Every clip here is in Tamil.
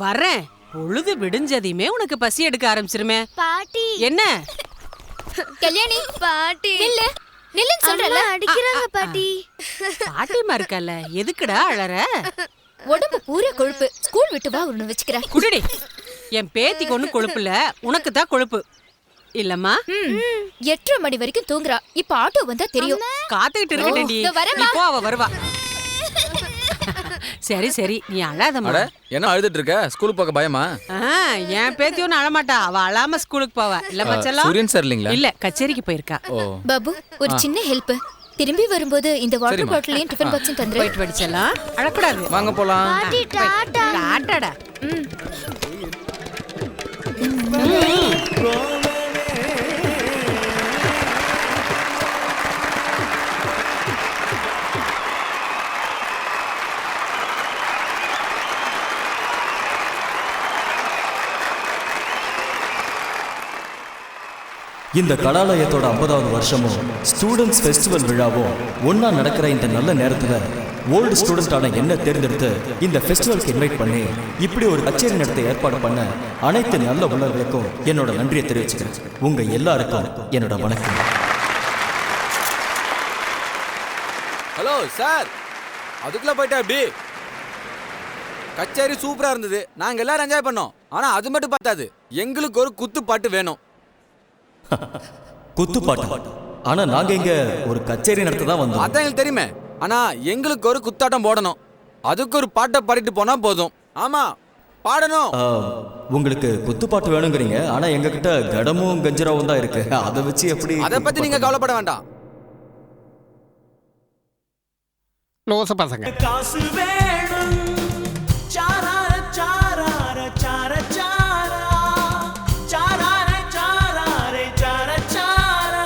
வரேன். பொழுது விடிஞ்சதையுமே உனக்கு பசி எடுக்க ஆரம்பிச்சிருமே. பாட்டி என்ன கல்யாணி பாட்டி நில்ல நில்லுன்னு சொல்றல அடிக்குறாங்க பாட்டி. பாட்டிமா இருக்கல, எதுக்குடா அழற? உடம்பு பூரா கொழுப்பு. ஸ்கூல் விட்டு வா ஒண்ணு வெச்சுக்கறேன். குடிடி. என் பேத்திக்கு ஒண்ணு கொழுப்பு இல்ல, உனக்கு தான் கொழுப்பு இல்லம்மா. 8:30 மணி வரைக்கும் தூங்குறா. இப்ப ஆட்டோ வந்தா தெரியும். காத்துக்கிட்டு இருக்கேன்டி. இப்போ அவ வருவா. சரி சரி, நீ அழாதம்மா. என்ன அழுதுட்டு இருக்க? ஸ்கூலுக்கு போக பயமா? என் பேத்தி ஒன்னும் அழமாட்டா. அவ அழாம ஸ்கூலுக்கு போவா. இல்ல மச்சலாம்? சூரியன் சார் இல்லீங்களா? இல்ல, கச்சேரிக்கு போயிருக்கா. பாபு, ஒரு சின்ன ஹெல்ப். திரும்பி வரும்போது இந்த வாட்டர் பாட்டிலையும் டிஃபன் பாக்ஸும் தந்துரு. போயிட்டு வடிச்சலாம். அழக்கூடாது. வாங்க போலாம். பாட்டி டாடா. டாடாடா. இந்த கலாலயத்தோட 50வது வருஷமும் ஸ்டூடெண்ட்ஸ் ஃபெஸ்டிவல் விழாவும் ஒன்னா நடக்கிற இந்த நல்ல நேரத்துல ஓல்டு ஸ்டூடெண்டான என்ன தேர்ந்தெடுத்து இந்த ஃபெஸ்டிவலுக்கு இன்வைட் பண்ணி இப்படி ஒரு கச்சேரி நடத்த ஏற்பாடு பண்ண அனைத்து நல்ல உள்ளவர்களுக்கும் என்னோட நன்றியை தெரிவிச்சுக்கிறேன். உங்க எல்லாருக்கும் என்னோட வணக்கம். ஹலோ சார், அதுக்குள்ள போயிட்டா எப்படி? கச்சேரி சூப்பரா இருந்தது, நாங்க எல்லாரும் என்ஜாய் பண்ணோம். ஆனா அது மட்டும் பார்த்தாது, எங்களுக்கு ஒரு குத்து பாட்டு வேணும். குத்துப்பாட்டு? ஆனா நாங்க இங்க ஒரு கச்சேரி நடத்த தான் வந்தோம். அதான் எங்களுக்கு தெரியுமே. ஆனா எங்களுக்கு ஒரு குத்தாட்டம் போடணும். அதுக்கு ஒரு பாட்டை பாடிட்டு போனா போதும். ஆமா, பாடணும். உங்களுக்கு குத்துப்பாட்டு வேணுங்கிறீங்க, ஆனா எங்க கிட்ட கடமும் கஞ்சராவும் தான் இருக்கு. அதை வச்சு எப்படி? அதை பத்தி நீங்க கவலைப்பட வேண்டாம். லோச பசங்க. காசு வேணும் சாரார சாரார சார சாரா சாரார சாராரே சார சாரா.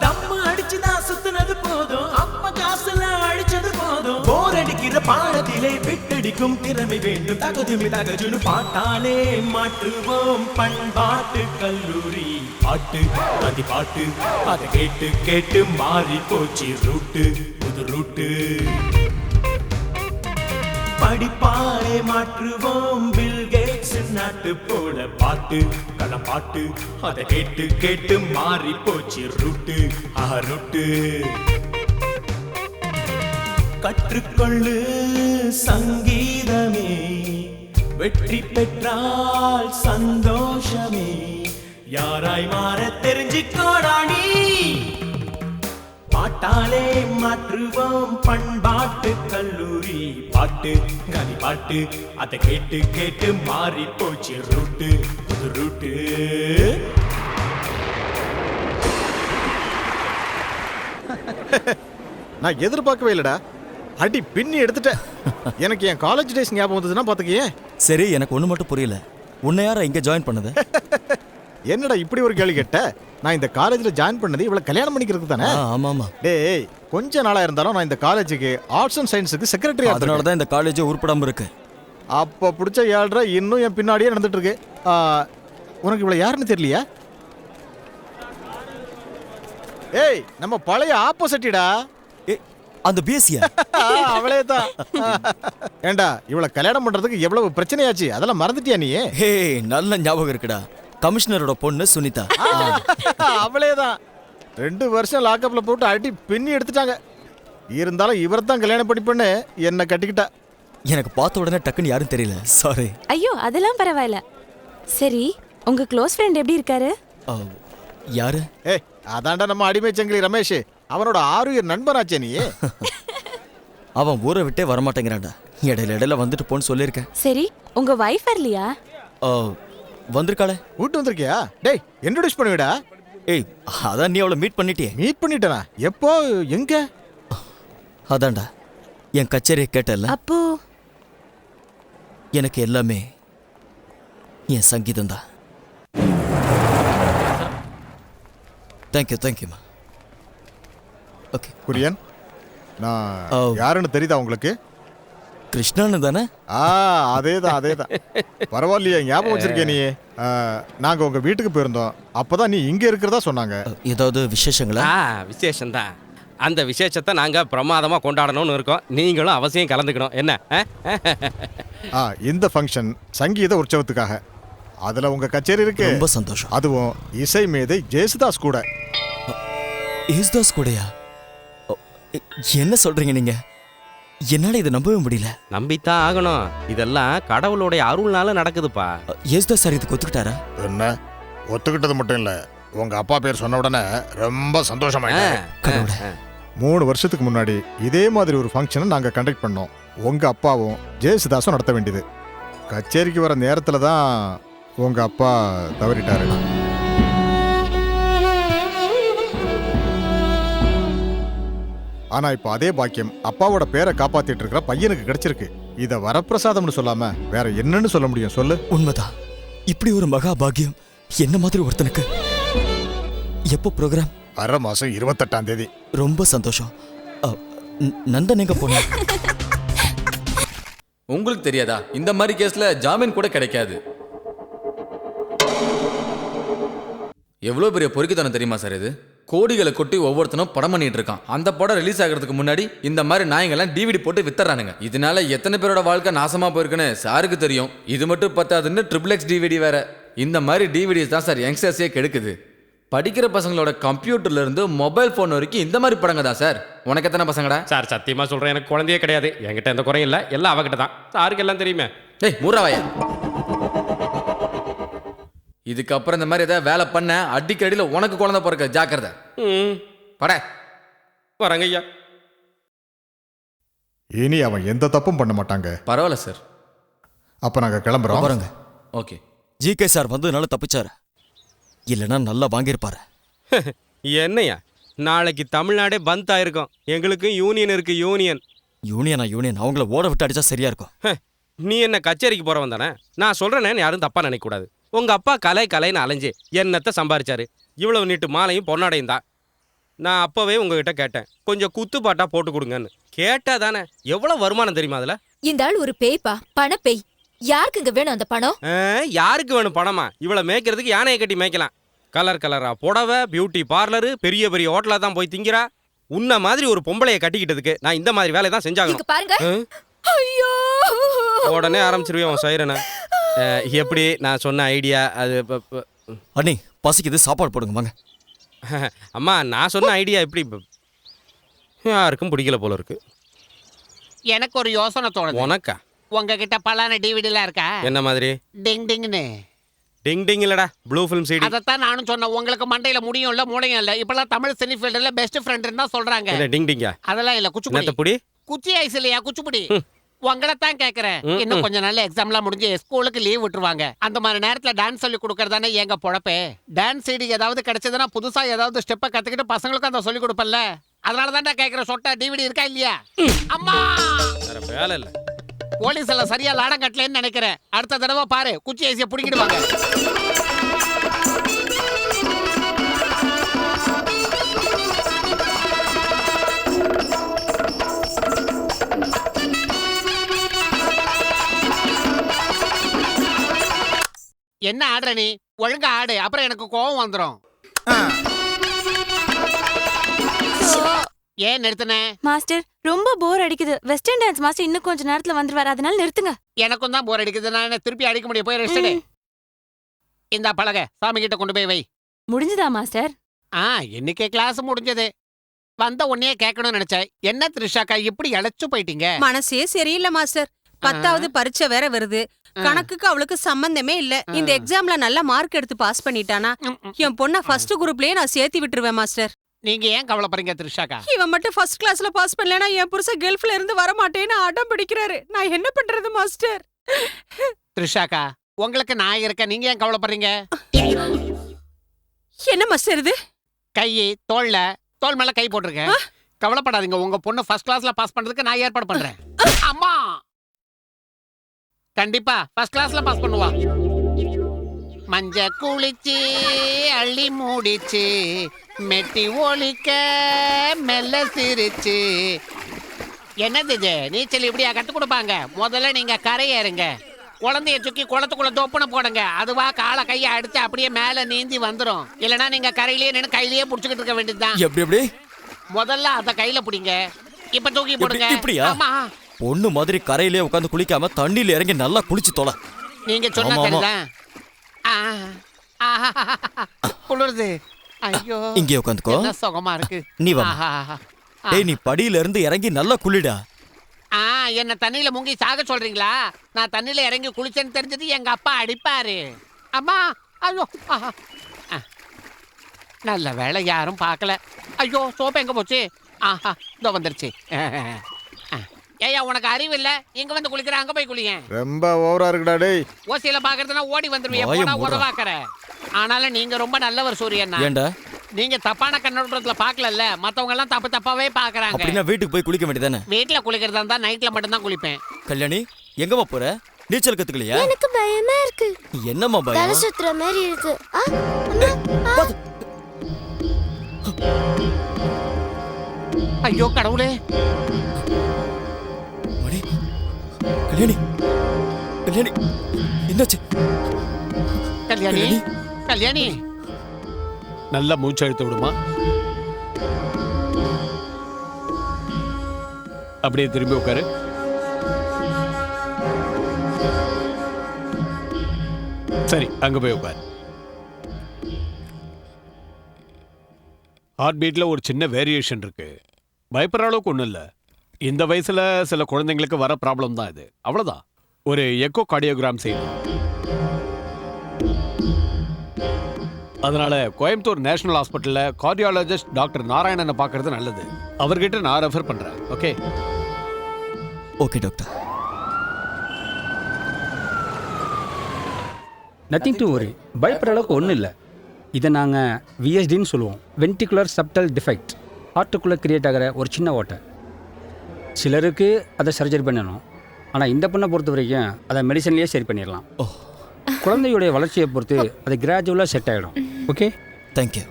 தம்மு அடிச்சுதான் சுத்துனது போதும், அப்ப காசுல அடிச்சது போதும். போர் அடிக்கிற பாடத்திலே விட்டடிக்கும் திறமை வேண்டும். தகுதுமி தகஜுன்னு பாட்டாலே மாற்றுவோம் பண்பாட்டு கல்லூரி. பாட்டு அதி பாட்டு அதை கேட்டு கேட்டு மாறி போச்சு ரூட்டு, புது ரூட்டு. படிப்பாலே மாற்றுவோம் பில் கேட்ஸ் நாட்டு போல. பாட்டு களப்பாட்டு அதை கேட்டு கேட்டு மாறி போச்சு ரூட்டு, ரூட்டு. கற்றுக்கொள்ளு சங்கீதமே, வெற்றி பெற்றால் சந்தோஷமே. யாராய் மாற தெரிஞ்சுக்கோடாணி. பாட்டாலே மாற்றுவோம் பண்பாட்டு கல்லூரி. பாட்டு கனி பாட்டு அதை கேட்டு கேட்டு மாறி போச்சு ரூட்டு, புது ரூட்டு. நான் எதிர்பார்க்கவே இல்லடா. அடி பின்னி எடுத்துட்டேன். எனக்கு என் காலேஜ் டேஸ் ஞாபகம் வந்ததுன்னா பாத்துக்கியே. சரி, எனக்கு ஒண்ணு மட்டும் புரியல. உன்னை யாரா இங்க ஜாயின் பண்ணது? என்னடா இப்படி ஒரு கேள்வி கேட்ட? நான் இந்த காலேஜ்ல ஜாயின் பண்ணது இவளை கல்யாணம் பண்ணிக்கிறதுக்கு தானே. ஆமாமா. டேய், கொஞ்ச நாளா இருந்தாலும் நான் இந்த காலேஜுக்கு ஆர்ட்ஸ் அண்ட் சயின்ஸுக்கு செக்ரட்டரி. அதனால தான் இந்த காலேஜ் உருப்படாம இருக்கு. அப்ப பிடிச்ச ஏழ்ற இன்னும் என் பின்னாடியே நடந்துட்டு இருக்கு. உனக்கு இவளை யாருன்னு தெரியலையா? ஏய், நம்ம பழைய ஆப்போசிட்டா. அந்த பிஎஸ்சியா? அவளே தான். ஏண்டா, இவளை கல்யாணம் பண்றதுக்கு எவ்வளவு பிரச்சனையாச்சு, அதெல்லாம் மறந்துட்டியா நீ? ஹே, நல்ல ஞாபகம் இருக்குடா. கமிஷனரோட பொண்ணு சுனிதா. அவளே தான். 2 வருஷம் லாக்அப்ல போட்டு அடி பின்னி எடுத்துட்டாங்க. இருந்தாலும் இவர் தான் கல்யாணம் பண்ணி என்ன கட்டிக்கிட்டா. எனக்கு பார்த்த உடனே டக்குன்னு யாரும் தெரியல, சாரி. ஐயோ, அதெல்லாம் பரவாயில்ல. சரி, உங்க க்ளோஸ் ஃப்ரெண்ட் எப்படி இருக்காரு? யாரு? ஏய், அதான்டா நம்ம அடிமை சங்கிலி ரமேஷ். அவனோட 6 இயர் நண்பனாச்சே நீ. அவன் ஊரை விட்டே வரமாட்டேங்கிறான்டா. இடையில வந்துட்டு போன்னு சொல்லியிருக்கேன். சரி, உங்க வைஃப் வரலையா? வந்திருக்காளே. கூட்டு வந்திருக்கியா? டேய், இன்ட்ரோடியூஸ் பண்ணுவிடா. ஏய், அதான் நீ அவளை மீட் பண்ணிட்டியே. மீட் பண்ணிட்டனா? எப்போ, எங்க? அதான்டா, என் கச்சேரியை கேட்டல. அப்போ எனக்கு எல்லாமே என் சங்கீதம் தான். தேங்க்யூமா. ஓகே குரியன், நான் யாருன்னு தெரியுதா உங்களுக்கு? கிருஷ்ணான்னு தானே? அதேதான். பரவாயில்லையே, ஞாபகம் வச்சிருக்கே நீ. நாங்க உங்க வீட்டுக்கு போயிருந்தோம். அப்பதான் நீ இங்க இருக்கிறதா சொன்னாங்க. ஏதாவது விசேஷங்களா? விசேஷம்தான். அந்த விசேஷத்தை நாங்க பிரமாதமா கொண்டாடணும்னு இருக்கோம். நீங்களும் அவசியம் கலந்துக்கணும். என்ன? இந்த ஃபங்க்ஷன் சங்கீத உற்சவத்துக்காக. அதுல உங்க கச்சேரி இருக்கு. ரொம்ப சந்தோஷம். அதுவும் இசை மேதை ஜேசுதாஸ் கூட. ஏசுதாஸ் கூடயா? என்ன சொல்றீங்க நீங்க? என்னால இதை நம்பவே முடியல. நம்பித்தான் ஆகணும். இதெல்லாம் கடவுளுடைய அருள்னால நடக்குதுப்பா. ஏசுதாஸ் சார் இதுக்கு ஒத்துக்கிட்டாரா? என்ன ஒத்துக்கிட்டது மட்டும் இல்ல, உங்க அப்பா பேர் சொன்ன உடனே ரொம்ப சந்தோஷமாயிட்டாரு. 3 வருஷத்துக்கு முன்னாடி இதே மாதிரி ஒரு ஃபங்க்ஷனை நாங்க கண்டக்ட் பண்ணோம். உங்க அப்பாவும் ஜேசுதாஸும் நடத்த வேண்டியது. கச்சேரிக்கு வர நேரத்துல தான் உங்க அப்பா தவறிட்டாரு. ஆனா இப்ப அதே பாக்கியம் அப்பாவோட பேரை காப்பாத்திட்டு இருக்கிற பையனுக்கு கிடைச்சிருக்கு. இத வரப்பிரசாதம்னு சொல்லாம வேற என்னன்னு சொல்ல முடியும் சொல்லு? உண்மைதான். இப்படி ஒரு மகா பாக்கியம் என்ன மாதிரி ஒருத்தனுக்கு. எப்போ ப்ரோக்ராம்? வர மாசம் 28ஆம் தேதி. ரொம்ப சந்தோஷம். நந்தன் எங்க போன? உங்களுக்கு தெரியாதா, இந்த மாதிரி கேஸ்ல ஜாமீன் கூட கிடைக்காது. எவ்வளவு பெரிய பொறுக்கித்தனம் தெரியுமா சார் இது? கோடிகளை கொட்டி ஒவ்வொருத்தனும் படம் பண்ணிட்டு இருக்கான். அந்த படம் ரிலீஸ் ஆகிறதுக்கு முன்னாடி இந்த மாதிரி நாயங்கெல்லாம் டிவிடி போட்டு வித்தறானுங்க. இதனால எத்தனை பேரோட வாழ்க்கை நாசமா போயிருக்குன்னு சாருக்கு தெரியும். இது மட்டும் பத்தாதுன்னு XXX டிவிடி வேற. இந்த மாதிரி டிவிடிஸ் தான் சார் யங்ஸ்டர்ஸே கெடுக்குது. படிக்கிற பசங்களோட கம்ப்யூட்டர்ல இருந்து மொபைல் போன் வரைக்கும் இந்த மாதிரி படங்க தான் சார். உனக்கு எத்தனை பசங்கடா? சார் சத்தியமா சொல்றேன், எனக்கு குழந்தையே கிடையாது. என்கிட்ட எந்த குறையும் இல்லை, எல்லாம் அவகிட்ட தான். சாருக்கு எல்லாம் தெரியுமே. ஏய் மூராவையா, இதுக்கப்புறம் இந்த மாதிரி ஏதாவது வேலை பண்ண அடிக்கடியில் உனக்கு குழந்தை பிறக்க ஜாக்கிரதை. பட வரங்க ஐயா. இனி அவன் எந்த தப்பும் பண்ண மாட்டாங்க. பரவாயில்ல சார். அப்ப நாங்க கிளம்புறோம். வரங்க. ஓகே. ஜிகே சார் வந்ததுனால தப்பிச்சாரு, இல்லைன்னா நல்லா வாங்கியிருப்பாரு. என்னையா, நாளைக்கு தமிழ்நாடே பந்த் ஆயிருக்கும். எங்களுக்கு யூனியன் இருக்கு. யூனியன் யூனியன் அவங்கள ஓட விட்டு அடிச்சா சரியா இருக்கும். நீ என்ன கச்சேரிக்கு போறவன் தானே? நான் சொல்றேன்னு யாரும் தப்பா நினைக்க கூடாது. உங்க அப்பா கலைன்னு அலைஞ்சு என்னத்தை சம்பாரிச்சாரு? இவ்வளவு நீட்டு மாலையும் பொன்னாடையும் தான். நான் அப்பவே உங்ககிட்ட கேட்டேன், கொஞ்சம் குத்துப்பாட்டா போட்டு கொடுங்கன்னு. கேட்டா தானே? எவ்வளவு வருமானம் தெரியுமா அதுல? இந்த ஆள் ஒரு பேய்ப்பா, பணப்பேய். யாருக்குங்க வேணும் அந்த பணம்? யாருக்கு வேணும் பணமா? இவ்வளவு மேய்க்கிறதுக்கு யானையை கட்டி மேய்க்கலாம். கலரா புடவை, பியூட்டி பார்லரு, பெரிய பெரிய ஹோட்டலா தான் போய் திங்கிறா. உன்ன மாதிரி ஒரு பொம்பளைய கட்டிக்கிட்டதுக்கு நான் இந்த மாதிரி வேலையை தான் செஞ்சாகணும். பாருங்க. ஐயோ, உடனே ஆரம்பிச்சிருவேன் உன் சைரனை. எப்படி நான் சொன்ன ஐடியா அது? அண்ணி பசிக்குது, சாப்பாடு போடுங்க வாங்க. அம்மா, நான் சொன்ன ஐடியா எப்படி யாருக்கும் பிடிக்கல போல இருக்கு. எனக்கு ஒரு யோசனை தோணுது. உனக்கா? உங்ககிட்ட பலான டிவிடிலாம் இருக்கா? என்ன மாதிரி? டிங் டிங்னு. டிங் இல்லடா, ப்ளூ ஃபிலிம் சிடி. அதைத்தான் நானும் சொன்னேன். உங்களுக்கு மண்டையில முடியும் இல்ல, மூளையும் இல்ல. இப்பெல்லாம் தமிழ் சினி ஃபீல்டுல பெஸ்ட் ஃப்ரெண்ட்னு தான் சொல்றாங்க. என்ன டிங் டிங்கா? அதெல்லாம் இல்ல, குச்சிப்புடி. குச்சி ஐஸ் இல்லையா, குச்சிப்புடி. உங்களை தான் கேட்கறேன். இன்னும் கொஞ்சம் நல்ல எக்ஸாம்லாம் முடிஞ்சு ஸ்கூலுக்கு லீவ் விட்டுருவாங்க. அந்த மாதிரி நேரத்துல டான்ஸ் சொல்லி கொடுக்கறதானே எங்க பொழப்பே. டான்ஸ் சிடி ஏதாவது கிடைச்சதுன்னா புதுசா ஏதாவது ஸ்டெப்பை கத்துக்கிட்டு பசங்களுக்கும் அதை சொல்லி கொடுப்பல. அதனால தான் கேட்கறேன். சொட்டா டிவிடி இருக்கா இல்லையா? அம்மா, வேற வேலை இல்ல. போலீஸ் எல்லாம் சரியா லாடம் கட்டலன்னு நினைக்கிறேன். அடுத்த தடவை பாரு, குச்சி ஐசியை பிடிக்கிடுவாங்க. என்ன ஆடுற நீ? ஒழுங்கா ஆடு, அப்புறம் எனக்கு கோவம் வந்துடும். ஏன் நிறுத்தின? மாஸ்டர், ரொம்ப போர் அடிக்குது. வெஸ்டர்ன் டான்ஸ் மாஸ்டர் இன்னும் கொஞ்ச நேரத்துல வந்துருவாரு, அதனால நிறுத்துங்க. எனக்கும் தான் போர் அடிக்குது. நான் என்ன திருப்பி அடிக்க முடியும்? போய் ரெஸ்ட் எடு. இந்த பலகை சாமி கிட்ட கொண்டு போய் வை. முடிஞ்சுதா மாஸ்டர்? இன்னைக்கு கிளாஸ் முடிஞ்சது. வந்த உடனே கேட்கணும்னு நினைச்சேன். என்ன த்ரிஷாக்கா இப்படி இழைச்சு போயிட்டீங்க? மனசே சரியில்லை மாஸ்டர். 10வது பரீட்சை வேற வருது. கணக்குக்கு அவளுக்கு சம்பந்தமே இல்ல. இந்த எக்ஸாம்ல நல்ல மார்க் எடுத்து பாஸ் பண்ணிட்டானா என் பொண்ண ஃபர்ஸ்ட் குரூப்லயே நான் சேர்த்து விட்டுருவேன் மாஸ்டர். நீங்க ஏன் கவலைப்படுறீங்க த்ரிஷாக்கா? இவன் மட்டும் ஃபர்ஸ்ட் கிளாஸ்ல பாஸ் பண்ணலனா என் புருஷன் கல்ஃப்ல இருந்து வர மாட்டேன்னு அடம் பிடிக்கிறாரு. நான் என்ன பண்றது மாஸ்டர்? த்ரிஷாக்கா, உங்களுக்கு நான் இருக்க, நீங்க ஏன் கவலைப்படுறீங்க? என்ன மாஸ்டர் இது? கை தோள் மேல கை போட்டிருக்கேன். கவலைப்படாதீங்க, உங்க பொண்ணு ஃபர்ஸ்ட் கிளாஸ்ல பாஸ் பண்றதுக்கு நான் ஏற்பாடு பண்றேன். அம்மா, கண்டிப்பா ஃபர்ஸ்ட் கிளாஸ்ல பாஸ் பண்ணுவா. மஞ்ச குளிச்சு அள்ளி மூடிச்சு, மெட்டி ஒலிக்க மெல்ல சிரிச்சு. என்னது இது? நீச்சல் இப்படியா கத்து கொடுப்பாங்க? முதல்ல நீங்க கரையேறுங்க. குழந்தைய சுக்கி குளத்துக்குள்ள தொப்புன போடுங்க. அதுவா காலை கையை அடிச்சு அப்படியே மேல நீந்தி வந்துரும். இல்லனா நீங்க கரையிலேயே நின்று கையிலேயே புடிச்சுக்கிட்டு இருக்க வேண்டியதுதான். எப்படி எப்படி? முதல்ல அத கையில பிடிங்க. இப்ப தூக்கி போடுங்க. இப்படியா? ஆமா. பொண்ணு மாதிரி கரையிலே உட்காந்து குளிக்காம தண்ணியில இறங்கி நல்லா குளிச்சு தொலை. நீங்க சொன்ன ஆமா, ஆமா. சரிதான். குளிருது. ஐயோ, இங்கே உட்காந்துக்கோ. என்ன சுகமா இருக்கு. நீ வா. ஆஹா. டேய், நீ படியில இருந்து இறங்கி நல்லா குளிடா. என்ன தண்ணியில முங்கி சாக சொல்றீங்களா? நான் தண்ணியில இறங்கி குளிச்சேன்னு தெரிஞ்சது எங்க அப்பா அடிப்பாரு. அம்மா, ஐயோ. ஆஹா. நல்ல வேளை யாரும் பார்க்கல. ஐயோ, சோப்பு எங்க போச்சு? ஆஹா, இதோ வந்துருச்சு. ஏய்யா, உனக்கு அறிவு இல்ல? இங்க வந்து குளிக்கிற, அங்க போய் குளியேன். ரொம்ப ஓவரா இருக்குடா டேய். ஓசியில பாக்குறதுனா ஓடி வந்துருவிய. வாயை போனா மூடுடா. உதவாக்கற. ஆனாலும் நீங்க ரொம்ப நல்லவர் சூரியண்ணா. ஏண்டா? நீங்க தப்பான கண்ணோட்டத்துல பாக்கலல்ல. மத்தவங்க எல்லாம் தப்பு தப்பாவே பாக்குறாங்க. அப்படின்னா வீட்டுக்கு போய் குளிக்க வேண்டியதானே? வீட்டுல குளிக்கிறதா இருந்தா நைட்ல மட்டும் தான் குளிப்பேன். கல்யாணி, எங்கம்மா போற? நீச்சல் கத்துக்கலையா? எனக்கு பயமா இருக்கு. என்னம்மா தலை பயம்? சுத்துற மாதிரி இருக்கு. ஐயோ கடவுளே. மணி, கல்யாணி, கல்யாணி, என்னாச்சு? கல்யாணி, கல்யாணி. நல்லா மூச்சு அழுத்த விடுமா. அப்படியே திரும்பி உட்காரு. சரி, அங்க போய் உட்காரு. ஹார்ட் பீட்ல ஒரு சின்ன வேரியேஷன் இருக்கு. பயப்படுற அளவுக்கு ஒன்றும் இல்லை. இந்த வயசுல சில குழந்தைங்களுக்கு வர ப்ராப்ளம் தான் இது. அவ்வளோதான். ஒரு எக்கோ கார்டியோகிராம் செய்யணும். அதனால கோயம்புத்தூர் நேஷனல் ஹாஸ்பிட்டல்ல கார்டியாலஜிஸ்ட் டாக்டர் நாராயணனை பார்க்கறது நல்லது. அவர்கிட்ட நான் ரெஃபர் பண்றேன். Okay? Okay doctor. Nothing to worry. பயப்படுற அளவுக்கு ஒன்றும் இல்லை. இதை நாங்கள் விஎஸ்டின்னு சொல்லுவோம். Ventricular septal defect. ஹார்ட்டுக்குள்ளே கிரியேட் ஆகிற ஒரு சின்ன ஓட்டை. சிலருக்கு அதை சர்ஜரி பண்ணணும். ஆனால் இந்த பொண்ணை பொறுத்த வரைக்கும் அதை மெடிசன்லேயே சரி பண்ணிடலாம். குழந்தையுடைய வளர்ச்சியை பொறுத்து அது கிராஜுவலாக செட் ஆகிடும். ஓகே? தேங்க்யூ.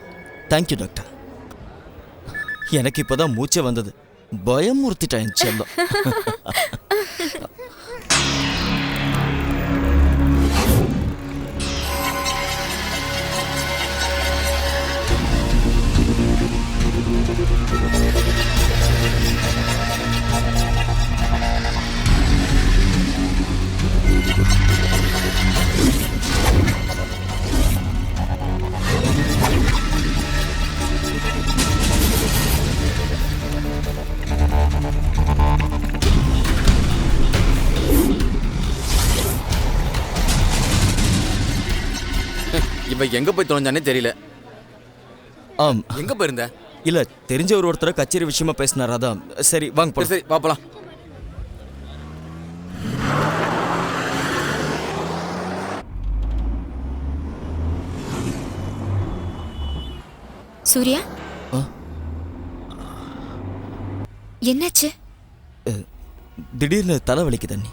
Thank you doctor. எனக்கு இப்போதான் மூச்சே வந்தது. பயமுறுத்திட்டேன் செல்லம். இவ எங்க போய் தொலைஞ்சானே தெரியல. ஆம். எங்க போயிருந்த? இல்ல, தெரிஞ்ச ஒருத்தர் கச்சேரி விஷயமா பேசினார். அதான். சரி வாங்க போலாம். சரி பாப்பலாம். சூர்யா, என்னாச்சு? திடீர்னு தலை வலிக்குது அண்ணி.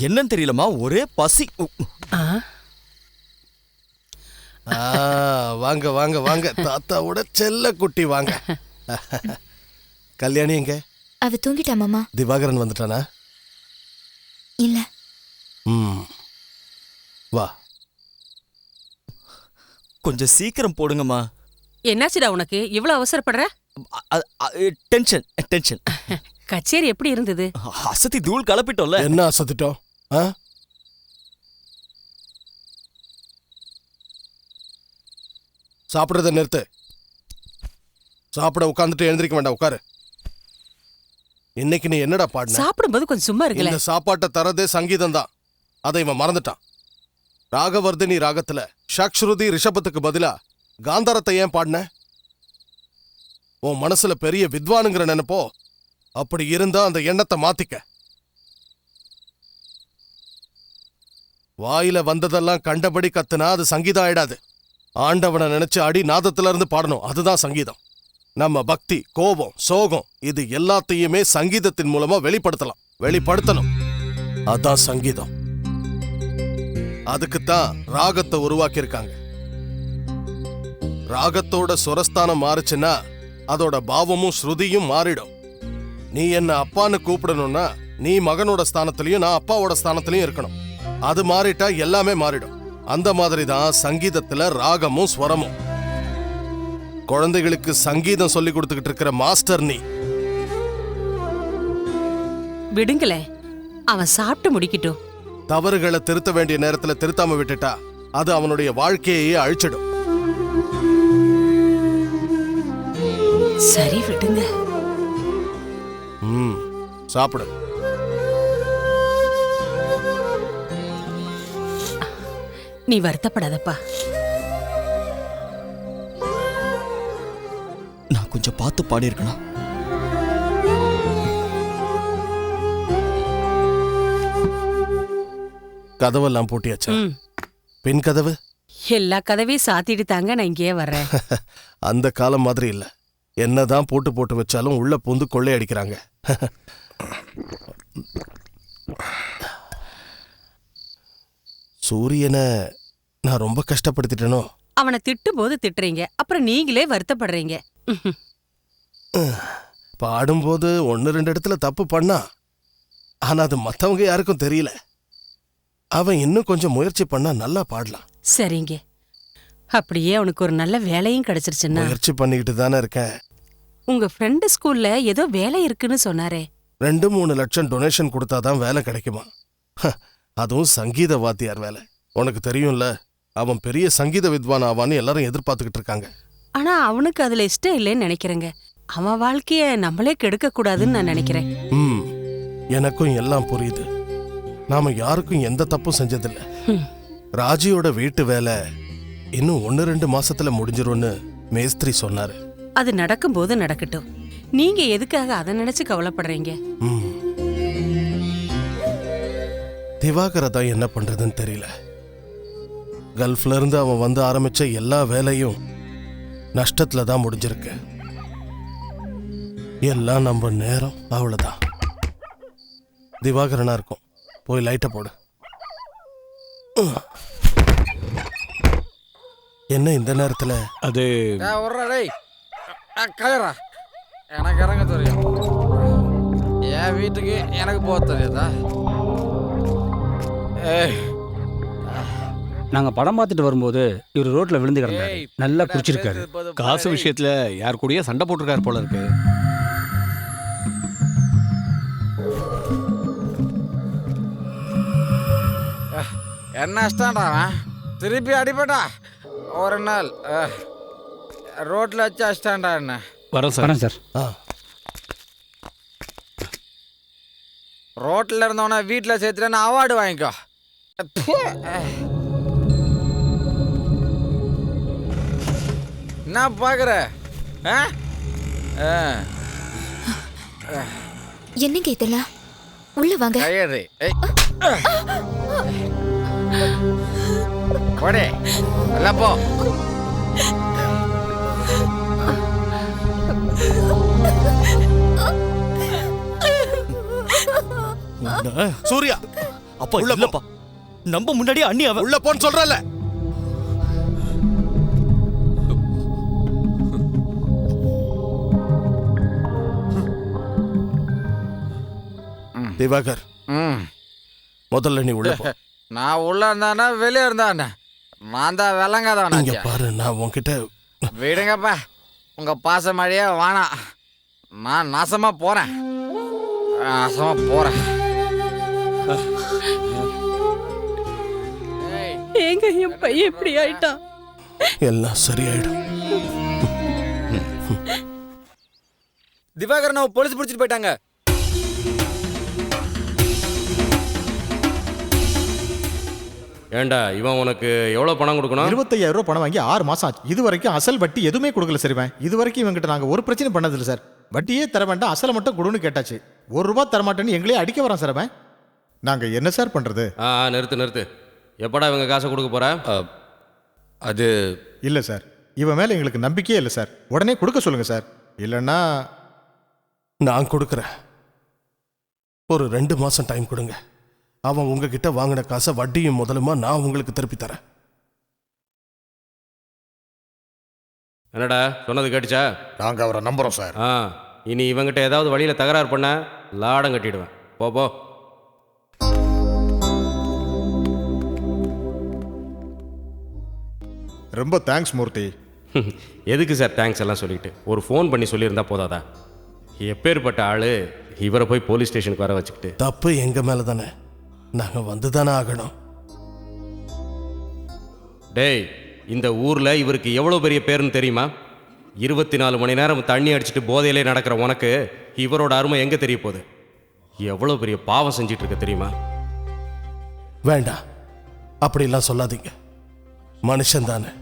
என்னன்னு தெரியலம்மா, ஒரே பசி. வாங்க வாங்க வாங்க, தாத்தாவோட செல்ல குட்டி வாங்க. கல்யாணி எங்க? அவ தூங்கிட்டா மாமா. திவாகரன் வந்துட்டானா? இல்ல. வா, கொஞ்சம் சீக்கிரம் போடுங்கம்மா. என்னாச்சுடா உனக்கு இவ்வளவு அவசரப்படுற? Tension tension. கச்சேரி எப்படி இருந்தது? அசத்தி தூள் கலப்பிட்டோம்ல. என்ன அசத்திட்டோம்? சாப்பிடுறத நிறுத்து. சாப்பிட உட்காந்துட்டு எழுந்திருக்க வேண்டாம், உட்காரு. இன்னைக்கு நீ என்னடா பாடின? சாப்பிடும்போது கொஞ்சம் சும்மா இருக்கல. இந்த சாப்பாட்டை தரதே சங்கீதம் தான், அதை இவன் மறந்துட்டான். ராகவர்தினி ராகத்துல ஷக்ஸ்ருதி ரிஷபத்துக்கு பதிலா காந்தாரத்தை ஏன் பாடின? உன் மனசுல பெரிய வித்வானுங்கிற நினைப்போ? அப்படி இருந்தா அந்த எண்ணத்தை மாத்திக்க. வாயில வந்ததெல்லாம் கண்டபடி கத்துனா அது சங்கீதம் ஆயிடாது. ஆண்டவனை நினைச்சு அடி நாதத்துல இருந்து பாடணும், அதுதான் சங்கீதம். நம்ம பக்தி, கோபம், சோகம் இது எல்லாத்தையுமே சங்கீதத்தின் மூலமா வெளிப்படுத்தணும். அதான் சங்கீதம். அதுக்குத்தான் ராகத்தை உருவாக்கி இருக்காங்க. ராகத்தோட சுரஸ்தானம் மாறுச்சுன்னா அதோட பாவமும் ஸ்ருதியும் மாறிடும். நீ என்ன அப்பான்னு கூப்பிடணும்னா நீ மகனோட ஸ்தானத்திலையும் நான் அப்பாவோட ஸ்தானத்திலையும் இருக்கணும். அது மாறிட்டா எல்லாமே மாறிடும். அந்த மாதிரி தான் சங்கீதத்துல ராகமும் ஸ்வரமும். குழந்தைகளுக்கு சங்கீதம் சொல்லி கொடுத்துக்கிட்டு இருக்கிற மாஸ்டர் நீ. விடுங்களே, அவன் சாப்பிட்டு முடிக்கட்டும். தவறுகளை திருத்த வேண்டிய நேரத்துல திருத்தாம விட்டுட்டா அது அவனுடைய வாழ்க்கையே அழிச்சிடும். சரி விடுங்க. சாப்பிடு. நீ வருத்தப்படாதப்பா. நான் கொஞ்சம் பார்த்து பாடியிருக்கணும். கதவெல்லாம் பூட்டியாச்சா? பின் கதவு? எல்லா கதவையும் சாத்திட்டு தாங்க நான் இங்கேயே வர்றேன். அந்த காலம் மாதிரி இல்ல. என்னதான் போட்டு வச்சாலும் உள்ள பூந்து கொள்ளையடிக்கிறாங்க. சூரியனை நான் ரொம்ப கஷ்டப்படுத்திட்டேனோ? அவனை திட்டும் போது திட்டுறீங்க, அப்புறம் நீங்களே வருத்தப்படுறீங்க. பாடும்போது 1-2 இடத்துல தப்பு பண்ணா, ஆனா அது மத்தவங்க யாருக்கும் தெரியல. அவன் இன்னும் கொஞ்சம் முயற்சி பண்ணா நல்லா பாடலாம். சரிங்க, அப்படியே அவனுக்கு ஒரு நல்ல வேலையும் கிடைச்சிருச்சுன்னா? முயற்சி பண்ணிக்கிட்டு தானே இருக்கேன். உங்க ஃப்ரெண்டு ஸ்கூல்ல ஏதோ வேலை இருக்குன்னு சொன்னாரே. 2-3 லட்சம் டொனேஷன் கொடுத்தாதான் வேலை கிடைக்குமா? அதுவும் சங்கீத வாத்தியார் வேலை. உனக்கு தெரியும்ல, அவன் பெரிய சங்கீத வித்வான் ஆவான்னு எல்லாரும் எதிர்பார்த்துக்கிட்டு இருக்காங்க. ஆனா அவனுக்கு அதுல இஷ்டம் இல்லைன்னு நினைக்கிறேங்க. அவன் வாழ்க்கைய நம்மளே கெடுக்க கூடாதுன்னு நான் நினைக்கிறேன். எனக்கும் எல்லாம் புரியுது. நாம யாருக்கும் எந்த தப்பும் செஞ்சதில்ல. ராஜியோட வீட்டு வேலை இன்னும் 1-2 மாசத்துல முடிஞ்சிரும்னு மேஸ்திரி சொன்னாரு. அது நடக்கும்போது நடக்கட்டும். நீங்க எதுக்காக அதை நினைச்சு கவலைப்படுறீங்க? திவாகரை தான் என்ன பண்றதுன்னு தெரியல. கல்ஃப்ல இருந்து அவன் வந்து ஆரம்பிச்ச எல்லா வேலையும் நஷ்டத்துல தான் முடிஞ்சிருக்கு. எல்லாம் நம்ம நேரம், அவ்வளவுதான். திவாகரனா இருக்கும். போய் லைட்டை போடு. என்ன இந்த நேரத்துல? அது எனக்கு இறங்க தெரியும். என் வீட்டுக்கு எனக்கு போக தெரியாதா? நாங்க படம் பார்த்துட்டு வரும்போது இவர் ரோட்ல விழுந்து கிடந்தாரு. நல்லா குடிச்சிருக்காரு. காசு விஷயத்துல யார் கூடயே சண்டை போட்டிருக்காரு போல இருக்கு. என்ன இஷ்டம்டா? திருப்பி அடிப்பட்டா ஒரு நாள் ரோட்ல வச்சு அடிச்சிட்டான்டா. என்ன வரேன் சார். ரோட்ல இருந்தவன வீட்டில் சேர்த்துட்டு அவார்டு வாங்கிக்கோ. என்ன பாக்குற? என்னங்க இதெல்லாம்? உள்ள வாங்க. போடே எல்லாம் போ. சூர்யா, அப்பா உள்ள போ. இல்லப்பா, நம்ம முன்னாடியே அண்ணி அவ. உள்ள போன்னு சொல்றல. திவாகர், முதல்ல நீ உள்ள போ. நான் உள்ள இருந்தானே வெளியே இருந்தானே, நான் தான் விளங்காதவன். இங்க பாரு, நான் உன்கிட்ட விடுங்கப்பா, உங்க பாச மழையே வேணாம். நான் நாசமா போறேன். ஏங்க என் பையன் இப்படி ஆயிட்டான்? எல்லாம் சரியாயிடும். திவாகர் நான் போலீஸ் பிடிச்சிட்டு போயிட்டாங்க. ஏண்டா இவன் உனக்கு எவ்வளவு பணம் கொடுக்கணும்? 25,000 ரூபாய் பணம் வாங்கி 6 மாசம் ஆச்சு. இது வரைக்கும் அசல் வட்டி எதுவுமே கொடுக்கல சார். இது வரைக்கும் இவங்கிட்ட நாங்க ஒரு பிரச்சனை பண்ணதில்லை சார். வட்டியே தர வேண்டாம், அசலை மட்டும் கொடுன்னு கேட்டாச்சு. 1 ரூபாய் தர மாட்டேன்னு எங்களே அடிக்க வரான் சார் அவன். நாங்க என்ன சார் பண்றது? நிறுத்து. எப்படா இவங்க காசை கொடுக்க போற? அது இல்ல சார், இவன் மேல எங்களுக்கு நம்பிக்கையே இல்லை சார். உடனே கொடுக்க சொல்லுங்க சார், இல்லைன்னா நான் கொடுக்குறேன். ஒரு 2 மாசம் டைம் கொடுங்க. அவன் உங்ககிட்ட வாங்கின காசை வட்டியும் முதலுமா நான் உங்களுக்கு திருப்பி தரேன். என்னடா சொன்னது கேட்டுச்சா? நாங்க அவரை நம்புறோம் சார். இனி இவங்கிட்ட ஏதாவது வழியில தகராறு பண்ண லாடம் கட்டிடுவேன். போ. ரொம்ப தேங்க்ஸ் மூர்த்தி. எதுக்கு சார் தேங்க்ஸ் எல்லாம் சொல்லிட்டு, ஒரு ஃபோன் பண்ணி சொல்லியிருந்தா போதாதா? எப்பேற்பட்ட ஆளு இவரை போய் போலீஸ் ஸ்டேஷனுக்கு வர வச்சுக்கிட்டு. தப்பு எங்க மேல தானே, நாங்க வந்துதானே ஆகணும். டேய், இந்த ஊர்ல இவருக்கு எவ்வளவு பெரிய பேருன்னு தெரியுமா? 24 மணி நேரம் தண்ணி அடிச்சுட்டு போதையிலே நடக்கிற உனக்கு இவரோட அருமை எங்க தெரிய போகுது? எவ்வளவு பெரிய பாவம் செஞ்சிட்டு இருக்க தெரியுமா? வேண்டாம், அப்படிலாம் சொல்லாதீங்க. மனுஷன் தானே,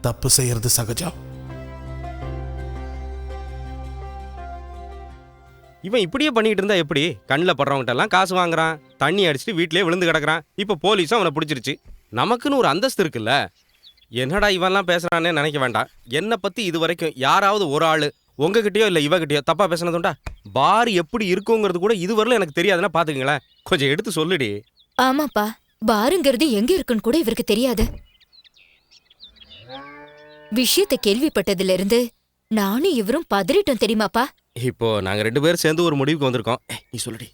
தப்பு செய்யறது சகஜம். இவன் இப்படியே பண்ணிட்டு இருந்தா எப்படி? கண்ணில் படுறவங்கிட்ட எல்லாம் காசு வாங்குறான், தண்ணி அடிச்சுட்டு வீட்டிலே விழுந்து கிடக்குறான். இப்போ போலீஸும் அவனை பிடிச்சிருச்சு. நமக்குன்னு ஒரு அந்தஸ்து இருக்குல்ல. என்னடா இவன்லாம் பேசுறானே நினைக்க வேண்டாம். என்னை பத்தி இது வரைக்கும் யாராவது ஒரு ஆள் உங்ககிட்டயோ இல்லை இவகிட்டயோ தப்பா பேசினதுண்டா? பார் எப்படி இருக்குங்கிறது கூட இதுவரையிலும் எனக்கு தெரியாதுன்னா பாத்துக்கங்களேன். கொஞ்சம் எடுத்து சொல்லுடி. ஆமாப்பா, பாருங்கிறது எங்க இருக்குன்னு கூட இவருக்கு தெரியாது. விஷயத்தை கேள்விப்பட்டதுல இருந்து நானும் இவரும் பதறிட்டோம் தெரியுமாப்பா. இப்போ நாங்க 2 பேரும் சேர்ந்து ஒரு முடிவுக்கு வந்திருக்கோம். நீ சொல்லுடி.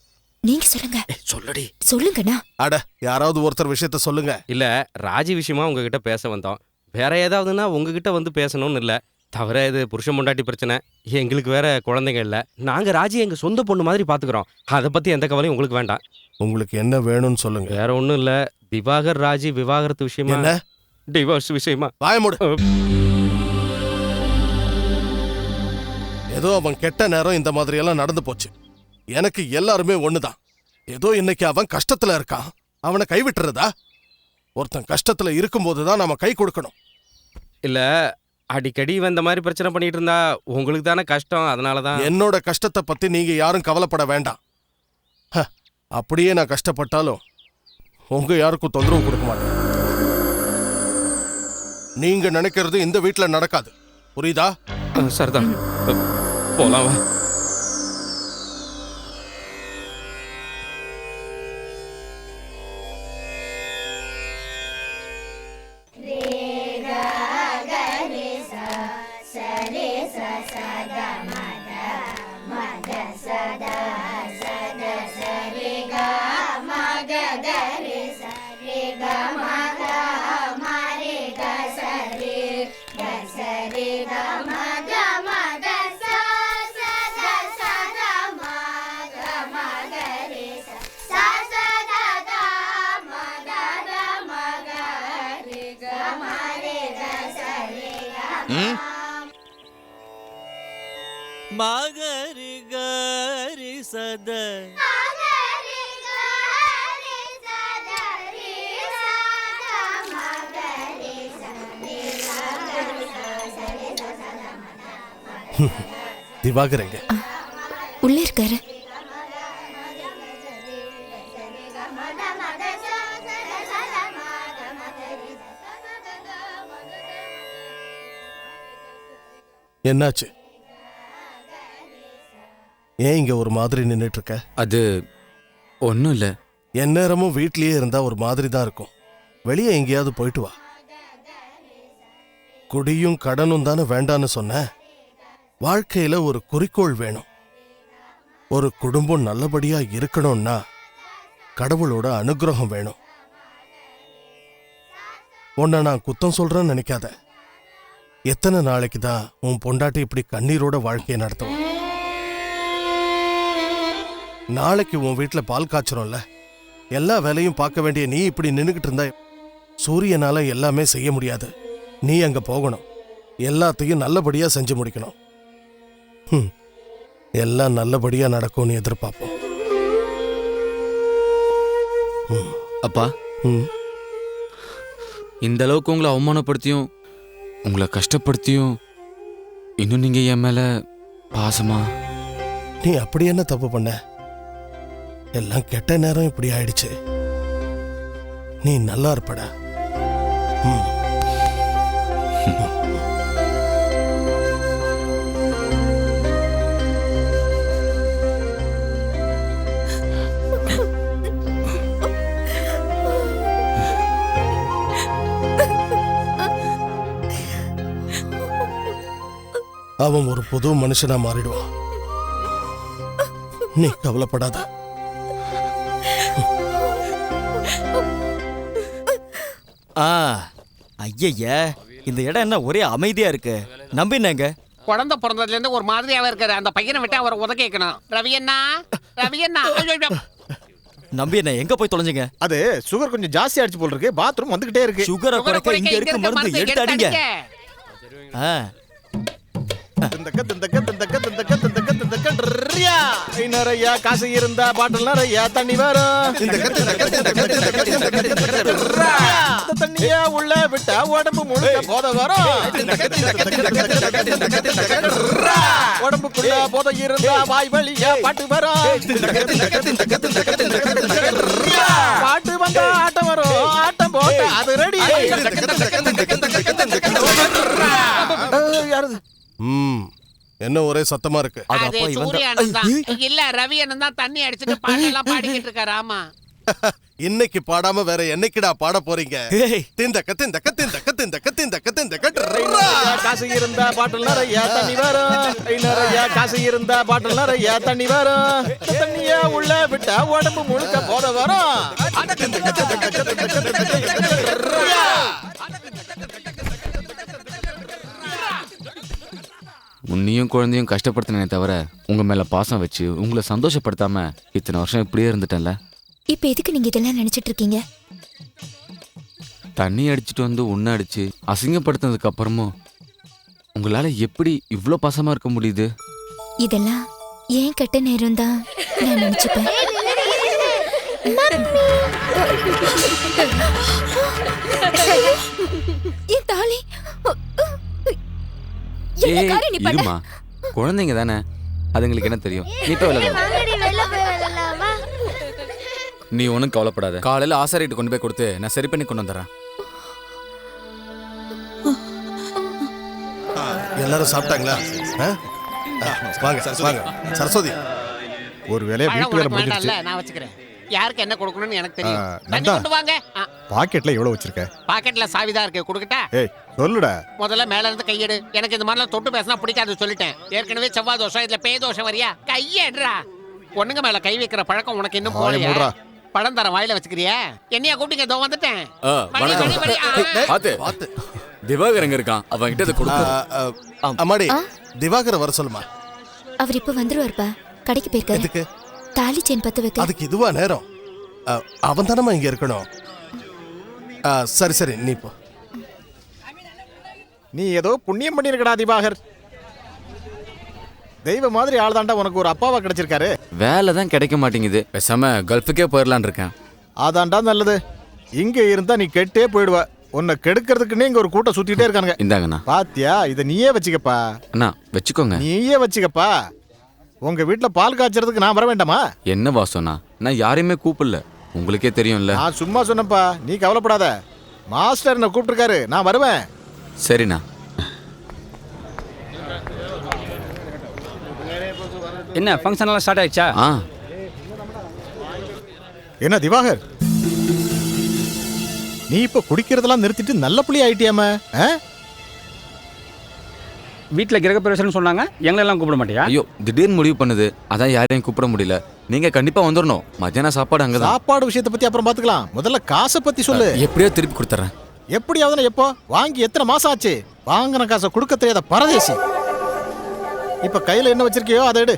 நீங்க சொல்லுங்க. சொல்லுடி. சொல்லுங்கண்ணா. அட, யாராவது ஒருத்தர் விஷயத்த சொல்லுங்க. இல்ல, ராஜி விஷயமா உங்ககிட்ட பேச வந்தோம். வேற ஏதாவதுன்னா உங்ககிட்ட வந்து பேசணும்னு இல்ல. தவிர இது புருஷன் பொண்டாட்டி பிரச்சனை. எங்களுக்கு வேற குழந்தைங்க இல்ல. நாங்க ராஜி எங்க சொந்த பொண்ணு மாதிரி பாத்துக்கிறோம். அதை பத்தி எந்த கவலையும் உங்களுக்கு வேண்டாம். உங்களுக்கு என்ன வேணும்னு சொல்லுங்க. வேற ஒண்ணும் இல்ல. திவாகர் ராஜி விவாகரத்து விஷயமா. என்ன? டிவோர்ஸ் விஷயமா. வாயமுடு. ஏதோ அவன் கெட்ட நேரம் இந்த மாதிரி எல்லாம் நடந்து போச்சு. எனக்கு எல்லாருமே ஒண்ணுதான். ஏதோ இன்னைக்கு அவன் கஷ்டத்துல இருக்கான், அவனை கைவிட்டுறதா? ஒருத்தன் கஷ்டத்துல இருக்கும்போதுதான் நாம கை கொடுக்கணும். இல்ல, அடிக்கடி இவன் இந்த மாதிரி பிரச்சனை பண்ணிட்டு இருந்தா உங்களுக்கு தானே கஷ்டம். அதனாலதான். என்னோட கஷ்டத்தை பத்தி நீங்க யாரும் கவலைப்பட வேண்டாம். அப்படியே நான் கஷ்டப்பட்டாலும் உங்க யாருக்கும் தொந்தரவு கொடுக்க மாட்டேன். நீங்க நினைக்கிறது இந்த வீட்டுல நடக்காது, புரியுதா? சரிதான், போலாம் வா. மகரி கரி சத திவாகர் எங்க? உள்ள இருக்காரு. என்னாச்சு? ஏன் இங்க ஒரு மாதிரி நின்னுட்டு இருக்க? அது ஒன்றும் இல்லை. எந்நேரமும் வீட்லயே இருந்தா ஒரு மாதிரி தான் இருக்கும். வெளியே எங்கேயாவது போயிட்டு வா. குடியும் கடனும் தானே வேண்டான்னு சொன்ன. வாழ்க்கையில ஒரு குறிக்கோள் வேணும். ஒரு குடும்பம் நல்லபடியா இருக்கணும்னா கடவுளோட அனுகிரகம் வேணும். உன்னை நான் குத்தம் சொல்றேன்னு நினைக்காத. எத்தனை நாளைக்கு தான் உன் பொண்டாட்டி இப்படி கண்ணீரோட வாழ்க்கையை நடத்தும்? நாளைக்கு உன் வீட்டுல பால் காய்ச்சறோம்ல, எல்லா வேலையும் பார்க்க வேண்டிய நீ இப்படி நின்னுகிட்டு இருந்தா சூரியனால எல்லாமே செய்ய முடியாது. நீ அங்க போகணும், எல்லாத்தையும் நல்லபடியா செஞ்சு முடிக்கணும். எல்லாம் நல்லபடியா நடக்கும்னு எதிர்பார்ப்போம். அப்பா, இந்த அளவுக்கு உங்களை அவமானப்படுத்தியும் உங்களை கஷ்டப்படுத்தியும் இன்னும் நீங்க என் மேல பாசமா? நீ அப்படி என்ன தப்பு பண்ண? எல்லாம் கெட்ட நேரம் இப்படி ஆயிடுச்சு. நீ நல்லா இருப்படா. அவன் ஒரு புது மனுஷனா மாறிடுவான். நீ கவலைப்படாத. ஐய, இந்த இடம் என்ன ஒரே அமைதியா இருக்கு. நம்பினங்க குழந்தை பிறந்ததுல இருந்து ஒரு மாதிரியாவே இருக்காரு. அந்த பையனை விட்டு அவரை உதக்கணும். ரவி அண்ணா, ரவி அண்ணா. நம்பி என்ன எங்க போய் தொலைஞ்சிங்க? அது சுகர் கொஞ்சம் ஜாஸ்தி ஆயிடுச்சு போல இருக்கு. பாத்ரூம் வந்துகிட்டே இருக்கு. சுகரை குறைக்க இங்க இருக்கு மருந்து, எடுத்து அடிங்க. நிறைய காசு இருந்தா பாட்டில் நிறைய தண்ணி வரும். தண்ணியா உள்ள விட்டா உடம்பு முழுக்க போத வரும். உடம்புக்குள்ள போத இருந்தா வாய் வழியா பாட்டு வரும். பாட்டு வந்தா ஆட்டம் வரும். ஆட்டம் போட்டா அது ரெடி. என்ன ஒரே சத்தமா இருக்கு? இல்ல, ரவி அண்ணன் தான் தண்ணி அடிச்சுட்டு பாட்டெல்லாம் பாடிக்கிட்டு இருக்காரு. ஆமா, இன்னைக்கு பாடாம வேற என்னைக்குடா பாட போறீங்க? காசு இருந்தா பாட்டில் நிறைய தண்ணி வரும். நிறைய காசு இருந்தா பாட்டில் நிறைய தண்ணி வரும். தண்ணியா உள்ள விட்டா உடம்பு முழுக்க போத வரும். உன்னையும் குழந்தையும் கஷ்டப்படுத்தினே தவிர உங்க மேல பாசம் வச்சு உங்களை சந்தோஷப்படுத்தாம இத்தனை வருஷம் இப்படியே இருந்துட்டேன்ல. இப்ப எதுக்கு நீங்க இதெல்லாம் நினைச்சிட்டு இருக்கீங்க? தண்ணி அடிச்சுட்டு வந்து உன்னை அடிச்சு அசிங்கப்படுத்தினதுக்கு அப்புறமும் உங்களால எப்படி இவ்ளோ பாசமா இருக்க முடியுது? இதெல்லாம் ஏன் கெட்ட நேரம் தான் நான் நினைச்சுப்பேன். என் தாலி இருமா, குழந்தைங்க தானே, அதுங்களுக்கு என்ன தெரியும்? நீ ஒன்றும் கவலைப்படாத. காலையில் ஆசாரிட்டு கொண்டு போய் கொடுத்து நான் சரி பண்ணி கொண்டு வந்துடுறேன். எல்லாரும் சாப்பிட்டாங்களா? வாங்க வாங்க. சரஸ்வதி, ஒரு வேலையை வீட்டு வேலை முடிஞ்சிருச்சு. நான் வச்சுக்கிறேன். யாருக்கு என்ன கொடுக்கணும்னு எனக்கு தெரியும். தண்ணி கொண்டு வாங்க. பாக்கெட்ல எவ்வளவு வச்சிருக்க? பாக்கெட்ல சாவிதான் இருக்கு, கொடுக்கட்டா? ஏய் சொல்லுடா. முதல்ல மேல இருந்து கையெடு. எனக்கு இந்த மாதிரிலாம் தொட்டு பேசினா பிடிக்காது சொல்லிட்டேன். ஏற்கனவே செவ்வாய் தோஷம், இதுல பேய் தோஷம் வரியா? கையெடுறா. பொண்ணுங்க மேல கை வைக்கிற பழக்கம் உனக்கு இன்னும் போலையா? பழம் தர வாயில வச்சுக்கிறியா? என்னையா கூப்பிட்டீங்க? இதோ வந்துட்டேன். திவாகரங்க இருக்கான், அவன் கிட்ட கொடுக்க. அம்மாடி, திவாகர வர சொல்லுமா. அவர் இப்ப வந்துருவாருப்பா. கடைக்கு போயிருக்காரு. தாலி செயின் பத்த வைக்க. அதுக்கு இதுவா நேரம்? அவன் தானமா இங்க இருக்கணும். சரி சரி, நீ போ. நீ ஏதோ புண்ணியம் பண்ணிருக்கடா திவாகர். தெய்வ மாதிரி ஆள் தாண்டா உனக்கு ஒரு அப்பாவா கிடைச்சிருக்காரு. வேலை தான் கிடைக்க மாட்டேங்குது. பேசாம கல்ஃபுக்கே போயிடலான் இருக்கேன். அதான்டா நல்லது. இங்க இருந்தா நீ கெட்டே போயிடுவ. உன்னை கெடுக்கிறதுக்குன்னே இங்க ஒரு கூட்டம் சுத்திட்டே இருக்காங்க. இந்தாங்கண்ணா. பாத்தியா, இதை நீயே வச்சுக்கப்பா. அண்ணா வச்சுக்கோங்க. நீயே வச்சுக்கப்பா. உங்க வீட்டுல பால் காய்ச்சறதுக்கு நான் வர வேண்டாமா? என்ன வாசம்னா, நான் யாரையுமே கூப்பிடல, உங்களுக்கே தெரியும்ல. நான் சும்மா சொன்னப்பா, நீ கவலைப்படாத. மாஸ்டர் என்ன கூப்பிட்டுருக்காரு, நான் வருவேன். சரிண்ணா. என்ன ஃபங்க்ஷன் எல்லாம் ஸ்டார்ட் ஆயிடுச்சா? என்ன திவாகர், நீ இப்ப குடிக்கிறதெல்லாம் நிறுத்திட்டு நல்ல புள்ளி ஆயிட்டியாம? வீட்டில் கிரகப்பிரவேசம்னு சொன்னாங்க, எங்களெல்லாம் கூப்பிட மாட்டியா? ஐயோ, திடீர்னு முடிவு பண்ணுது, அதான் யாரையும் கூப்பிட முடியல. நீங்க கண்டிப்பா வந்துடணும். மத்தியான சாப்பாடு அங்கதான். சாப்பாடு விஷயத்தை பத்தி அப்புறம் பாத்துக்கலாம். முதல்ல காசை பத்தி சொல்லு. எப்படியோ திருப்பி கொடுத்துறேன். எப்படியாவது எப்போ வாங்கி எத்தனை மாசம் ஆச்சு? வாங்கின காசை கொடுக்க தெரியாத பரதேசி. இப்ப கையில என்ன வச்சிருக்கியோ அதை எடு.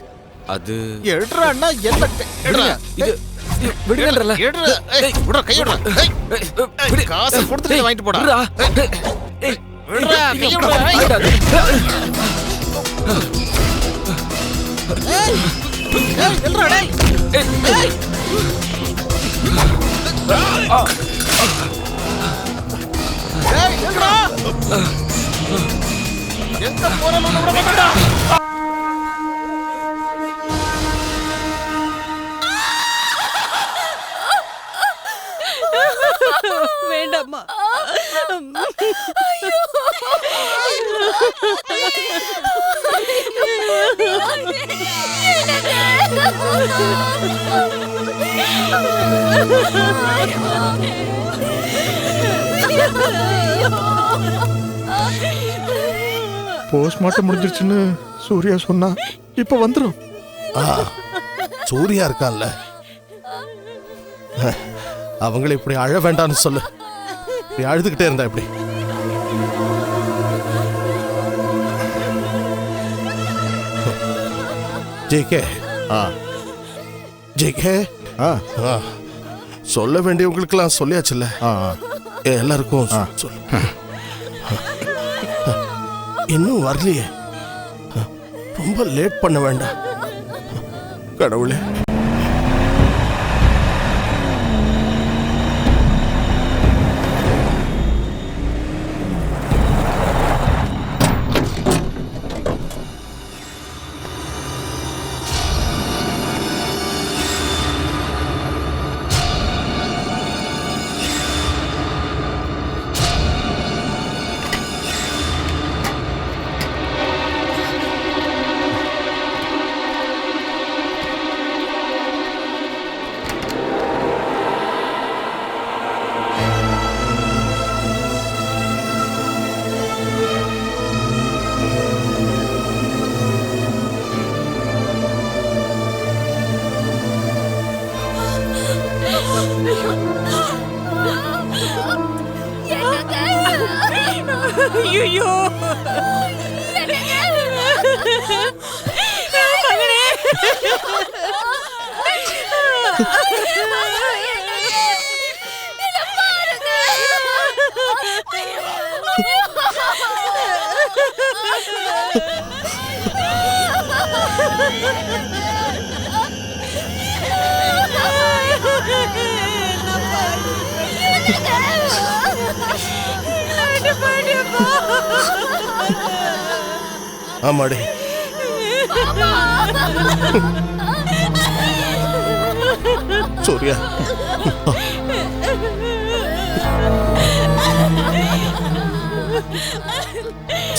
அது எடுறா அண்ணா, என்ன இது விடுங்கன்றல. விடுற, கை விடுற. காசை கொடுத்துட்டு வாங்கிட்டு போடா. விடுறா, கை விடுறா. எல்றா டேய். ஏய், எல்றா. எங்க போறோம்னு விட மாட்டடா. வேண்டாம்மா. போஸ்ட்மார்ட்டம் முடிஞ்சிருச்சுன்னு சூர்யா சொன்னா இப்ப வந்துரும். சூர்யா இருக்கான்ல, அவங்களை இப்படி அழ வேண்டாம்னு சொல்லு. இப்படி அழுதுகிட்டே இருந்தா இப்படி. ஜேகே, ஜேகே, சொல்ல வேண்டியவங்களுக்கெல்லாம் சொல்லியாச்சுல்ல? எல்லாருக்கும் சொல்லு. இன்னும் வரலையே, ரொம்ப லேட் பண்ண வேண்டாம். கடவுளே, ஐயோ மகனே. ஆமாடி, சூர்யா,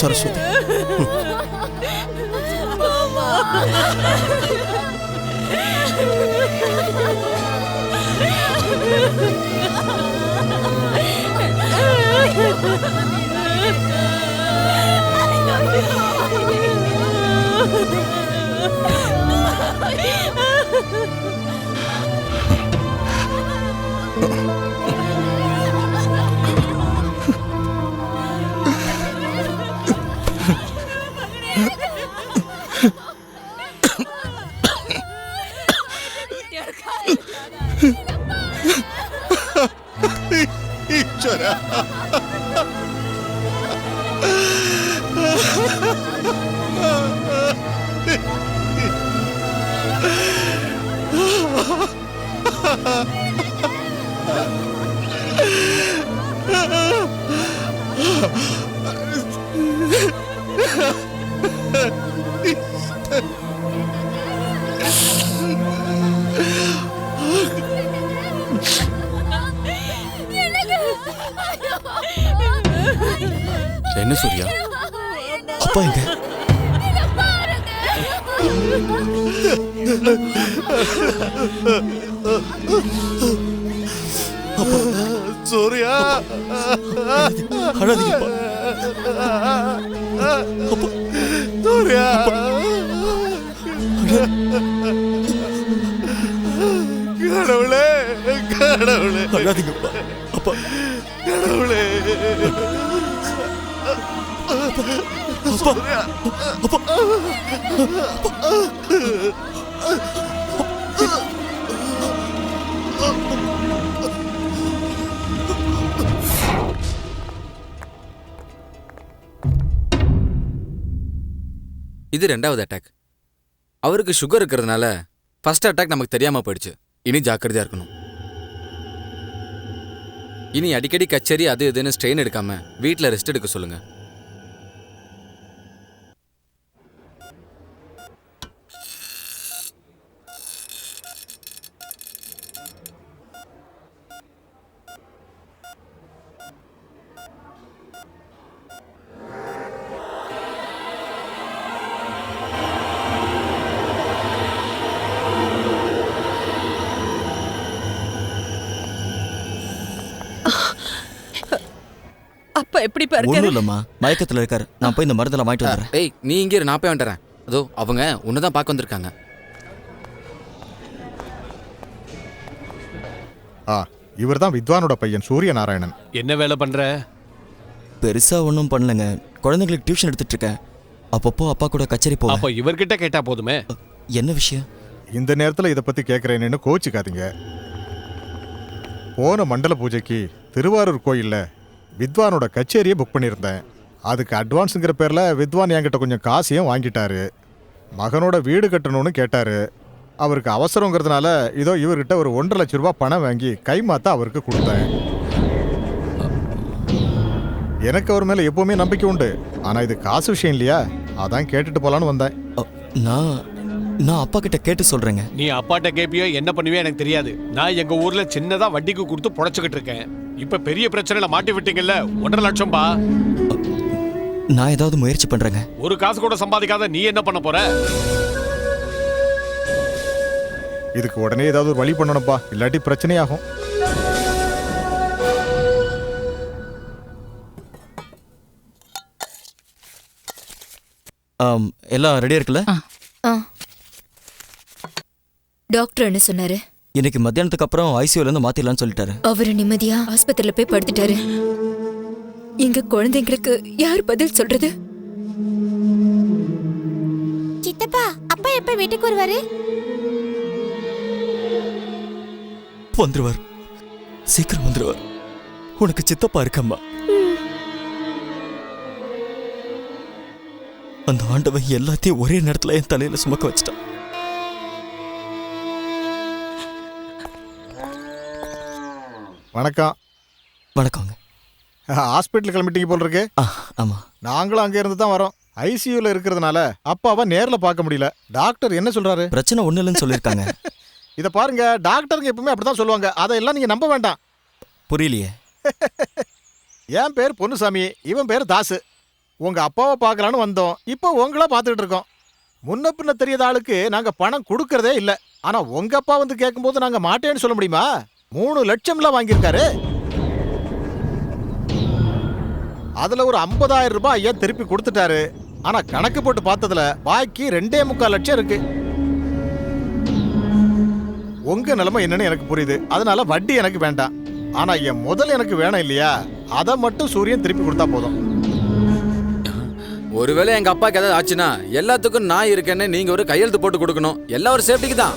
சரஸ்வதி, ஈஸ்வரா, என்ன சூர்யா? அப்பா எங்க? சூர்யா அழாதீங்கப்பா. சூர்யா கடவுளே கடவுளே அழாதீங்கப்பா. அப்பா கடவுளே அப்பா அப்பா இது 2வது அட்டாக். அவருக்கு சுகர் இருக்கிறதுனால ஃபர்ஸ்ட் அட்டாக் நமக்கு தெரியாம போயிடுச்சு. இனி ஜாக்கிரதையா இருக்கணும். இனி அடிக்கடி கச்சேரி அது இதுன்னு ஸ்ட்ரெயின் எடுக்காம வீட்டில் ரெஸ்ட் எடுக்க சொல்லுங்க. அப்பா எப்படி பாருங்க? ஒன்றும் இல்லைம்மா, மயக்கத்தில் இருக்காரு. நான் போய் இந்த மருந்தெல்லாம் வாங்கிட்டு வந்துடுறேன். ஏய் நீ இங்கே நான் போய் வந்துடுறேன். அதோ அவங்க உன்னதான் பார்க்க வந்திருக்காங்க. இவர் தான் வித்வானோட பையன் சூரியநாராயணன். என்ன வேலை பண்ற? பெருசா ஒன்றும் பண்ணலங்க. குழந்தைங்களுக்கு டியூஷன் எடுத்துட்டு இருக்கேன். அப்பப்போ அப்பா கூட கச்சேரி போவேன். அப்ப இவர்கிட்ட கேட்டா போதுமே. என்ன விஷயம்? இந்த நேரத்தில் இதை பற்றி கேட்குறேன்னு கோச்சிக்காதீங்க. போன மண்டல பூஜைக்கு திருவாரூர் கோயிலில் வித்வானோட கச்சேரியை புக் பண்ணியிருந்தேன். அதுக்கு அட்வான்ஸுங்கிற பேரில் வித்வான் என்கிட்ட கொஞ்சம் காசையும் வாங்கிட்டாரு. மகனோட வீடு கட்டணும்னு கேட்டார். அவருக்கு அவசரங்கிறதுனால இதோ இவர்கிட்ட ஒரு 1.5 லட்சம் ரூபாய் பணம் வாங்கி கைமாத்த அவருக்கு கொடுத்தேன். எனக்கு அவர் மேலே எப்பவுமே நம்பிக்கை உண்டு. ஆனால் இது காசு விஷயம் இல்லையா, அதான் கேட்டுட்டு போகலான்னு வந்தேன். நான் அப்பா கிட்ட கேட்டு சொல்றேங்க. நீ அப்பாட்ட கேப்பியோ என்ன பண்ணுவியோ எனக்கு தெரியாது. நான் எங்க ஊர்ல சின்னதா வட்டிக்கு கொடுத்து புடைச்சுக்கிட்டு இருக்கேன். இப்ப பெரிய பிரச்சனையில மாட்டி விட்டீங்கல்ல, 1.5 லட்சம் பா. நான் ஏதாவது முயற்சி பண்றேங்க. ஒரு காசு கூட சம்பாதிக்காத நீ என்ன பண்ண போற? இதுக்கு உடனே ஏதாவது ஒரு வழி பண்ணணும்ப்பா, இல்லாட்டி பிரச்சனையாகும். எல்லாம் ரெடியா இருக்குல்ல? டாக்டர் என்ன சொன்னாரு? இன்னைக்கு மத்தியானத்துக்கு அப்புறம் ஐசியூல இருந்து மாத்திடலாம்னு சொல்லிட்டாரு. அவரு நிம்மதியா ஆஸ்பத்திரியில போய் படுத்துட்டாரு. எங்க குழந்தைங்களுக்கு யார் பதில் சொல்றது? சித்தப்பா, அப்பா எப்ப வீட்டுக்கு வருவாரு? வந்துருவார், சீக்கிரம் வந்துருவார். உனக்கு சித்தப்பா இருக்கம்மா. அந்த ஆண்டவன் எல்லாத்தையும் ஒரே நேரத்துல என் தலையில சுமக்க வச்சிட்டான். வணக்கம். வணக்கங்க. ஹாஸ்பிட்டல் கிளம்பிட்டீங்க போல் இருக்கு. ஆமா, நாங்களும் அங்கே இருந்து தான் வரோம். ஐசியூல இருக்கிறதுனால அப்பாவை நேரில் பார்க்க முடியல. டாக்டர் என்ன சொல்றாரு? பிரச்சனை ஒண்ணு இல்லைன்னு சொல்லியிருக்காங்க. இதை பாருங்க, டாக்டருங்க எப்பவுமே அப்படிதான் சொல்லுவாங்க. அதையெல்லாம் நீங்க நம்ப வேண்டாம். புரியலையே. என் பேர் பொன்னுசாமி, இவன் பேர் தாசு. உங்க அப்பாவை பார்க்கலான்னு வந்தோம். இப்போ உங்களா பார்த்துக்கிட்டு இருக்கோம். முன்ன பின்ன தெரியாத ஆளுக்கு நாங்க பணம் கொடுக்கறதே இல்லை. ஆனா உங்க அப்பா வந்து கேட்கும்போது நாங்க மாட்டேன்னு சொல்ல முடியுமா? 3 லட்சம்லாம் வாங்கியிருக்காரு. அதுல ஒரு 50,000 ரூபாய் ஐயா திருப்பி கொடுத்துட்டாரு. ஆனா கணக்கு போட்டு பார்த்ததுல பாக்கி 2.25 லட்சம் இருக்கு. உங்க நிலைமை என்னன்னு எனக்கு புரியுது. அதனால வட்டி எனக்கு வேண்டாம். ஆனா என் முதல் எனக்கு வேணும் இல்லையா, அதை மட்டும் சூரியன் திருப்பி கொடுத்தா போதும். ஒருவேளை எங்க அப்பாக்கு ஏதாவது ஆச்சுன்னா எல்லாத்துக்கும் நான் இருக்கேன்னு நீங்க ஒரு கையெழுத்து போட்டு கொடுக்கணும். எல்லாம் ஒரு சேஃப்டிக்கு தான்.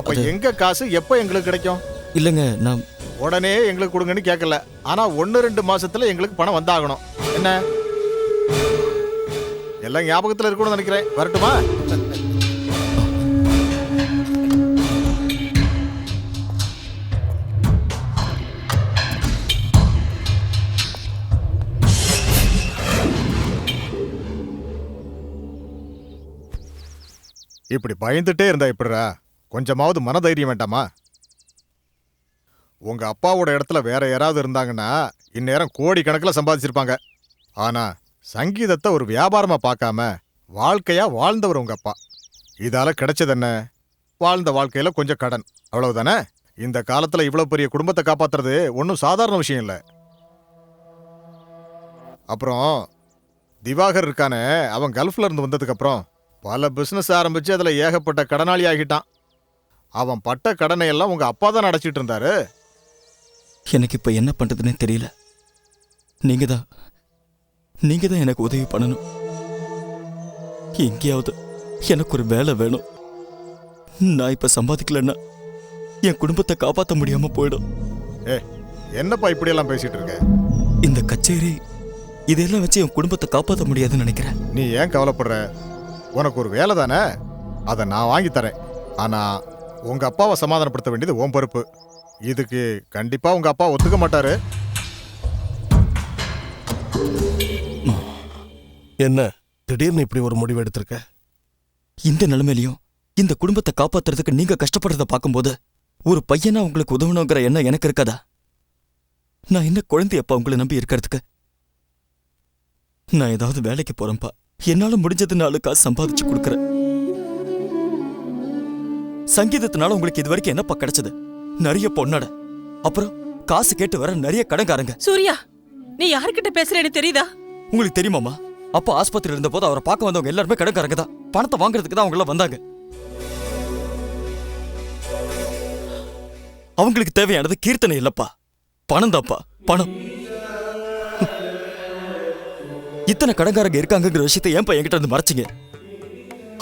அப்ப எங்க காசு எப்ப எங்களுக்கு கிடைக்கும்? இல்லங்க, நான் உடனே எங்களுக்கு கொடுங்கன்னு கேட்கல. ஆனா 1-2 மாசத்துல எங்களுக்கு பணம் வந்தாகணும். என்ன எல்லாம் ஞாபகத்துல இருக்கணும்னு நினைக்கிறேன். வரட்டுமா? இப்படி பயந்துட்டே இருந்தா எப்படிரா? கொஞ்சமாவது மனதைரியம் வேண்டாமா? உங்க அப்பாவோட இடத்துல வேற யாராவது இருந்தாங்கன்னா இந்நேரம் கோடி கணக்கில் சம்பாதிச்சிருப்பாங்க. ஆனா சங்கீதத்தை ஒரு வியாபாரமா பார்க்காம வாழ்க்கையா வாழ்ந்தவர் உங்க அப்பா. இதால கிடைச்சது என்ன? வாழ்ந்த வாழ்க்கையில கொஞ்சம் கடன், அவ்வளவுதானே? இந்த காலத்துல இவ்வளவு பெரிய குடும்பத்தை காப்பாத்துறது ஒன்றும் சாதாரண விஷயம் இல்லை. அப்புறம் திவாகர் இருக்கானே, அவன் கல்ஃப்ல இருந்து வந்ததுக்கு அப்புறம் பல பிசினஸ் ஆரம்பிச்சு அதுல ஏகப்பட்ட கடனாளி ஆகிட்டான். அவன் பட்ட கடனை எல்லாம் உங்க அப்பா தான் அடைச்சிட்டு இருந்தாரு. எனக்கு இப்ப என்ன பண்றதுன்னே தெரியல. நீங்க தான் எனக்கு உதவி பண்ணணும். எங்கேயாவது எனக்கு ஒரு வேலை வேணும். நான் இப்ப சம்பாதிக்கலன்னா என் குடும்பத்தை காப்பாற்ற முடியாம போயிடும். என்னப்பா இப்படி எல்லாம் பேசிட்டு இருக்க? இந்த கச்சேரி இதெல்லாம் வச்சு என் குடும்பத்தை காப்பாற்ற முடியாதுன்னு நினைக்கிறேன். நீ ஏன் கவலைப்படுற? உனக்கு ஒரு வேலை தானே, அதை நான் வாங்கி தரேன். ஆனா உங்க அப்பாவை சமாதானப்படுத்த வேண்டியது உன் பொறுப்பு. இதுக்கு கண்டிப்பா உங்க அப்பா ஒத்துக்க மாட்டாரு. என்ன திடீர்னு இப்படி ஒரு முடிவு எடுத்திருக்க? இந்த நிலைமையிலையும் இந்த குடும்பத்தை காப்பாத்துறதுக்கு நீங்க கஷ்டப்படுறத பார்க்கும்போது ஒரு பையனா உங்களுக்கு உதவணுங்கிற எண்ணம் எனக்கு இருக்காதா? நான் என்ன குழந்தையப்பா உங்களை நம்பி இருக்கிறதுக்கு? நான் ஏதாவது வேலைக்கு போறேன்ப்பா. என்னால முடிஞ்சது 4 காசு சம்பாதிச்சு கொடுக்குறேன். சங்கீதத்தினால உங்களுக்கு இது வரைக்கும் என்னப்பா கிடைச்சது? நிறைய பொண்ணாட, அப்புறம் காசு கேட்டு வர நிறைய கடன்காரங்க. சூர்யா, நீ யார்கிட்ட பேசுறேன்னு தெரியுதா? உங்களுக்கு தெரியுமாமா? அப்பா ஆஸ்பத்திரியில் இருந்த போது அவரை பார்க்க வந்தவங்க எல்லாருமே கடன்காரங்க தான். பணத்தை வாங்குறதுக்கு தான் அவங்க எல்லாம் வந்தாங்க. அவங்களுக்கு தேவையானது கீர்த்தனை இல்லப்பா, பணம் தான்ப்பா, பணம். இத்தனை கடன்காரங்க இருக்காங்கிற விஷயத்தை ஏன்பா என்கிட்ட இருந்து மறைச்சிங்க?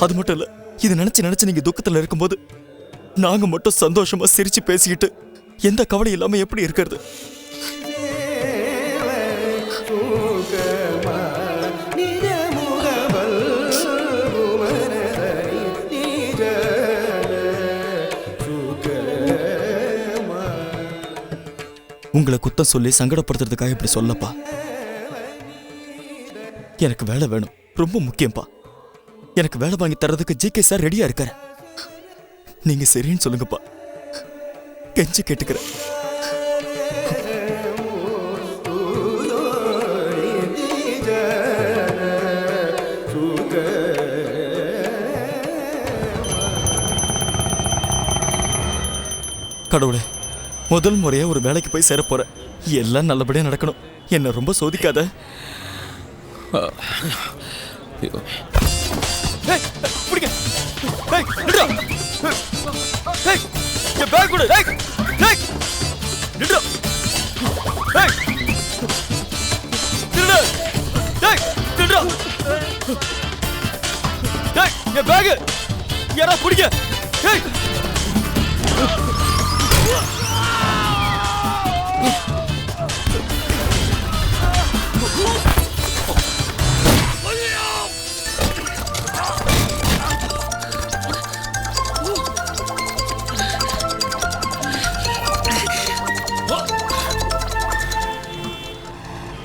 அது மட்டும் இல்ல, இது நினைச்சு நீங்க துக்கத்துல இருக்கும்போது நாங்க மட்டும் சந்தோஷமா சிரிச்சு பேசிக்கிட்டு எந்த கவலை இல்லாம எப்படி இருக்கிறது? உங்களை குத்தம் சொல்லி சங்கடப்படுத்துறதுக்காக இப்படி சொல்லப்பா. எனக்கு வேலை வேணும், ரொம்ப முக்கியம்பா. எனக்கு வேலை வாங்கி தர்றதுக்கு ஜிகே சார் ரெடியா இருக்காரு. நீங்க சரின்னு சொல்லுங்கப்பா, கெஞ்சி கேட்டுக்கிறேன். கடவுளே, முதல் முறையா ஒரு வேலைக்கு போய் சேர போறேன். எல்லாம் நல்லபடியா நடக்கணும். என்ன ரொம்ப சோதிக்காத.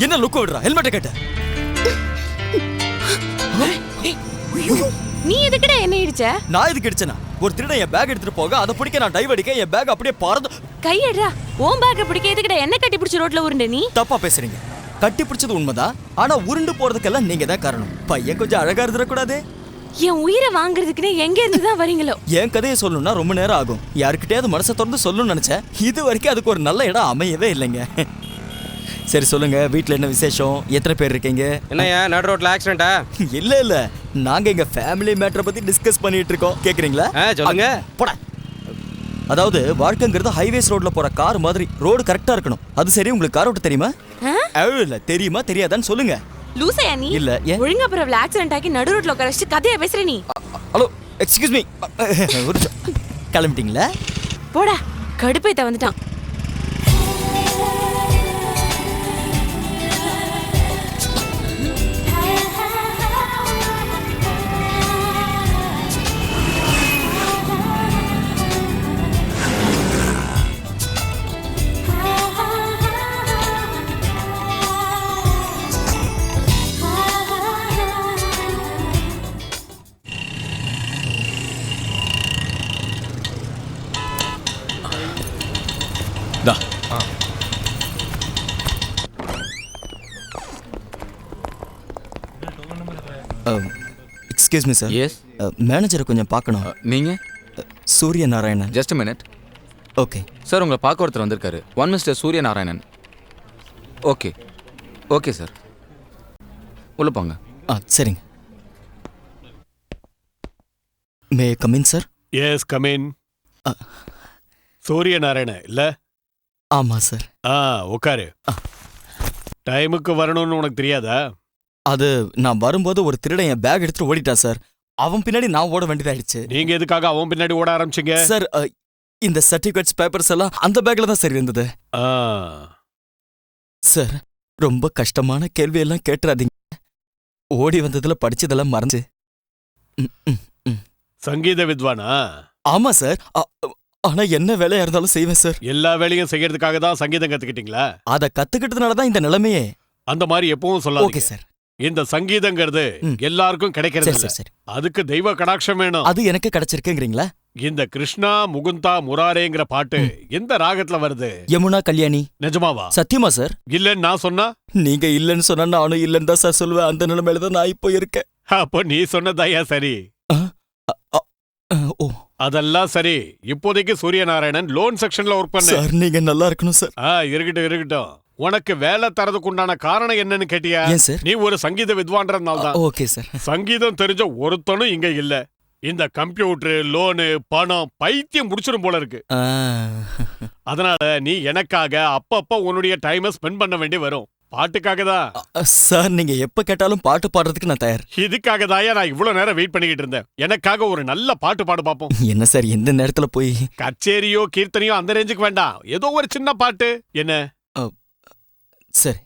என்ன லுக்கு விடுறா? ஹெல்மெட்டை கேட்ட. நீ எதுக்குடா என்ன இடிச்ச? நான் எதுக்கு இடிச்சனா? ஒரு திருடன் என் பேக் எடுத்துட்டு போக, அதை பிடிக்க நான் டைவ் அடிக்க, என் பேக் அப்படியே பறந்து. கையடா, ஓம் பேக்க பிடிக்க எதுக்குடா என்ன கட்டி பிடிச்ச ரோட்ல உருண்டே நீ? தப்பா பேசுறீங்க. கட்டி பிடிச்சது உண்மைதான், ஆனா உருண்டு போறதுக்கெல்லாம் நீங்க தான் காரணம். பையன் கொஞ்சம் அழகா இருந்துடக்கூடாது? என் உயிரை வாங்குறதுக்குன்னு எங்க இருந்து தான் வரீங்களோ? என் கதையை சொல்லணும்னா ரொம்ப நேரம் ஆகும். யாருக்கிட்டயாவது மனசை திறந்து சொல்லணும்னு நினைச்சேன். இது வரைக்கும் அதுக்கு ஒரு நல்ல இடம் அமையவே இல்லைங்க. சரி சொல்லுங்க, வீட்ல என்ன விசேஷம்? எத்தனை பேர் இருக்கீங்க? என்னையா நடு ரோட்ல ஆக்சிடென்ட்டா? இல்ல நாங்க எங்க ஃபேமிலி மேட்டரை பத்தி டிஸ்கஸ் பண்ணிட்டு இருக்கோம். கேக்குறீங்களா? சொல்லுங்க. போடா. அதாவது வாழ்க்கைங்கிறது ஹைவேஸ் ரோட்ல போற கார் மாதிரி. ரோடு கரெக்டா இருக்கணும். அது சரி, உங்களுக்கு கார் ஓட்ட தெரியுமா? இல்ல, தெரியுமா தெரியாதான்னு சொல்லுங்க. லூசையா நீ? இல்ல, ஒழுங்கா அப்புறம் ஆக்சிடென்ட் ஆகி நடு ரோட்ல உட்கார வச்சு கதையா பேசுற நீ? Hello, excuse me. கிளம்பிட்டீங்களா? போடா, கடுப்பைத்த வந்துட்டான். Excuse me sir. மேனேஜரை கொஞ்சம் பார்க்கணும். நீங்கள் Surya Narayanan. Just minute. Okay sir, உங்களை பார்க்க ஒருத்தர் வந்திருக்காரு. ஒன் மிஸ்டர் சூரிய நாராயணன். ஓகே ஓகே சார், உள்ள போங்க. சரிங்க. May come in sir? Yes come in. Surya Narayana இல்ல? ஆமா சார். உட்காரு. டைமுக்கு வரணும்னு உனக்கு தெரியாதா? அது நான் வரும்போது ஒரு திருடன் என் பேக் எடுத்துட்டு ஓடிட்டான் சார். அவன் பின்னாடி நான் ஓட வேண்டியதாயிடுச்சு. நீங்க எதுக்காக அவன் பின்னாடி ஓட ஆரம்பிச்சீங்க? சார் இந்த சர்டிபிகேட்ஸ் பேப்பர்ஸ் எல்லாம் அந்த பேக்ல தான் சார் இருந்தது. சார் ரொம்ப கஷ்டமான கேள்வி எல்லாம் கேட்டுறாதீங்க. ஓடி வந்ததுல படிச்சதெல்லாம் மறந்து. சங்கீத வித்வானா? ஆமா சார். ஆனா என்ன வேலையா இருந்தாலும் செய்வேன் சார். எல்லா வேலையும் செய்யறதுக்காக தான் சங்கீதம் கத்துக்கிட்டீங்களா? அதை கத்துக்கிட்டதுனால தான் இந்த நிலைமையே. அந்த மாதிரி எப்பவும் சொல்லாதீங்க. Okay sir. இந்த சங்கீதங்கிறது எல்லாருக்கும் கிடைக்கிறது இல்ல. அதுக்கு தெய்வ கடாட்சம் வேணும். அது எனக்கு கிடைச்சிருக்குங்கிறீங்களா? இந்த கிருஷ்ணா முகுந்தா முராரேங்கிற பாட்டு எந்த ராகத்துல வருது? யமுனா கல்யாணி. நிஜமாவா? சத்தியமா சார். இல்லன்னு நான் சொன்னா? நீங்க இல்லன்னு சொன்னா நானும் இல்லன்னு தான் சார் சொல்லுவேன். அந்த நிலைமையில தான் நான் இப்போ இருக்கேன். அப்போ நீ சொன்னதாயா சரி. அதெல்லாம் சரி. இப்போதைக்கு சூரிய நாராயணன் லோன் செக்ஷன்ல ஒர்க் பண்ண. சார் நீங்க நல்லா இருக்கணும் சார். இருக்கட்டும் இருக்கட்டும். உனக்கு வேலை தரதுக்கு உண்டான காரணம் என்னன்னு கேட்டியா? நீ ஒரு சங்கீத வித்வான்றதுனால தான். Okay sir. சங்கீதம் தெரிஞ்ச ஒருத்தனும் இங்க இல்ல. இந்த கம்ப்யூட்டர், லோனு, பணம் பைத்தியம் முடிச்சிடும் போல இருக்கு. அதனால நீ எனக்காக அப்பப்ப உன்னுடைய டைமை ஸ்பெண்ட் பண்ண வேண்டி வரும். பாட்டுக்காக தான். சார் நீங்க எப்ப கேட்டாலும் பாட்டு பாடுறதுக்கு நான் தயார். இதுக்காக தாயா நான் இவ்வளவு நேரம் வெயிட் பண்ணிக்கிட்டு இருந்தேன். எனக்காக ஒரு நல்ல பாட்டு பாடு பாப்போம். என்ன சார் எந்த நேரத்துல போய்? கச்சேரியோ கீர்த்தனையோ அந்த ரேஞ்சுக்கு வேண்டாம். ஏதோ ஒரு சின்ன பாட்டு. என்ன? சரி.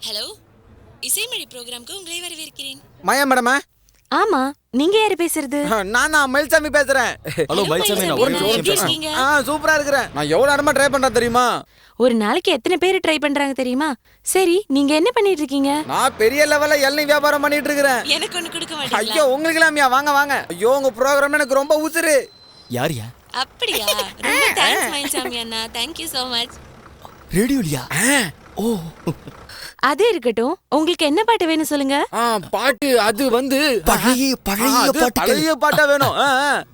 ஹலோ, இசைமொழி ப்ரோக்ராம்க்கு உங்களை வரவேற்கிறேன். மாயா மேடமா? ஆமா, நீங்க யாரு பேசுறது? நான் தான் மயில்சாமி பேசுறேன். ஹலோ மயில்சாமி, நான் ஒரு நிமிஷம். சூப்பரா இருக்கிறேன். நான் எவ்வளவு நேரமா ட்ரை பண்றேன் தெரியுமா? ஒரு நாளைக்கு எத்தனை பேர் ட்ரை பண்றாங்க தெரியுமா? சரி, நீங்க என்ன பண்ணிட்டு இருக்கீங்க? நான் பெரிய லெவல்ல இளநீ வியாபாரம் பண்ணிட்டு இருக்கேன். எனக்கு ஒன்னு கொடுக்க மாட்டீங்களா? ஐயோ, உங்களுக்கு இல்லாமயா? வாங்க வாங்க. ஐயோ, உங்க ப்ரோகிராம் எனக்கு ரொம்ப உசுரு. யாரியா? அப்படியா? ரொம்ப தேங்க்ஸ் மயில்சாமி அண்ணா. Thank you so much. ரேடியோலியா? ஓ அது இருக்கட்டும், உங்களுக்கு என்ன பாட்டு வேணும் சொல்லுங்க. பாட்டு அது வந்து பழைய பழைய பாட்டா வேணும்.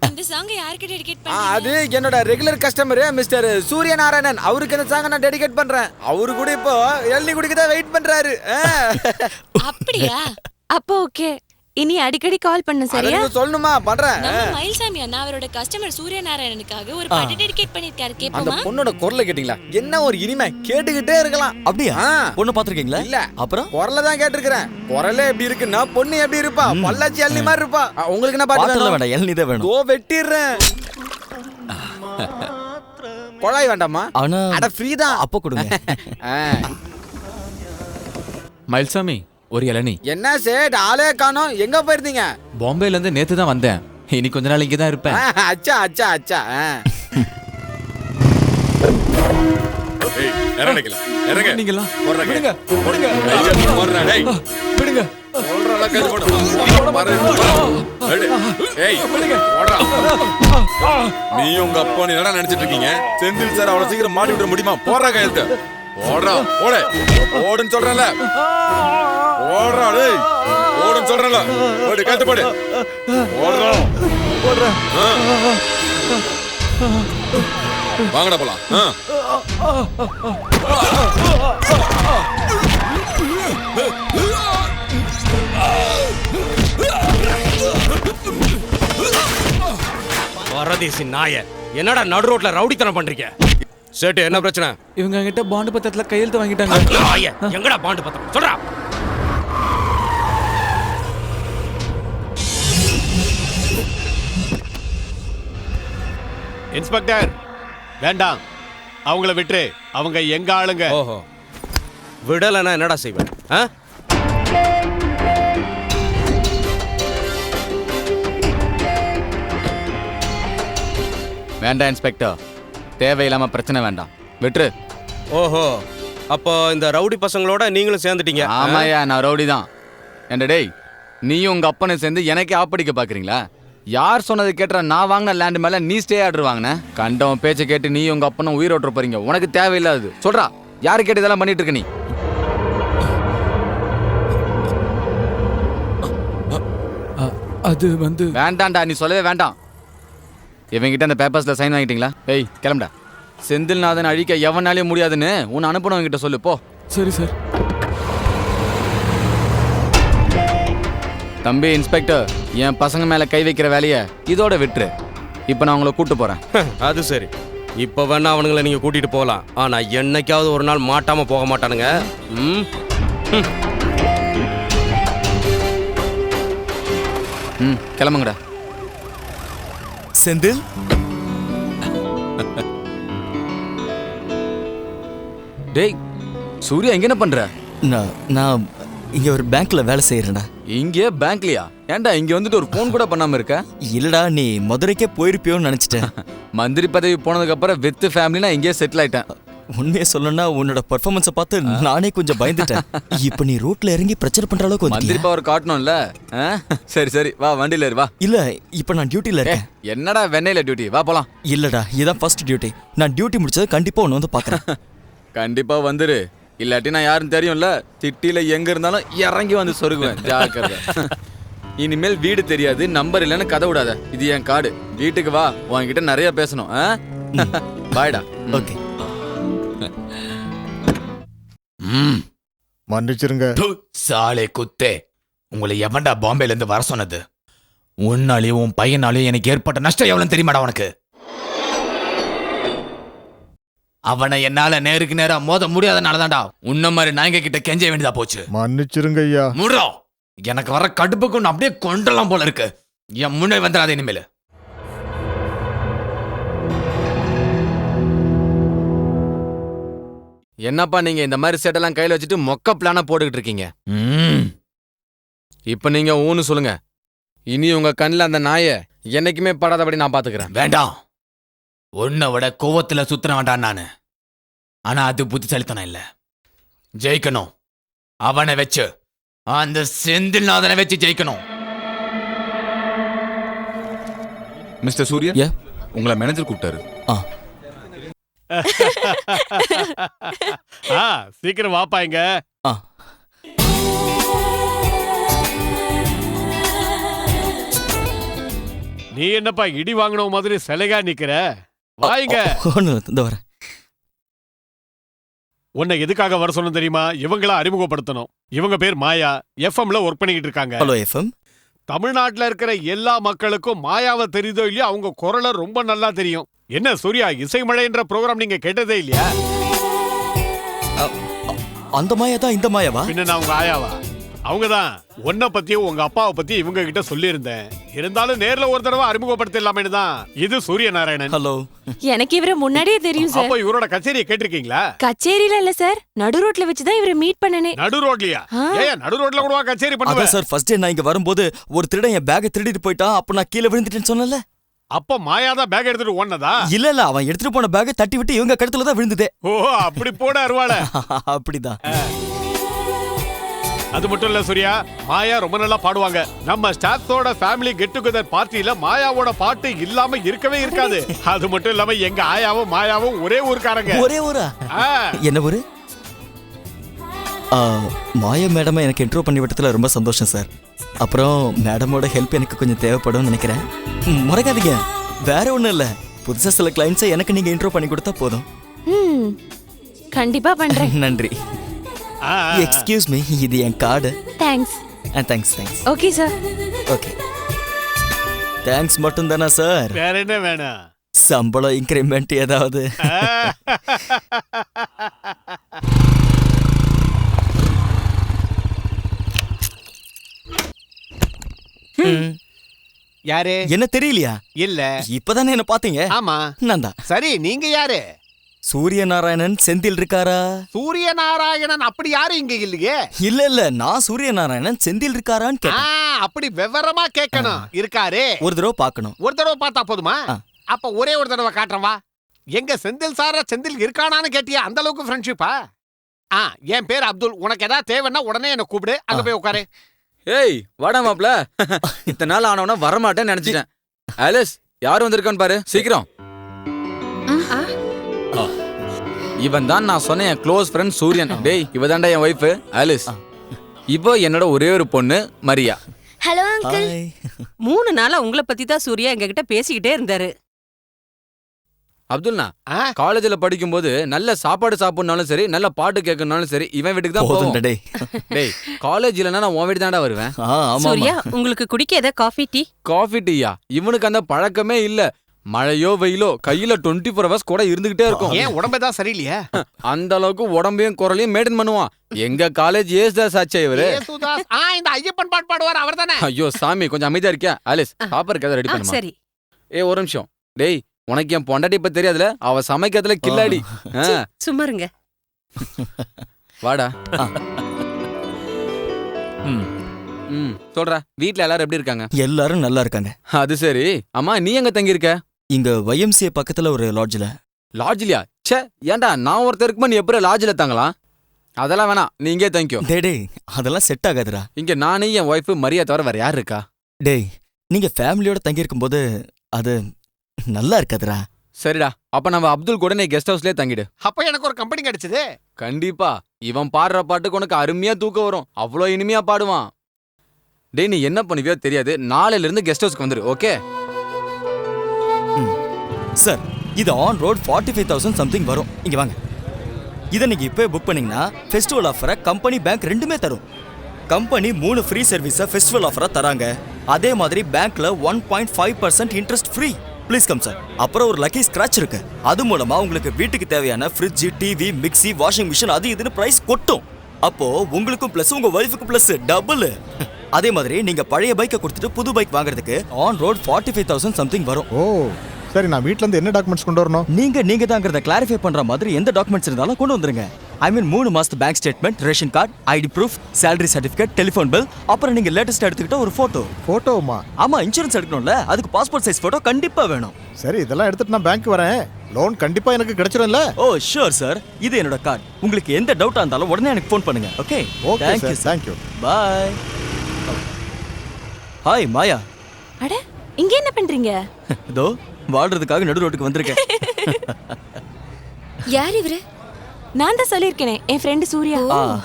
இந்த சாங் யாருக்கு டெடிகேட் அது என்னோட ரெகுலர் கஸ்டமர் மிஸ்டர் சூரியநாராயணன். அவருக்கு இந்த சாங் நான் டெடிகேட் பண்றேன். அவரு கூட இப்போ எள்ளி குடிக்க தான் வெயிட் பண்றாரு. அப்படியா? அப்போ ஓகே. இனி அடிக்கடி கால் பண்ணு, சரியா? சொல்லணுமா? பண்றேன். நம்ம மயில்சாமி அண்ணா அவரோட கஸ்டமர் சூரியநாராயணனுக்காக ஒரு பாட்டு டெடிகேட் பண்ணிருக்காரு. அந்த கேப்போமா? பொண்ணோட குரலை கேட்டீங்களா? என்ன ஒரு இனிமை, கேட்டுக்கிட்டே இருக்கலாம். அப்படியா? பொண்ணு பாத்திருக்கீங்களா? இல்ல. அப்புறம் குரலை தான் கேட்டிருக்கிறேன். குரலே எப்படி இருக்குன்னா பொண்ணு எப்படி இருப்பா? பல்லாச்சி அள்ளி மாதிரி இருப்பா. உங்களுக்கு என்ன பாட்டு பாட்டெல்லாம் வேணும்? வேண்டாம், இளநீ தான் வேணும். தோ வெட்டிடுறேன். குழாய் வேண்டாமா? ஆனா அட ஃப்ரீ தான். அப்போ கொடுங்க. மயில்சாமி ஒரு இளநீ. என்ன சேட், ஆளே காணோம். எங்க போயிருந்தீங்க? பாம்பேல இருந்து நேத்து தான் வந்தேன். இனி கொஞ்ச நாள் இங்கே தான் இருப்பேன். அச்சா அச்சா அச்சா. இறங்கல இறங்க நீங்களா விடுங்க விடுங்க போடுறா டேய் விடுங்க சொல்றல கை போடு பாரு டேய் ஏய் விடுங்க போடுறா. நீ உங்க அப்பா நீ என்னடா நினைச்சிட்டு இருக்கீங்க? செந்தில் சார் அவ்வளவு சீக்கிரம் மாட்டி விட முடியுமா? போடுறா கையெழுத்து போடுறா. ஓடு ஓடுன்னு சொல்றேன்ல. ஓடுறா டேய் ஓடுன்னு சொல்றேன்ல. ஓடு கையெழுத்து போடு. ஓடுறா போடுறா. வாங்கடா போலாம். வரதேசி நாய, என்னடா நடு ரோட்ல ரவுடித்தனம் பண்றீங்க? சேட்டு என்ன பிரச்சனை? இவங்க என்கிட்ட பாண்டு பத்திரத்துல கையெழுத்து வாங்கிட்டாங்க. நாய, எங்கடா பாண்டு பத்திரம் சொல்றா? இன்ஸ்பெக்டர் வேண்டாம், அவங்கள விட்டு. அவங்க எங்க ஆளுங்க. ஓஹோ, விடலன்னா என்னடா செய்வேன்? வேண்டாம் இன்ஸ்பெக்டர், தேவையில்லாம பிரச்சனை வேண்டாம், விட்டுரு. ஓஹோ, அப்போ இந்த ரவுடி பசங்களோட நீங்களும் சேர்ந்துட்டீங்க? ஆமாயா, நான் ரவுடி தான். என்ன டேய், நீயும் உங்க அப்பனை சேர்ந்து எனக்கே ஆப்படிக்க பாக்குறீங்களா? யார் சொன்னது கேட்டுற? நான் வாங்கின லேண்ட் மேல நீ ஸ்டே ஆர்டர் வாங்கின. கண்டவன் பேச்சை கேட்டு நீ உங்க அப்பனும் உயிர் ஓட்டுற போறீங்க. உனக்கு தேவையில்லாது. சொல்றா, யாரு கேட்டு இதெல்லாம் பண்ணிட்டு இருக்க நீ? அது வந்து வேண்டாம்டா, நீ சொல்லவே வேண்டாம். இவங்கிட்ட அந்த பேப்பர்ஸ்ல சைன் வாங்கிட்டீங்களா? ஏய் கிளம்புடா. செந்தில்நாதன் அழிக்க எவனாலையும் முடியாதுன்னு உன்னை அனுப்பினவங்கிட்ட சொல்லு போ. சரி சார். தம்பி இன்ஸ்பெக்டர், என் பசங்க மேல கை வைக்கிற வேலையை இதோட விட்டுரு. இப்ப நான் உங்களை கூட்டு போறேன். அது சரி, இப்ப வேணா அவனுங்களை நீங்க கூட்டிட்டு போகலாம். ஆனா என்னைக்காவது ஒரு நாள் மாட்டாம போக மாட்டானுங்க. கிளம்புங்கடா. செந்தில், டேய் சூர்யா, எங்க என்ன பண்ற? நான் இங்க ஒரு பேங்க்ல வேலை செய்யறேன்டா. இங்கே பேங்க்லயா? ஏன்டா இங்க வந்துட்டு ஒரு போன் கூட பண்ணாம இருக்க? இல்லடா, நீ மதுரைக்கே போயிருப்பியோன்னு நினைச்சிட்டேன். மந்திரி பதவி போனதுக்கு அப்புறம் வித் ஃபேமிலி நான் இங்கே செட்டில் ஆயிட்டேன். உண்மையை சொல்லணும்னா உன்னோட பெர்ஃபார்மன்ஸை பார்த்து நானே கொஞ்சம் பயந்துட்டேன். இப்போ நீ ரோட்ல இறங்கி பிரச்சனை பண்ற அளவுக்கு மந்திரி பவர் காட்டணும்ல. சரி சரி, வா வண்டியில ஏறு வா. இல்ல, இப்போ நான் டியூட்டில இருக்கேன். என்னடா வெண்ணையில டியூட்டி? வா போலாம். இல்லடா, இதான் ஃபர்ஸ்ட் டியூட்டி. நான் டியூட்டி முடிச்சது கண்டிப்பா உன்னை வந்து பாக்குறேன். கண்டிப்பா வந்துரு, இல்லாட்டி நான் யாருன்னு தெரியும்ல. சிட்டில எங்க இருந்தாலும் இறங்கி வந்து சொருகுவேன். ஜாக்கிரதை. இனிமேல் வீடு தெரியாது, நம்பர் இல்லைன்னு கதை விடாத. இது என் கார்டு. வீட்டுக்கு வா, உன்கிட்ட நிறைய பேசணும். பாய்டா. ஓகே. மன்னிச்சிருங்க. சாலே குத்தே, உங்களை எவன்டா பாம்பேல இருந்து வர சொன்னது? உன்னாலேயும் உன் பையனாலேயும் எனக்கு ஏற்பட்ட நஷ்டம் எவ்வளவு தெரியுமாடா உனக்கு? அவனை என்னால நேருக்கு நேரா மோத முடியாதனாலதான்டா உன்ன மாதிரி நாயங்க கிட்ட கெஞ்ச வேண்டியதா போச்சு. மன்னிச்சிருங்க ஐயா. முடோ, எனக்கு வர கடுப்புக்கு ஒன்று அப்படியே கொண்டலாம் போல இருக்கு. என் முன்னே வந்துடாத இனிமேல். என்னப்பா நீங்க இந்த மாதிரி செட்டெல்லாம் கையில வச்சுட்டு மொக்க பிளான போட்டுக்கிட்டு இருக்கீங்க? இப்ப நீங்க ஊன்னு சொல்லுங்க. இனி உங்க கண்ணில் அந்த நாயை என்னைக்குமே படாதபடி நான் பாத்துக்கிறேன். வேண்டாம், உன்னை விட கோவத்துல சுத்தின வேண்டாம் நானு. ஆனா அது புத்திசாலித்தனம் இல்ல. ஜெயிக்கணும், அவனை வச்சு, அந்த செந்தில்நாதனை வச்சு ஜெயிக்கணும். மிஸ்டர் சூர்யா, உங்களை மேனேஜர் கூப்பிட்டாரு. சீக்கிரம் வாப்பா. இங்க நீ என்னப்பா இடி வாங்கின மாதிரி சிலையா நிக்கிற? வாங்க. இந்த வர. உன்னை எதுக்காக வர சொன்ன தெரியுமா? இவங்கள அறிமுகப்படுத்தணும். இவங்க பேர் மாயா. எஃப்எம்ல ஒர்க் பண்ணிக்கிட்டு இருக்காங்க. Hello FM. தமிழ்நாட்டுல இருக்கிற எல்லா மக்களுக்கும் மாயாவை தெரியுதோ இல்லையா, அவங்க குரலை ரொம்ப நல்லா தெரியும். என்ன சூர்யா, இசைமழைன்ற ப்ரோக்ராம் நீங்க கேட்டதே இல்லையா? அந்த மாயா தான் இந்த மாயாவா? பின்ன நான் உங்க ஆயாவா? அவங்கதான். உன்னை பத்தியும் உங்க அப்பாவை பத்தி இவங்க கிட்ட சொல்லியிருந்தேன். இருந்தாலும் நேர்ல ஒரு தடவை அறிமுகப்படுத்தலாமே தான். இது சூரிய நாராயணன். ஹலோ. எனக்கு இவரை முன்னாடியே தெரியும் சார். அப்ப இவரோட கச்சேரியை கேட்டிருக்கீங்களா? கச்சேரியில இல்ல சார், நடு ரோட்ல வச்சுதான் இவரை மீட் பண்ணனே. நடு ரோட்லயா? ஏன் நடு ரோட்ல கூடவா கச்சேரி பண்ணுவ? அதான் சார், ஃபர்ஸ்ட் டே நான் இங்க வரும்போது ஒரு திருடன் என் பேக்கை திருடிட்டு போயிட்டான். அப்ப நான் கீழே விழுந்துட்டேன்னு சொன்னல. அப்ப மாயாதான் பேக் எடுத்துட்டு ஓடுனதா? இல்ல அவன் எடுத்துட்டு போன பேக்கை தட்டி விட்டு இவங்க கழுத்துல தான் விழுந்ததே. ஓ, அப்படி போட அருவாள. அப்படிதான். அது மட்டும் இல்ல சூர்யா, மாயா ரொம்ப நல்லா பாடுவாங்க. நம்ம ஸ்டாஃப்ஸோட ஃபேமிலி கெட் டுகெதர் பார்ட்டில மாயாவோட பாட்டு இல்லாம இருக்கவே இருக்காது. அது மட்டும் இல்லாம எங்க ஆயாவும் மாயாவும் ஒரே ஊர்க்காரங்க. ஒரே ஊரா? என்ன ஊரு? மாயா மேடமை எனக்கு இன்ட்ரோ பண்ணி விட்டதுல ரொம்ப சந்தோஷம் சார். அப்புறம் மேடமோட ஹெல்ப் எனக்கு கொஞ்சம் தேவைப்படும் நினைக்கிறேன். மறக்காதீங்க, வேற ஒண்ணும் இல்ல, புதுசா சில கிளைண்ட்ஸை எனக்கு நீங்க இன்ட்ரோ பண்ணி கொடுத்தா போதும். கண்டிப்பா பண்றேன். நன்றி. எக்ஸ்கியூஸ் மீ, இது என் card. Thanks. Thanks. Okay sir. Okay. Thanks மட்டும் தானா சார்? வேற என்ன வேணும்? சம்பளம் இன்கிரிமெண்ட் ஏதாவது? யாரு? என்ன தெரியலையா? இல்ல. இப்பதானே என்ன பாத்தீங்க? ஆமா, நான் தான். சரி, நீங்க யாரு? சூரிய நாராயணன். செந்தில் இருக்காரா? சூரிய நாராயணன் அப்படி யாரும் இங்க இல்லையே. இல்ல நான் சூரிய நாராயணன். செந்தில் இருக்காரான்னு கேட்டேன். அப்படி விவரமா கேட்கணும். இருக்காரு. ஒரு தடவை பார்க்கணும். ஒரு தடவை பார்த்தா போதுமா? அப்ப ஒரே ஒரு தடவை காட்டுறவா? எங்க செந்தில் சார செந்தில் இருக்கானான்னு கேட்டியா? அந்த அளவுக்கு ஃப்ரெண்ட்ஷிப்பா? என் பேர் அப்துல். உனக்கு ஏதாவது தேவைன்னா உடனே என்ன கூப்பிடு. அங்க போய் உட்காரு. ஏய் வாடா மாப்ள. இத்தனை நாள் ஆனவனா வரமாட்டேன்னு நினைச்சிட்டேன். ஆலிஸ், யார் வந்திருக்கான்னு பாரு சீக்கிரம். இவன் தான் நான் சொன்ன என் க்ளோஸ் ஃப்ரெண்ட் சூரியன். டேய், இவ தான்டா என் ஒய்ஃப் ஆலிஸ். இவ என்னோட ஒரே ஒரு பொண்ணு மரியா. Hello uncle. 3 நாளா உங்களை பத்தி தான் சூர்யா எங்ககிட்ட பேசிக்கிட்டே இருந்தாரு. அப்துல்னா, காலேஜ்ல படிக்கும்போது நல்ல சாப்பாடு சாப்பிடனாலும் சரி, நல்ல பாட்டு கேட்கணும்னாலும் சரி, இவன் வீட்டுக்கு தான் போவோம். டேய், காலேஜ் இல்லனா நான் உன் வீட்டுக்கு தான்டா வருவேன். சூர்யா, உங்களுக்கு குடிக்க ஏதாவது காஃபி டீ? காஃபி டீயா? இவனுக்கு அந்த பழக்கமே இல்ல. மழையோ வெயிலோ கையில 24 hours கூட இருந்துகிட்டே இருக்கும். ஏன் உடம்பே தான் சரியில்லையா? அந்த அளவுக்கு உடம்பையும் குரலையும் மெயின்டைன் பண்ணுவான். எங்க காலேஜ் ஏசுதாஸ் ஆச்சே இவரு. ஏசுதாஸ்? இந்த ஐயப்பன் பாட்டு பாடுவார் அவர்தானே? ஐயோ சாமி, கொஞ்சம் அமைதியா இருக்கியா? ஆலிஸ், சாப்பாடுக்கு ஏதாவது ரெடி பண்ணுமா? சரி. ஒரு நிமிஷம். டேய், உனக்கு என் பொண்டாட்டி இப்ப தெரியாதுல, அவ சமைக்கிறதுல கில்லாடி. சும்மா இருங்க. வாடா. சொல்றா, வீட்ல எல்லாரும் எப்படி இருக்காங்க? எல்லாரும் நல்லா இருக்காங்க. அது சரி. அம்மா, நீ எங்க தங்கி இருக்க? இங்க YMCA பக்கத்துல ஒரு லாட்ஜ்ல. லாட்ஜ்லயா? ச்சே, ஏன்டா நான் ஒருத்தருக்கு நீ எப்படி லாட்ஜ்ல தங்கலாம்? அதெல்லாம் வேணாம், நீ இங்கே தங்கிக்கோ. டேய், அதெல்லாம் செட் ஆகாதுடா. இங்க நானே என் ஒய்ஃப் மரியா தவிர வேற யார் இருக்கா? டேய், நீங்க ஃபேமிலியோட தங்கி இருக்கும்போது அது நல்லா இருக்காதுடா. சரிடா, அப்ப நம்ம அப்துல் கூட நீ கெஸ்ட் ஹவுஸ்லயே தங்கிடு. அப்ப எனக்கு ஒரு கம்பெனி கிடைச்சது. கண்டிப்பா. இவன் பாடுற பாட்டுக்கு உனக்கு அருமையா தூக்கம் வரும். அவ்வளோ இனிமையா பாடுவான். டேய், நீ என்ன பண்ணுவியோ தெரியாது. நாளையில இருந்து கெஸ்ட் ஹவுஸ்க்கு வந்துரு. ஓகே சார், இது ஆன் ரோட் 45,000 சம்திங் வரும். இங்க வாங்க. இதை நீங்க இப்பவே புக் பண்ணீங்கன்னா ஃபெஸ்டிவல் ஆஃபரை கம்பெனி பேங்க் ரெண்டுமே தரும். கம்பெனி 3 ஃப்ரீ சர்வீஸை ஃபெஸ்டிவல் ஆஃபரா தராங்க. அதே மாதிரி பேங்க்ல 1.5% interest free. Please come sir. அப்புறம் ஒரு லக்கி ஸ்கிராட்ச் இருக்கு. அது மூலமா உங்களுக்கு வீட்டுக்கு தேவையான fridge, TV, mixie, washing machine அது இதுன்னு பிரைஸ் கொட்டும். அப்போ உங்களுக்கும் பிளஸ், உங்க வைஃபுக்கும் பிளஸ், டபுள். அதே மாதிரி நீங்க பழைய பைக்கை கொடுத்துட்டு புது பைக் வாங்குறதுக்கு ஆன் ரோட் 45,000 சம்திங் வரும். ஓ சரி, நான் வீட்ல இருந்து என்ன டாக்குமெண்ட்ஸ் கொண்டு வரணும்? நீங்க தாங்கிறத கிளாரிஃபை பண்ற மாதிரி எந்த டாக்குமெண்ட்ஸ் இருந்தாலும் கொண்டு வந்துருங்க. ஐ மீன் 3 மாசத்து bank statement, ration card, ID proof, salary certificate, telephone bill, அப்புறம் நீங்க லேட்டஸ்ட் எடுத்துக்கிட்ட ஒரு போட்டோ. போட்டோமா? ஆமா, இன்சூரன்ஸ் எடுக்கணும்ல, அதுக்கு பாஸ்போர்ட் சைஸ் போட்டோ கண்டிப்பா வேணும். சரி, இதெல்லாம் எடுத்துட்டு நான் பேங்க் வரேன். லோன் கண்டிப்பா எனக்கு கிடைச்சிரும்ல? ஓ ஷூர் சார், இது என்னோட கார்டு. உங்களுக்கு எந்த டவுட்டா இருந்தாலும் உடனே எனக்கு ஃபோன் பண்ணுங்க. Okay okay sir, thank you. Bye. Hi Maya. அட, இங்க என்ன பண்றீங்க? இதோ வாழ்றதுக்காக நடு ரோட்டுக்கு வந்திருக்கேன். யார் இவரு? நான் தான் சொல்லியிருக்கேனே என் ஃப்ரெண்டு சூர்யா.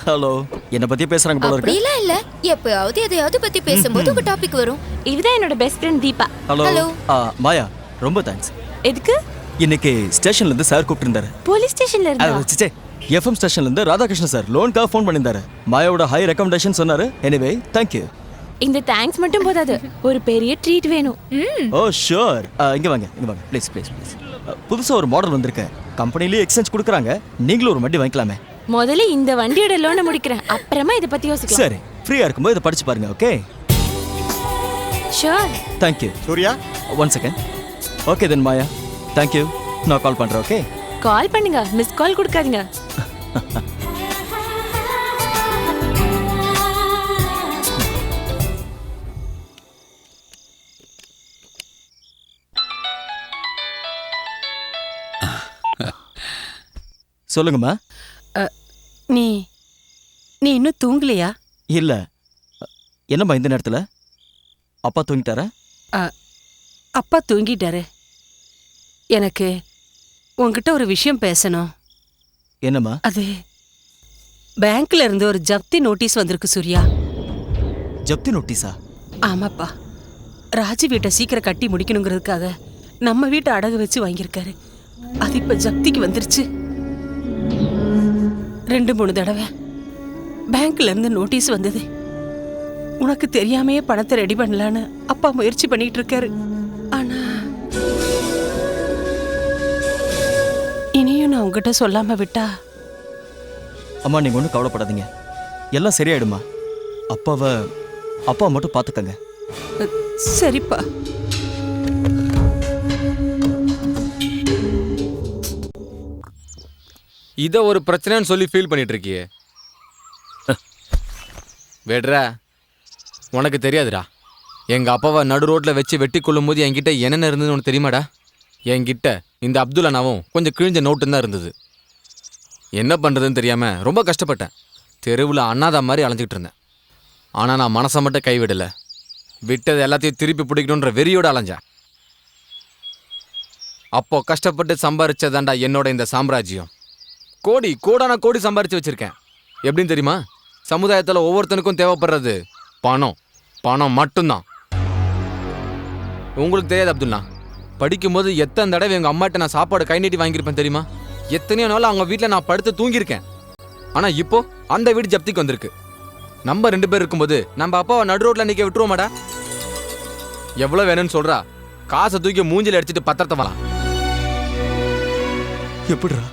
ஹலோ, என்ன பத்தி பேசுறாங்க போல இருக்கு. அப்படிலாம் இல்ல, எப்பயாவது எதையாவது பத்தி பேசும்போது உங்க டாபிக் வரும். இதுதான் என்னோட பெஸ்ட் ஃப்ரெண்ட் தீபா. ஹலோ. மாயா, ரொம்ப தேங்க்ஸ். எதுக்கு? இன்னைக்கு ஸ்டேஷன்ல இருந்து சார் கூப்பிட்டு இருந்தாரு. போலீஸ் ஸ்டேஷன்ல இருந்தா? எஃப்எம் ஸ்டேஷன்ல இருந்து ராதாகிருஷ்ணன் சார் லோனுக்காக ஃபோன் பண்ணியிருந்தாரு. மாயாவோட ஹை ரெக்கமெண்டேஷன் சொன்னாரு. Anyway thank you. இந்த தேங்க்ஸ் மட்டும் போதாது, ஒரு பெரிய ட்ரீட் வேணும். ஓ ஷூர். இங்க வாங்க ப்ளீஸ். புதுசா ஒரு மாடல் வந்திருக்கு. கம்பெனிலேயே எக்ஸ்சேஞ்ச் கொடுக்குறாங்க. நீங்களும் ஒரு வண்டி வாங்கிக்கலாமே. முதல்ல இந்த வண்டியோட லோனை முடிக்கிறேன், அப்புறமா இதை பத்தி யோசிக்கலாம். சரி, ஃப்ரீயா இருக்கும்போது இதை படிச்சு பாருங்க. Okay, sure. Thank you. Surya, 1 second. Okay then Maya, thank you. நான் கால் பண்றேன். ஓகே, கால் பண்ணுங்க, மிஸ் கால் கொடுக்காதீங்க. சொல்லுங்கம்மா. நீ நீ இன்னும் தூங்கலையா? இல்ல. என்னம்மா இந்த நேரத்துல? அப்பா தூங்கிட்டாரா? அப்பா தூங்கிட்டாரு. எனக்கு உன்கிட்ட ஒரு விஷயம் பேசணும். என்னம்மா? அது பேங்க்ல இருந்து ஒரு ஜப்தி நோட்டீஸ் வந்திருக்கு சூர்யா. ஜப்தி நோட்டீஸா? ஆமாப்பா, ராஜு வீட்டை சீக்கிரம் கட்டி முடிக்கணுங்கிறதுக்காக நம்ம வீட்டை அடகு வச்சு வாங்கியிருக்காரு. அது இப்ப ஜப்திக்கு வந்துருச்சு. 2-3 தடவை பேங்க்ல இருந்து நோட்டீஸ் வந்தது. உனக்கு தெரியாமையே பணத்தை ரெடி பண்ணலான்னு அப்பா முயற்சி பண்ணிட்டு இருக்காரு. ஆனா இனியும் நான் உங்ககிட்ட சொல்லாம விட்டா. அம்மா, நீங்க ஒன்றும் கவலைப்படாதீங்க, எல்லாம் சரியாயிடுமா. அப்பா மட்டும் பார்த்துக்கங்க. சரிப்பா. இதை ஒரு பிரச்சனைன்னு சொல்லி ஃபீல் பண்ணிட்டு இருக்கியே. வேட்ரா, உனக்கு தெரியாதுடா. எங்கள் அப்பாவை நடு ரோட்டில் வச்சு வெட்டி கொள்ளும் போது என்கிட்ட என்னென்ன இருந்ததுன்னு உனக்கு தெரியுமாடா? என்கிட்ட இந்த அப்துல் அண்ணாவும் கொஞ்சம் கிழிஞ்ச நோட்டுன்னு தான் இருந்தது. என்ன பண்ணுறதுன்னு தெரியாமல் ரொம்ப கஷ்டப்பட்டேன். தெருவில் அண்ணாதா மாதிரி அலைஞ்சிக்கிட்டு இருந்தேன். ஆனால் நான் மனசை மட்டும் கைவிடலை. விட்டது எல்லாத்தையும் திருப்பி பிடிக்கணுன்ற வெறியோடு அலைஞ்சேன். அப்போ கஷ்டப்பட்டு சம்பாரிச்சதாண்டா என்னோட இந்த சாம்ராஜ்யம். கோடான கோடி சம்பாரிச்சு வச்சிருக்கேன். எப்படின்னு தெரியுமா? சமுதாயத்தில் ஒவ்வொருத்தனுக்கும் தேவைப்படுறது பணம் மட்டும்தான். உங்களுக்கு தெரியாது அப்துல்லா, படிக்கும்போது எத்தனை தடவை எங்கள் அம்மாட்ட நான் சாப்பாடு கை நீட்டி வாங்கியிருப்பேன் தெரியுமா? எத்தனையோ நாள் அவங்க வீட்டில் நான் படுத்து தூங்கியிருக்கேன். ஆனால் இப்போ அந்த வீடு ஜப்திக்கு வந்திருக்கு. நம்ம 2 பேர் இருக்கும்போது நம்ம அப்பாவை நடு ரோட்டில் நிற்க விட்டுருவோமாடா? எவ்வளோ வேணும்னு சொல்றா, காசை தூக்கி மூஞ்சில் அடிச்சுட்டு பத்திரத்தை வரலாம். எப்படிடா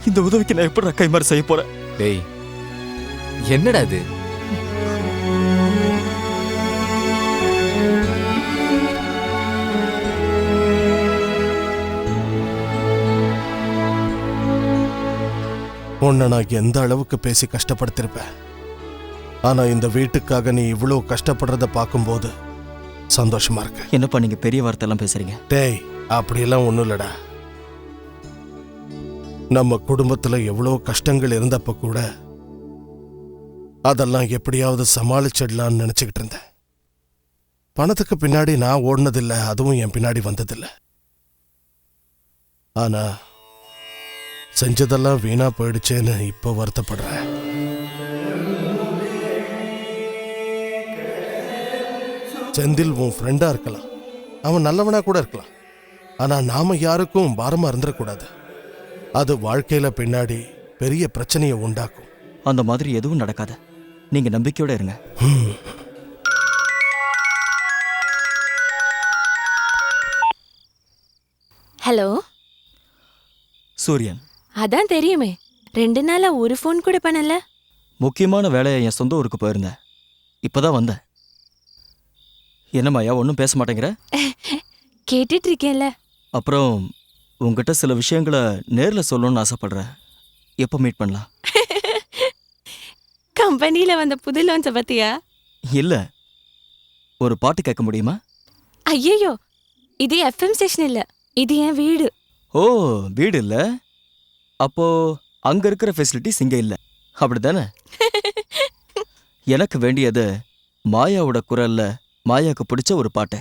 இந்த உதவிக்கு நான் எப்படிடா கைமாறு செய்ய போறேன்? டேய், என்னடா இது? உன்னை நான் எந்த அளவுக்கு பேசி கஷ்டப்படுத்திருப்பேன். ஆனா இந்த வீட்டுக்காக நீ இவ்வளவு கஷ்டப்படுறத பார்க்கும்போது சந்தோஷமா இருக்கு. என்னப்பா நீங்க பெரிய வார்த்தை எல்லாம் பேசுறீங்க? டேய், அப்படியெல்லாம் ஒண்ணும் இல்லடா. நம்ம குடும்பத்துல எவ்வளவு கஷ்டங்கள் இருந்தப்ப கூட அதெல்லாம் எப்படியாவது சமாளிச்சிடலான்னு நினைச்சுக்கிட்டு இருந்தேன். பணத்துக்கு பின்னாடி நான் ஓடினதில்லை, அதுவும் என் பின்னாடி வந்ததில்லை. ஆனா செஞ்சதெல்லாம் வீணா போயிடுச்சேன்னு இப்போ வருத்தப்படுறேன். செந்தில் உன் ஃப்ரெண்டா இருக்கலாம், அவன் நல்லவனா கூட இருக்கலாம். ஆனா நாம யாருக்கும் பாரமா இருந்துடக்கூடாது. அது வாழ்க்கையில பின்னாடி பெரிய பிரச்சனையை உண்டாக்கும். அந்த மாதிரி எதுவும் நடக்காது, நீங்க நம்பிக்கையோட இருங்க. ஹலோ சூரியன். அதான் தெரியுமே, 2 நாளா ஒரு ஃபோன் கூட பண்ணல. முக்கியமான வேலையை என் சொந்த ஊருக்கு போயிருந்தேன், இப்பதான் வந்தேன். என்னம்மாயா ஒன்றும் பேச மாட்டேங்கிற? கேட்டுட்டு இருக்கேன்ல. அப்புறம் உங்ககிட்ட சில விஷயங்களை நேரில் சொல்லணும்னு ஆசைப்படுறேன். எப்போ மீட் பண்ணலாம்? கம்பெனியில வந்த புது லோன்ஸை பத்தியா? இல்லை, ஒரு பாட்டு கேட்க முடியுமா? ஐயோ, இது எஃப்எம் ஸ்டேஷன் இல்ல, இது என் வீடு. ஓ, வீடு இல்லை, அப்போ அங்க இருக்கிற ஃபெசிலிட்டிஸ் இங்க இல்லை, அப்படிதானே? எனக்கு வேண்டியது மாயாவோட குரல்ல மாயாவுக்கு பிடிச்ச ஒரு பாட்டு.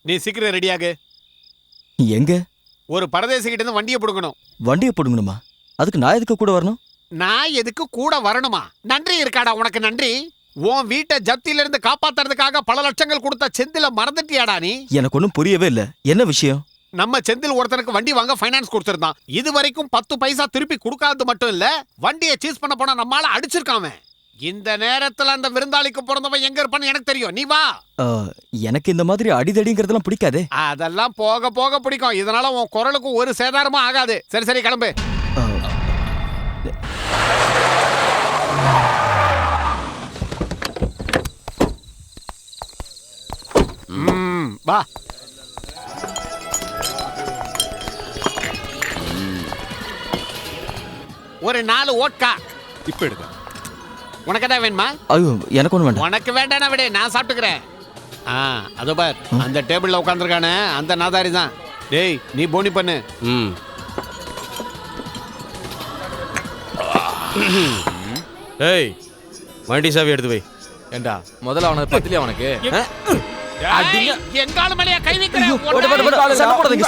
நீ சீக்கிரம் ரெடியாகு. எங்க? ஒரு பரதேசி கிட்ட இருந்து வண்டியை பிடுங்கணும். வண்டியை பிடுங்கணுமா? அதுக்கு நான் எதுக்கு கூட வரணும்? நான் எதுக்கு கூட வரணுமா? நன்றி இருக்காடா உனக்கு நன்றி. உன் வீட்டை ஜப்தியில இருந்து காப்பாத்துறதுக்காக பல லட்சங்கள் கொடுத்த செந்தில மறந்துட்டியாடா நீ? எனக்கு ஒன்றும் புரியவே இல்லை. என்ன விஷயம்? நம்ம செந்தில் ஒருத்தனுக்கு வண்டி வாங்க ஃபைனான்ஸ் கொடுத்திருந்தான். இது வரைக்கும் 10 பைசா திருப்பி கொடுக்காதது மட்டும் இல்ல, வண்டியை சீஸ் பண்ண போனா நம்மால அடிச்சிருக்காம. இந்த நேரத்துல அந்த விருந்தாளிக்கு பிறந்தவன் எங்க இருப்பான்னு எனக்கு தெரியும். நீ வா. எனக்கு இந்த மாதிரி அடிதடிங்கிறதெல்லாம் பிடிக்காதே. அதெல்லாம் போக போக பிடிக்கும். இதனால உன் குரலுக்கு ஒரு சேதாரமும் ஆகாது. சரி சரி கிளம்பு. வா. ஒரு 4 ஓட்கா இப்ப எடுக்க. உனக்கு என்ன வேணுமா? ஐயோ எனக்கு ஒன்றும் வேண்டாம். உனக்கு வேண்டாம் விட, நான் சாப்பிட்டுக்கிறேன். அதோ பார், அந்த டேபிள்ல உட்காந்துருக்கானே அந்த நாதாரி தான். டேய் நீ போனி பண்ணு. ஏய் வண்டி சாவி எடுத்து வை. ஏண்டா முதல்ல அவனை பத்திலி அவனுக்கு என் கால மேலையா கை வைக்கிறேன்.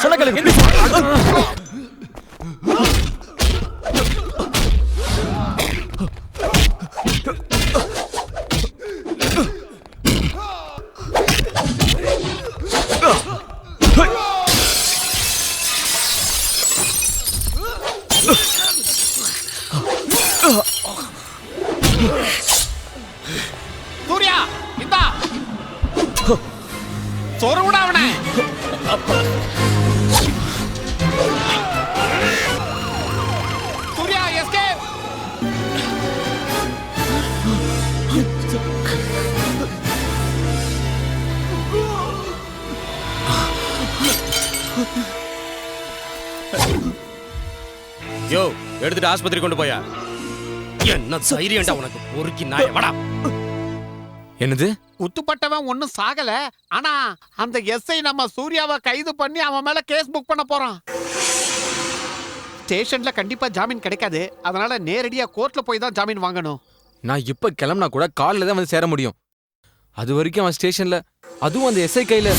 சொல்ல கேளுங்க. சூர்யா இந்தா சொருடா அவனை. சூர்யா எஸ்கேப். யோ எடுத்துட்டு ஆஸ்பத்திரி கொண்டு போயா. என்ன தைரியம்டா உனக்கு? பொறுக்கி நாய வாடா. என்னது? குத்துப்பட்டவன் ஒன்னும் சாகல. ஆனா அந்த எஸ்ஐ நம்ம சூர்யாவை கைது பண்ணி அவன் மேல கேஸ் புக் பண்ண போறான். ஸ்டேஷன்ல கண்டிப்பா ஜாமீன் கிடைக்காது. அதனால நேரடியா கோர்ட்ல போய் தான் ஜாமீன் வாங்கணும். நான் இப்ப கிளம்புனா கூட காலைல தான் வந்து சேர முடியும். அது வரைக்கும் அவன் ஸ்டேஷன்ல, அதுவும் அந்த எஸ்ஐ கையில.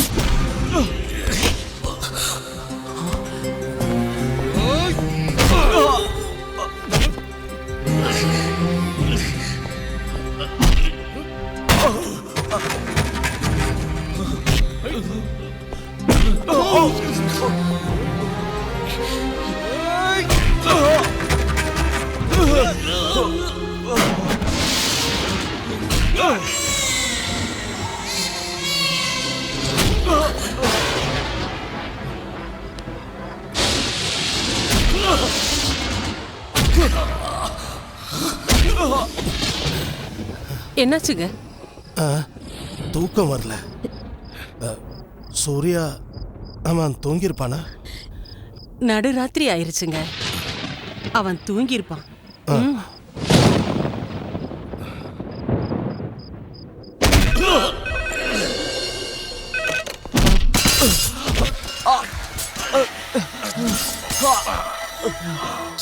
என்னாச்சுங்க? தூக்கம் வரல. சூர்யா அவன் தூங்கியிருப்பானா? நடுராத்திரி ஆயிருச்சுங்க. அவன் தூங்கியிருப்பான்.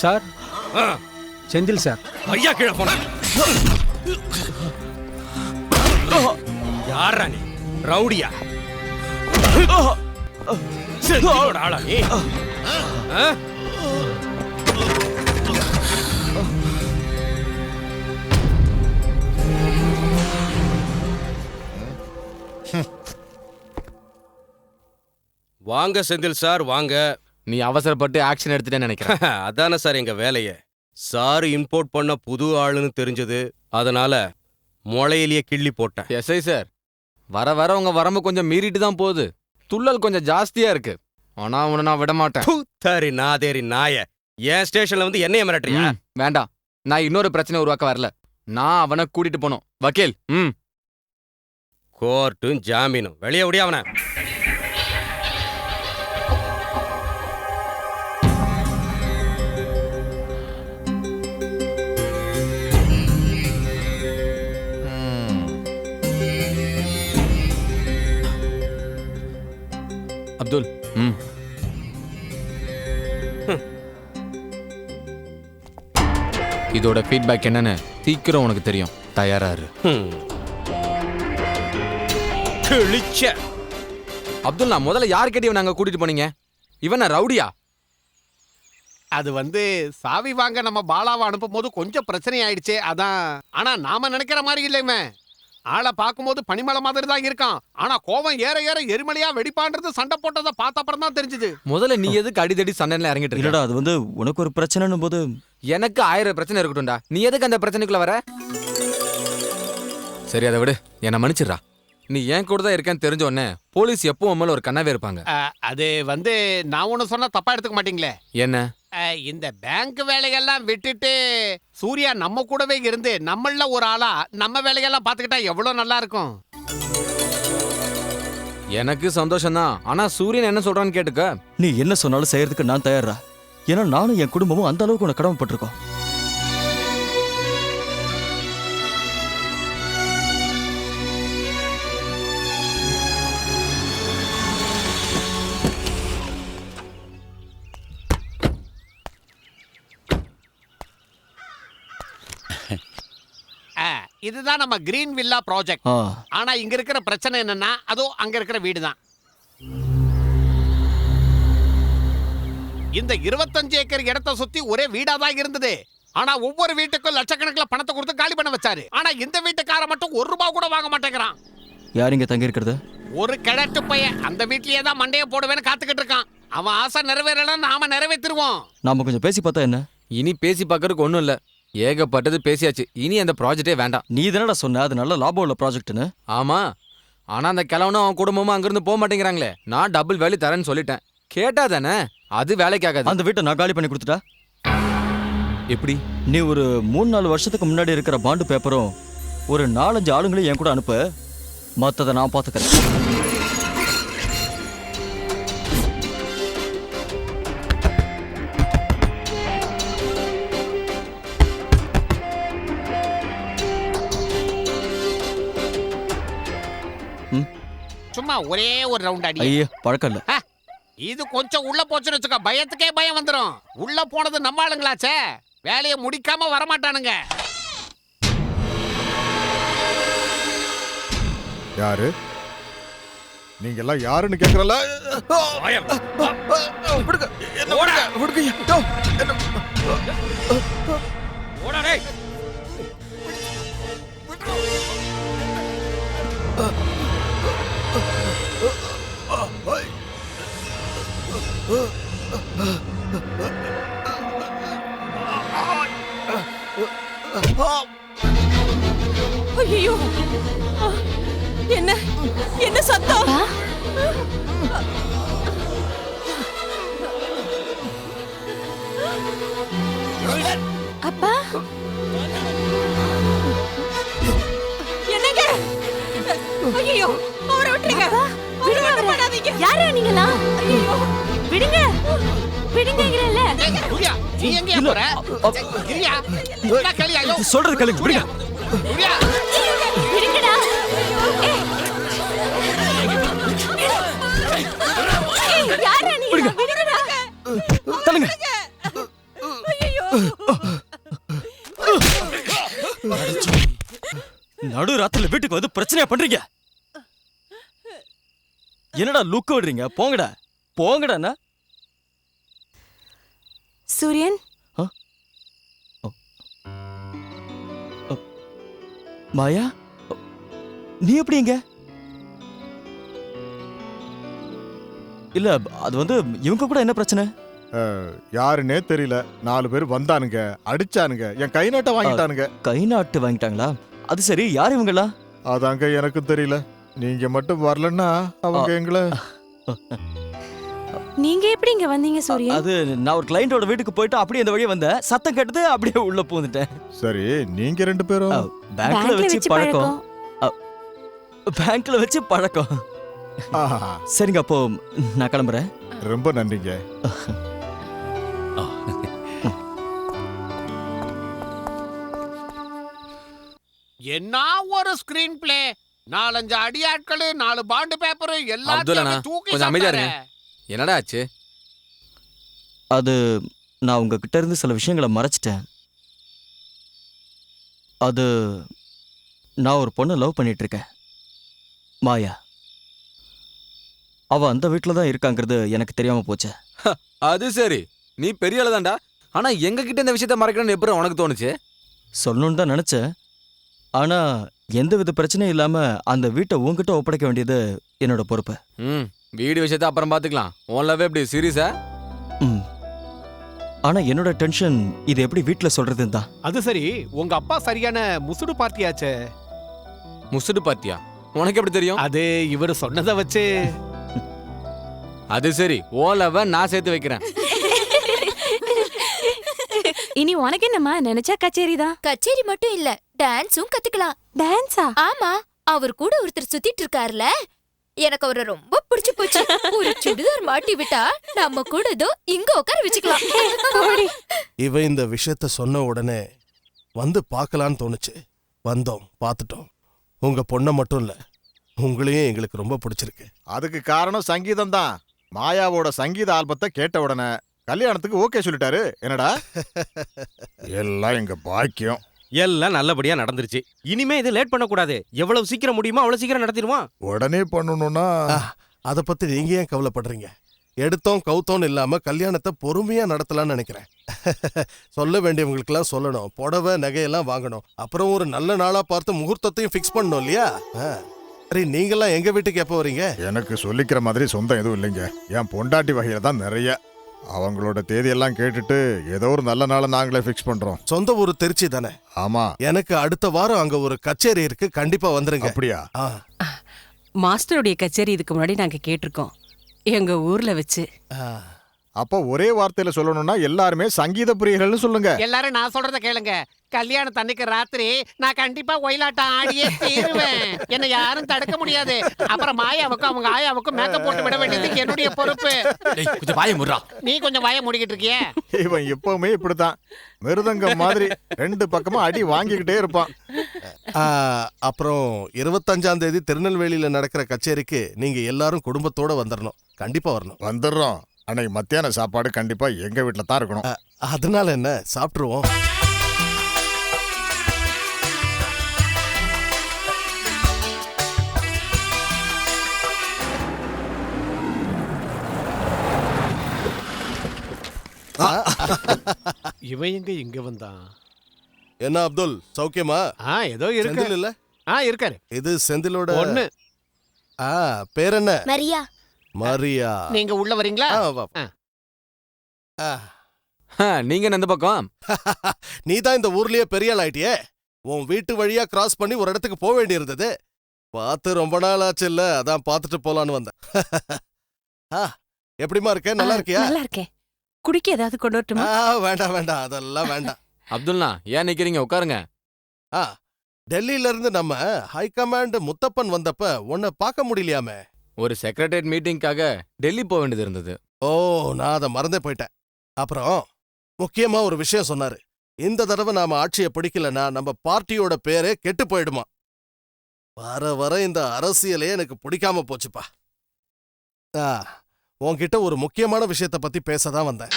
Sir Senthil sir. ஐயா கீழே போன. யாரா நீ? ரவுடியா? செந்திலோட ஆளா நீ? வாங்க செந்தில் சார் வாங்க. நீ அவசரப்பட்டு ஆக்ஷன் எடுத்துட்டேன்னு நினைக்கிறேன். அதானே சார் எங்க வேலையே. சார் இம்போர்ட் பண்ண புது ஆளுன்னு தெரிஞ்சது, அதனால முளையிலேயே கிள்ளி போட்டேன். எஸ்ஐ சார், வர வர உங்க வரம்பு கொஞ்சம் மீறிட்டு தான் போகுது. துள்ளல் கொஞ்சம் ஜாஸ்தியா இருக்கு. ஆனா உன்னை நான் விட மாட்டேன். தரி நாதேரி நாய, என் ஸ்டேஷன்ல வந்து என்னைய மிரட்டுறியா? வேண்டாம், நான் இன்னொரு பிரச்சனை உருவாக்க வரல. நான் அவனை கூட்டிட்டு போனோம். வக்கீல். கோர்ட்டும் ஜாமீனும். வெளியே விடிய அவனை. அப்துல், இதோட ஃபீட்பேக் என்னன்னு சீக்கிரம் உனக்கு தெரியும். தயாரா இரு. கிழிச்ச. அப்துல்லா, முதல்ல யார் கேட்டு இவன் அங்க கூட்டிட்டு போனீங்க? இவன் ரவுடியா? அது சாவி வாங்க நம்ம பாலாவை அனுப்பும் போது கொஞ்சம் பிரச்சனை ஆயிடுச்சு, அதான். ஆனா நாம நினைக்கிற மாதிரி இல்லையுமே. ஆளை பார்க்கும்போது பனிமலை மாதிரி தான் இருக்கான். ஆனா கோவம் ஏற ஏற எரிமலையா வெடிப்பான்றது சண்டை போட்டதை பார்த்த அப்புறம் தான் தெரிஞ்சது. முதல்ல நீ எதுக்கு அடிதடி சண்டையில இறங்கிட்டு இருக்க? இல்லடா, அது உனக்கு ஒரு பிரச்சனைன்னும் போது எனக்கு 1000 பிரச்சனை இருக்கட்டும்டா. நீ எதுக்கு அந்த பிரச்சனைக்குள்ள வர? சரி, அதை விடு, என்னை மன்னிச்சிடுறா. நீ ஏன் கூட தான் இருக்கேன்னு தெரிஞ்ச உடனே போலீஸ் எப்போ உன் ஒரு கண்ணாவே இருப்பாங்க. அது நான் ஒண்ணு சொன்னா தப்பா எடுத்துக்க மாட்டீங்களே? என்ன? இந்த பேங்க் வேலையெல்லாம் விட்டுட்டு சூர்யா நம்ம கூடவே இருந்து நம்மள ஒரு ஆளா நம்ம வேலையெல்லாம் பாத்துக்கிட்டா எவ்வளவு நல்லா இருக்கும். எனக்கு சந்தோஷம்தான். ஆனா சூரியன் என்ன சொல்றான்னு கேட்டுக்க. நீ என்ன சொன்னாலும் செய்யறதுக்கு நான் தயாரா. ஏன்னா நானும் என் குடும்பமும் அந்த அளவுக்கு உனக்கு கடமைப்பட்டிருக்கோம். இதுதான் நம்ம கிரீன் வில்லா ப்ராஜெக்ட். ஆனா இங்க இருக்கிற பிரச்சனை என்னன்னா, அதோ அங்க இருக்கிற வீடு தான். இந்த 25 ஏக்கர் இடத்தை சுத்தி ஒரே வீடா தான் இருந்தது. ஆனா ஒவ்வொரு வீட்டுக்கும் லட்சக்கணக்கில் பணத்தை கொடுத்து காலி பண்ண வச்சாரு. ஆனா இந்த வீட்டுக்கார மட்டும் 1 ரூபாய் கூட வாங்க மாட்டேங்கிறான். யார் இங்க தங்கி இருக்கிறது? ஒரு கிழட்டு பையன் அந்த வீட்லயே தான் மண்டையை போடுவேன்னு காத்துக்கிட்டு இருக்கான். அவன் ஆசை நிறைவேறலாம், நாம நிறைவேற்றிருவோம். நாம கொஞ்சம் பேசி பார்த்தா என்ன? இனி பேசி பார்க்கறதுக்கு ஒன்றும் இல்லை. ஏகப்பட்டது பேசியாச்சு. இனி அந்த ப்ராஜெக்டே வேண்டாம். நீ தானடா சொன்ன அது நல்ல லாபம் உள்ள ப்ராஜெக்ட்னு. ஆமா, ஆனா அந்த கிழவனும் அவன் குடும்பமும் அங்கிருந்து போக மாட்டேங்கிறாங்களே. நான் டபுள் வேலை தரேன்னு சொல்லிட்டேன். கேட்டா தானே? அது வேலைக்காகாது. அந்த வீட்டை நான் காலி பண்ணி கொடுத்துட்டா எப்படி? நீ ஒரு 3-4 வருஷத்துக்கு முன்னாடி இருக்கிற பாண்டு பேப்பரும் ஒரு 4-5 ஆளுங்களையும் என் கூட அனுப்பு. மற்றதை நான் பார்த்துக்கிறேன். சும்மா ஒரே ஒரு ரவுண்ட் அடி. ஐயா, பழக்கம் இல்ல. இது கொஞ்சம் உள்ள போச்சுன்னு வச்சுக்க, பயத்துக்கே பயம் வந்துடும். உள்ள போனது நம்ம ஆளுங்களாச்சே, வேலையை முடிக்காம வரமாட்டானுங்க. யாரு நீங்க எல்லாம்? யாருன்னு கேக்குறல? ஐயோ, என்ன என்ன சத்தம்? அப்பா, என்னங்க? ஐயோ, அவரை விட்டுருங்க. யாரா நீங்களா? ஐயோ, விடுங்க விடுங்கங்கறல்ல. குரியா, நீ எங்க போற? குரியா, என்ன கலியா? சொல்றது கேளுங்க. விடுங்க. குரியா, விடுங்கடா. யாரா நீங்க? விடுங்கடா. தள்ளுங்க. ஐயோ, நடு ராத்திரில வீட்டுக்கு வந்து பிரச்சனையா பண்றீங்க. என்னடா லுக் விடுறீங்க? போங்கடா போங்கடா. சூரியன், மாயா, நீ எப்படி இங்க? இல்ல, அது இவங்க கூட என்ன பிரச்சனை? யாருன்னே தெரியல. 4 பேர் வந்தானுங்க, அடிச்சானுங்க, என் கை நாட்டை வாங்கிட்டானுங்க. கை நாட்டு வாங்கிட்டாங்களா? அது சரி, யார் இவங்களா? அதாங்க எனக்கும் தெரியல. நீங்க மட்டும் வரலன்னா அவங்க எங்களை. நீங்க எப்படி இங்க வந்தீங்க சூரியன்? அது நான் ஒரு கிளையண்டோட வீட்டுக்கு போயிட்டு அப்படியே இந்த வழியே வந்தேன். சத்தம் கேட்டது, அப்படியே உள்ள பூந்துட்டேன். சரி, நீங்க 2 பேரும் பேங்க்ல வச்சு பழக்கம். பேங்க்ல வச்சு பழக்கம். சரிங்க, அப்போ நான் கிளம்புறேன். ரொம்ப நன்றிங்க. என்ன ஒரு ஸ்கிரீன் பிளே! 4-5 அடியாட்கள், 4 பாண்டு பேப்பர், எல்லாத்தையும் தூக்கி கொஞ்சம் அமைதியா இருங்க. என்னடா ஆச்சு? அது நான் உங்ககிட்ட இருந்து சில விஷயங்களை மறைச்சிட்டேன். அது நான் ஒரு பொண்ணை லவ் பண்ணிட்டு இருக்கேன், மாயா. அவ அந்த வீட்டில் தான் இருக்காங்கிறது எனக்கு தெரியாம போச்சு. அது சரி, நீ பெரிய ஆளுதான்டா. ஆனா எங்க கிட்ட இந்த விஷயத்த மறைக்கணும்னு எப்படி உனக்கு தோணுச்சு? சொல்லணும்னு தான் நினைச்சேன். ஆனா எந்த வித பிரச்சனையும் இல்லாம அந்த வீட்டை உன்கிட்ட ஒப்படைக்க வேண்டியது என்னோட பொறுப்பு. வீடு விஷயத்த அப்புறம் பாத்துக்கலாம். உன்லவே எப்படி சீரியஸா? ஆனா என்னோட டென்ஷன் இது எப்படி வீட்ல சொல்றதுன்னு தான். அது சரி, உங்க அப்பா சரியான முசுடு பார்ட்டியாச்சே. முசுடு பார்ட்டியா? உனக்கு எப்படி தெரியும்? அது இவர் சொன்னதை வச்சு. அது சரி, ஓலவ நான் சேர்த்து வைக்கிறேன். இனி உனக்கு என்னம்மா, நினைச்சா கச்சேரி தான். கச்சேரி மட்டும் இல்ல, டான்ஸும் கத்துக்கலாம். டான்ஸா? ஆமா, அவர் கூட ஒருத்தர் சுத்திட்டு இருக்காருல, எனக்கு அவரை ரொம்ப பிடிச்சு போச்சு. ஒரு சுடிதார் மாட்டி விட்டா நம்ம கூட இதோ இங்க உட்கார வச்சுக்கலாம். இவ இந்த விஷயத்த சொன்ன உடனே வந்து பார்க்கலான்னு தோணுச்சு. வந்தோம், பார்த்துட்டோம். உங்க பொண்ணை மட்டும் இல்ல, உங்களையும் எங்களுக்கு ரொம்ப பிடிச்சிருக்கு. அதுக்கு காரணம் சங்கீதம் தான். மாயாவோட சங்கீத ஆல்பத்தை கேட்ட உடனே கல்யாணத்துக்கு ஓகே சொல்லிட்டாரு. என்னடா எல்லாம் எங்க பாக்கியம். எல்லாம் நல்லபடியா நடந்துருச்சு. இனிமே இது லேட் பண்ணக்கூடாது. எவ்வளவு சீக்கிரம் முடியுமோ அவ்வளவு சீக்கிரம் நடத்திடுவான். உடனே பண்ணணும்னா அதை பத்தி நீங்க ஏன் கவலைப்படுறீங்க? எடுத்தோம் கவுத்தோன்னு இல்லாம கல்யாணத்தை பொறுமையா நடத்தலாம்னு நினைக்கிறேன். சொல்ல வேண்டியவங்களுக்கெல்லாம் சொல்லணும், புடவை நகையெல்லாம் வாங்கணும், அப்புறம் ஒரு நல்ல நாளா பார்த்து முகூர்த்தத்தையும் ஃபிக்ஸ் பண்ணணும் இல்லையா? சரி, நீங்கெல்லாம் எங்க வீட்டுக்கு எப்போ வரீங்க? எனக்கு சொல்லிக்கிற மாதிரி சொந்தம் எதுவும் இல்லைங்க. என் பொண்டாட்டி வகையில தான் நிறைய. அவங்களோட தேதியெல்லாம் கேட்டுட்டு ஏதோ ஒரு நல்ல நாளை நாங்களே ஃபிக்ஸ் பண்றோம். சொந்த ஊர் திருச்சி தானே? ஆமா. எனக்கு அடுத்த வாரம் அங்க ஒரு கச்சேரி இருக்கு, கண்டிப்பா வந்துருங்க. அப்படியா? மாஸ்டருடைய கச்சேரி இதுக்கு முன்னாடி நாங்க கேட்டிருக்கோம், எங்க ஊர்ல வச்சு. அப்போ ஒரே வார்த்தையில சொல்லணும்னா எல்லாருமே சங்கீத பிரியர்கள்னு சொல்லுங்க. எல்லாரும் நான் சொல்றத கேளுங்க. கல்யாணத்தன்னைக்கு ராத்திரி நான் கண்டிப்பா ஒயிலாட்டம் ஆடியே தீருவேன். என்ன யாரும் தடுக்க முடியாது. அப்புறம் மாயாவுக்கும் அவங்க ஆயாவுக்கும் மேக்கப் போட்டு விட வேண்டியது என்னுடைய பொறுப்பு. கொஞ்சம் வாய முறா. நீ கொஞ்சம் வாய மூடிக்கிட்டு இருக்கிய. இவன் எப்பவுமே இப்படித்தான், மிருதங்கம் மாதிரி ரெண்டு பக்கமா அடி வாங்கிக்கிட்டே இருப்பான். அப்புறம் 25ஆம் தேதி திருநெல்வேலியில நடக்கிற கச்சேரிக்கு நீங்க எல்லாரும் குடும்பத்தோட வந்துடணும். கண்டிப்பா வரணும். வந்துடுறோம். அன்னைக்கு மத்தியான சாப்பாடு கண்டிப்பா எங்க வீட்டுல தான் இருக்கணும். அதனால என்ன, சாப்பிட்டுருவோம். இவன் எங்க இங்க வந்தான்? என்ன அப்துல், சௌக்கியமா? ஏதோ இருக்கு. செந்தில் இல்ல? இருக்காரு. இது செந்திலோட பொண்ணு. பேர் என்ன? மரியா. மரியா. நீங்க உள்ள வரீங்களா? நீங்க எந்த பக்கம்? நீ தான் இந்த ஊர்லயே பெரிய ஆள் ஆயிட்டியே. உன் வீட்டு வழியா கிராஸ் பண்ணி ஒரு இடத்துக்கு போக வேண்டி இருந்தது. பார்த்து ரொம்ப நாள் ஆச்சு இல்ல, அதான் பார்த்துட்டு போலான்னு வந்தேன். எப்படிமா இருக்க? நல்லா இருக்கியா? நல்லா இருக்கேன். குடிக்க ஏதாவது கொண்டு வரட்டுமா? வேண்டாம் வேண்டாம், அதெல்லாம் வேண்டாம். அப்துல்லா, ஏன் நிக்கிறீங்க? உட்காருங்க. டெல்லியில இருந்து நம்ம ஹைகமாண்ட் முத்தப்பன் வந்தப்ப உன்னை பார்க்க முடியலையாமே. ஒரு செக்ரட்டரியேட் மீட்டிங்காக டெல்லி போக வேண்டியது இருந்தது. ஓ, நான் அதை மறந்தே போயிட்டேன். அப்புறம் முக்கியமா ஒரு விஷயம் சொன்னாரு. இந்த தடவை நாம ஆட்சியை பிடிக்கலன்னா நம்ம பார்ட்டியோட பேரே கெட்டு போயிடுமா. வர வர இந்த அரசியலே எனக்கு பிடிக்காம போச்சுப்பா. உன்கிட்ட ஒரு முக்கியமான விஷயத்த பத்தி பேசதான் வந்தேன்.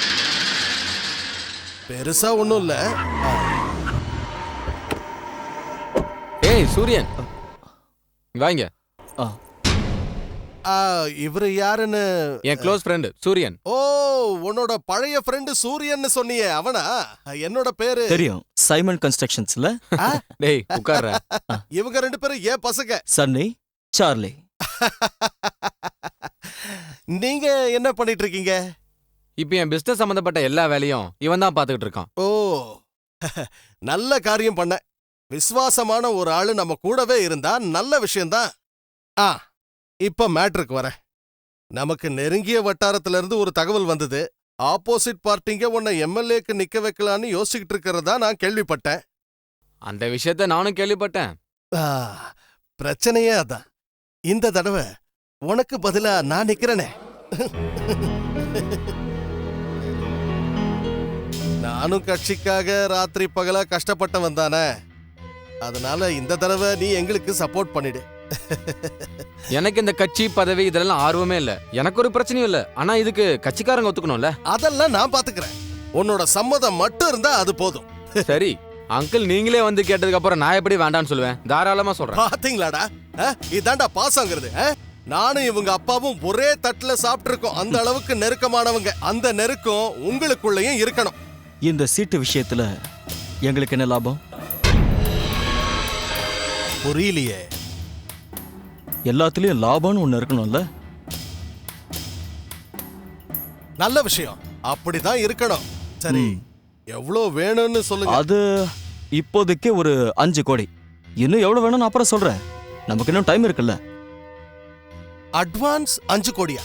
பெருசா ஒண்ணும் இல்ல. ஏய் சூரியன், வாங்க. இவரு யாருன்னு? என் க்ளோஸ் ஃப்ரெண்ட் சூரியன். ஓ, உன்னோட பழைய ஃப்ரெண்ட் சூரியன் சொன்னியே, அவனா? என்னோட பேரு தெரியும், சைமன் கன்ஸ்ட்ரக்ஷன்ஸ்ல. டேய் உட்கார்ற. இவங்க ரெண்டு பேரும் ஏன் பசங்க? சன்னி, சார்லி. நீங்க என்ன பண்ணிட்டு இருக்கீங்க? இப்போ என் பிசினஸ் சம்பந்தப்பட்ட எல்லா வேலையும் இவன் தான் பாத்துக்கிட்டு இருக்கான். ஓ, நல்ல காரியம் பண்ண. விசுவாசமான ஒரு ஆளு நம்ம கூடவே இருந்தா நல்ல விஷயம்தான். இப்ப மேட்ருக்கு வர. நமக்கு நெருங்கிய வட்டாரத்துல இருந்து ஒரு தகவல் வந்தது. ஆப்போசிட் பார்ட்டிங்க உன்னை எம்எல்ஏக்கு நிக்க வைக்கலான்னு யோசிச்சுக்கிட்டு இருக்கிறதா நான் கேள்விப்பட்டேன். அந்த விஷயத்த நானும் கேள்விப்பட்டேன். பிரச்சனையே அதான். இந்த தடவை உனக்கு பதிலா நான் நிக்கிறேனே. நானும் கட்சிக்காக ராத்திரி பகலா கஷ்டப்பட்டவன் தானே. அதனால இந்த தடவை நீ எங்களுக்கு சப்போர்ட் பண்ணிடு. எனக்கு இந்த கட்சி பதவி இதெல்லாம் ஆர்வமே இல்ல. எனக்கு ஒரு பிரச்சனையும் இல்ல. ஆனா இதுக்கு கட்சிக்காரங்க ஒத்துக்கணும்ல. அதெல்லாம் நான் பாத்துக்கிறேன். உன்னோட சம்மதம் மட்டும் இருந்தா அது போதும். சரி அங்கிள், நீங்களே வந்து கேட்டதுக்கு அப்புறம் நான் எப்படி வேண்டான்னு சொல்லுவேன்? தாராளமா சொல்றேன். பாத்தீங்களாடா, இதாண்டா பாசங்கிறது. நானும் இவங்க அப்பாவும் ஒரே தட்டுல சாப்பிட்டிருக்கோம். அந்த அளவுக்கு நெருக்கமானவங்க. அந்த நெருக்கம் உங்களுக்குள்ளேயும் இருக்கணும். இந்த சீட்டு விஷயத்துல எங்களுக்கு என்ன லாபம்? புரியலையே. எல்லாத்துலயும் லாபம்னு ஒண்ணு இருக்கணும்ல. நல்ல விஷயம். அப்படிதான் இருக்கணும். சரி, எவ்வளவு வேணும்னு சொல்லுங்க. அது இப்போதைக்கு ஒரு 5 கோடி. இன்னும் எவ்வளவு வேணும்னு அப்புறம் சொல்றேன். நமக்கு இன்னும் டைம் இருக்குல்ல. அட்வான்ஸ் 5 கோடியா?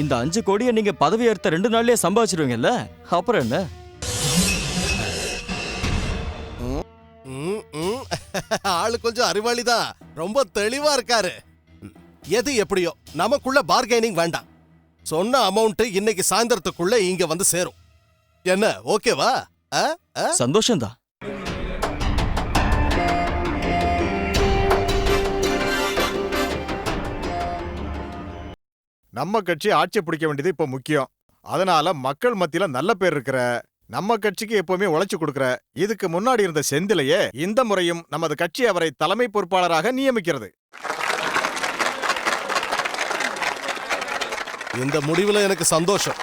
இந்த 5 கோடியை நீங்க பதவி ஏற்ற 2 நாள்லயே சம்பாதிச்சிருவீங்கல்ல, அப்புறம் என்ன? ஆளு கொஞ்சம் அறிவாளிதான். ரொம்ப தெளிவா இருக்காரு. எது எப்படியோ நமக்குள்ள பார்கெனிங் வேண்டாம். சொன்ன அமௌண்ட் இன்னைக்கு சாயந்தரத்துக்குள்ள இங்க வந்து சேரும். என்ன, ஓகேவா? சந்தோஷம்தான். நம்ம கட்சி ஆட்சி பிடிக்க வேண்டியது இப்ப முக்கியம். அதனால மக்கள் மத்தியில நல்ல பேர் இருக்கிற நம்ம கட்சிக்கு எப்பவுமே உழைச்சு கொடுக்கிற இதுக்கு முன்னாடி இருந்த செந்திலையே இந்த முறையும் நமது கட்சி அவரை தலைமை பொறுப்பாளராக நியமிக்கிறது. இந்த முடிவுல எனக்கு சந்தோஷம்.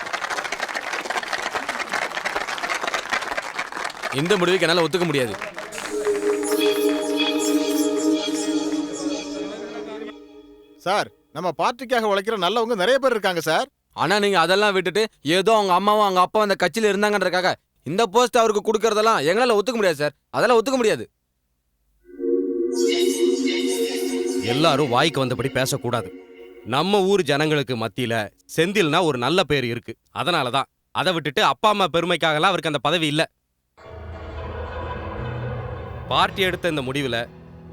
இந்த முடிவுக்கு என்னால ஒத்துக்க முடியாது. சார், நம்ம பார்ட்டிக்காக உழைக்கிற நல்லவங்க நிறைய பேர் இருக்காங்க சார். ஆனா நீங்க அதெல்லாம் விட்டுட்டு ஏதோ அவங்க அம்மாவும் அவங்க அப்பா அந்த கட்சியில இருந்தாங்கன்றக்காக இந்த போஸ்ட் அவருக்கு கொடுக்கறதெல்லாம் எங்களால ஒத்துக்க முடியாது சார். அதெல்லாம் ஒத்துக்க முடியாது. எல்லாரும் வாய்க்கு வந்தபடி பேசக்கூடாது. நம்ம ஊர் ஜனங்களுக்கு மத்தியில செந்தில்னா ஒரு நல்ல பேர் இருக்கு. அதனாலதான் அதை விட்டுட்டு அப்பா அம்மா பெருமைக்காகலாம் அவருக்கு அந்த பதவி இல்ல. பார்ட்டி எடுத்த இந்த முடிவுல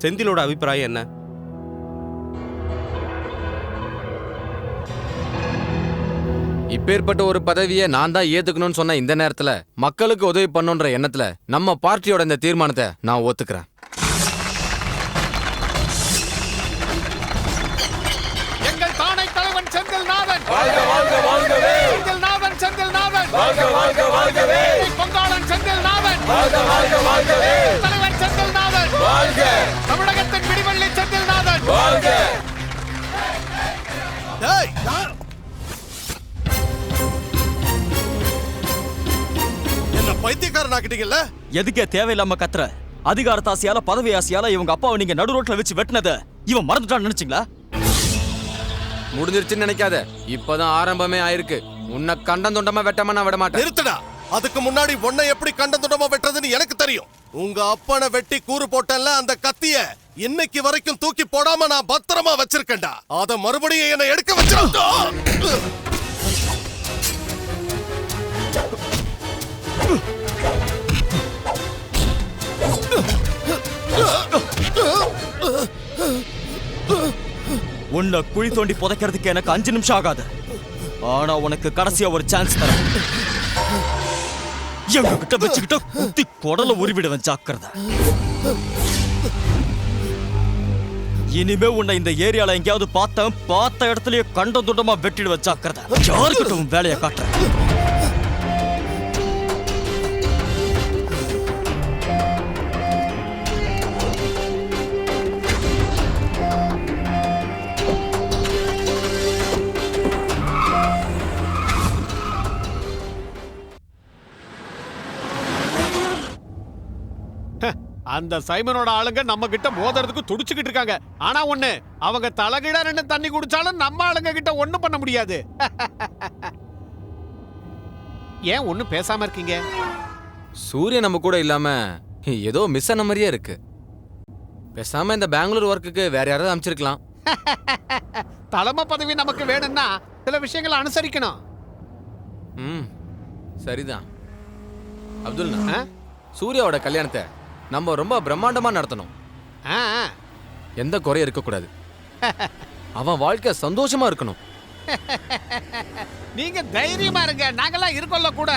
செந்திலோட அபிப்பிராயம் என்ன? இப்பேற்பட்ட ஒரு பதவியை நான் தான் ஏத்துக்கணும்னு சொன்ன இந்த நேரத்துல மக்களுக்கு உதவி பண்ணுன்ற எண்ணத்துல நம்ம பார்ட்டியோட இந்த தீர்மானத்தை நான் ஒத்துக்கிறேன். எங்கள் தானை தலைவன் செந்தில்நாதன் வாழ்க வாழ்க வாழ்கவே. செந்தில்நாதன் செந்தில்நாதன் வாழ்க வாழ்க வாழ்கவே. பொங்காளன் செந்தில்நாதன் வாழ்க வாழ்க வாழ்கவே. தலைவன் செந்தில்நாதன் வாழ்க. தமிழகத்தின் விடிவெள்ளி செந்தில்நாதன் வாழ்க. என்ன பைத்தியக்காரன் ஆக்கிட்டீங்கல்ல? எதுக்கே தேவையில்லாம கத்துற? அதிகாரத்தாசியால பதவி ஆசையால இவங்க அப்பாவை நீங்க நடு ரோட்ல வச்சு வெட்டினத இவன் மறந்துட்டான்னு நினைச்சீங்களா? முடிஞ்சிருச்சுன்னு நினைக்காத. இப்பதான் ஆரம்பமே ஆயிருக்கு. உன்னை கண்டம் தொண்டமா வெட்டாம நான் விட மாட்டேன். நிறுத்துடா. அதுக்கு முன்னாடி உன்னை எப்படி கண்டந்துடமா வெட்டுறதுன்னு எனக்கு தெரியும். உங்க அப்பனை வெட்டி கூறு போட்டல அந்த கத்திய இன்னைக்கு வரைக்கும் தூக்கி போடாம நான் பத்திரமா வச்சிருக்கேன்டா. அத மறுபடியும் என்ன எடுக்க வச்சிருந்தா. உன்னை குழி தோண்டி புதைக்கிறதுக்கு எனக்கு 5 நிமிஷம் ஆகாது. ஆனா உனக்கு கடைசியா ஒரு சான்ஸ் தரேன். எங்க கிட்ட வச்சுக்கிட்ட குத்தி குடல உருவிடுவேன், ஜாக்கிரதை. இனிமே உன்னை இந்த ஏரியால எங்கேயாவது பார்த்த இடத்துலயே கண்டம் துண்டமா வெட்டிடுவேன், ஜாக்கிரதை. யாருக்கிட்ட உன் வேலையை காட்டுறேன். அந்த சைமனோட ஆளுங்க நம்ம கிட்ட மோதுறதுக்கு துடிச்சுக்கிட்டு இருக்காங்க. ஆனா ஒண்ணு, அவங்க தலைகிட ரெண்டு தண்ணி குடிச்சாலும் நம்ம ஆளுங்க கிட்ட ஒண்ணும் பண்ண முடியாது. ஏன் ஒண்ணும் பேசாம இருக்கீங்க? சூரியன் நம்ம கூட இல்லாம ஏதோ மிஸ் ஆன மாதிரியே இருக்கு. பேசாம இந்த பெங்களூர் ஒர்க்குக்கு வேற யாராவது அமைச்சிருக்கலாம். தலைமை பதவி நமக்கு வேணும்னா சில விஷயங்களை அனுசரிக்கணும். சரிதான் அப்துல்னா, சூர்யாவோட கல்யாணத்தை நம்ம ரொம்ப பிரம்மாண்டமா நடத்தணும். எந்த குறையும் இருக்கக்கூடாது. அவன் வாழ்க்கை சந்தோஷமா இருக்கணும். நீங்க தைரியமா இருங்க, நாங்கெல்லாம் இருக்கோம்ல கூட.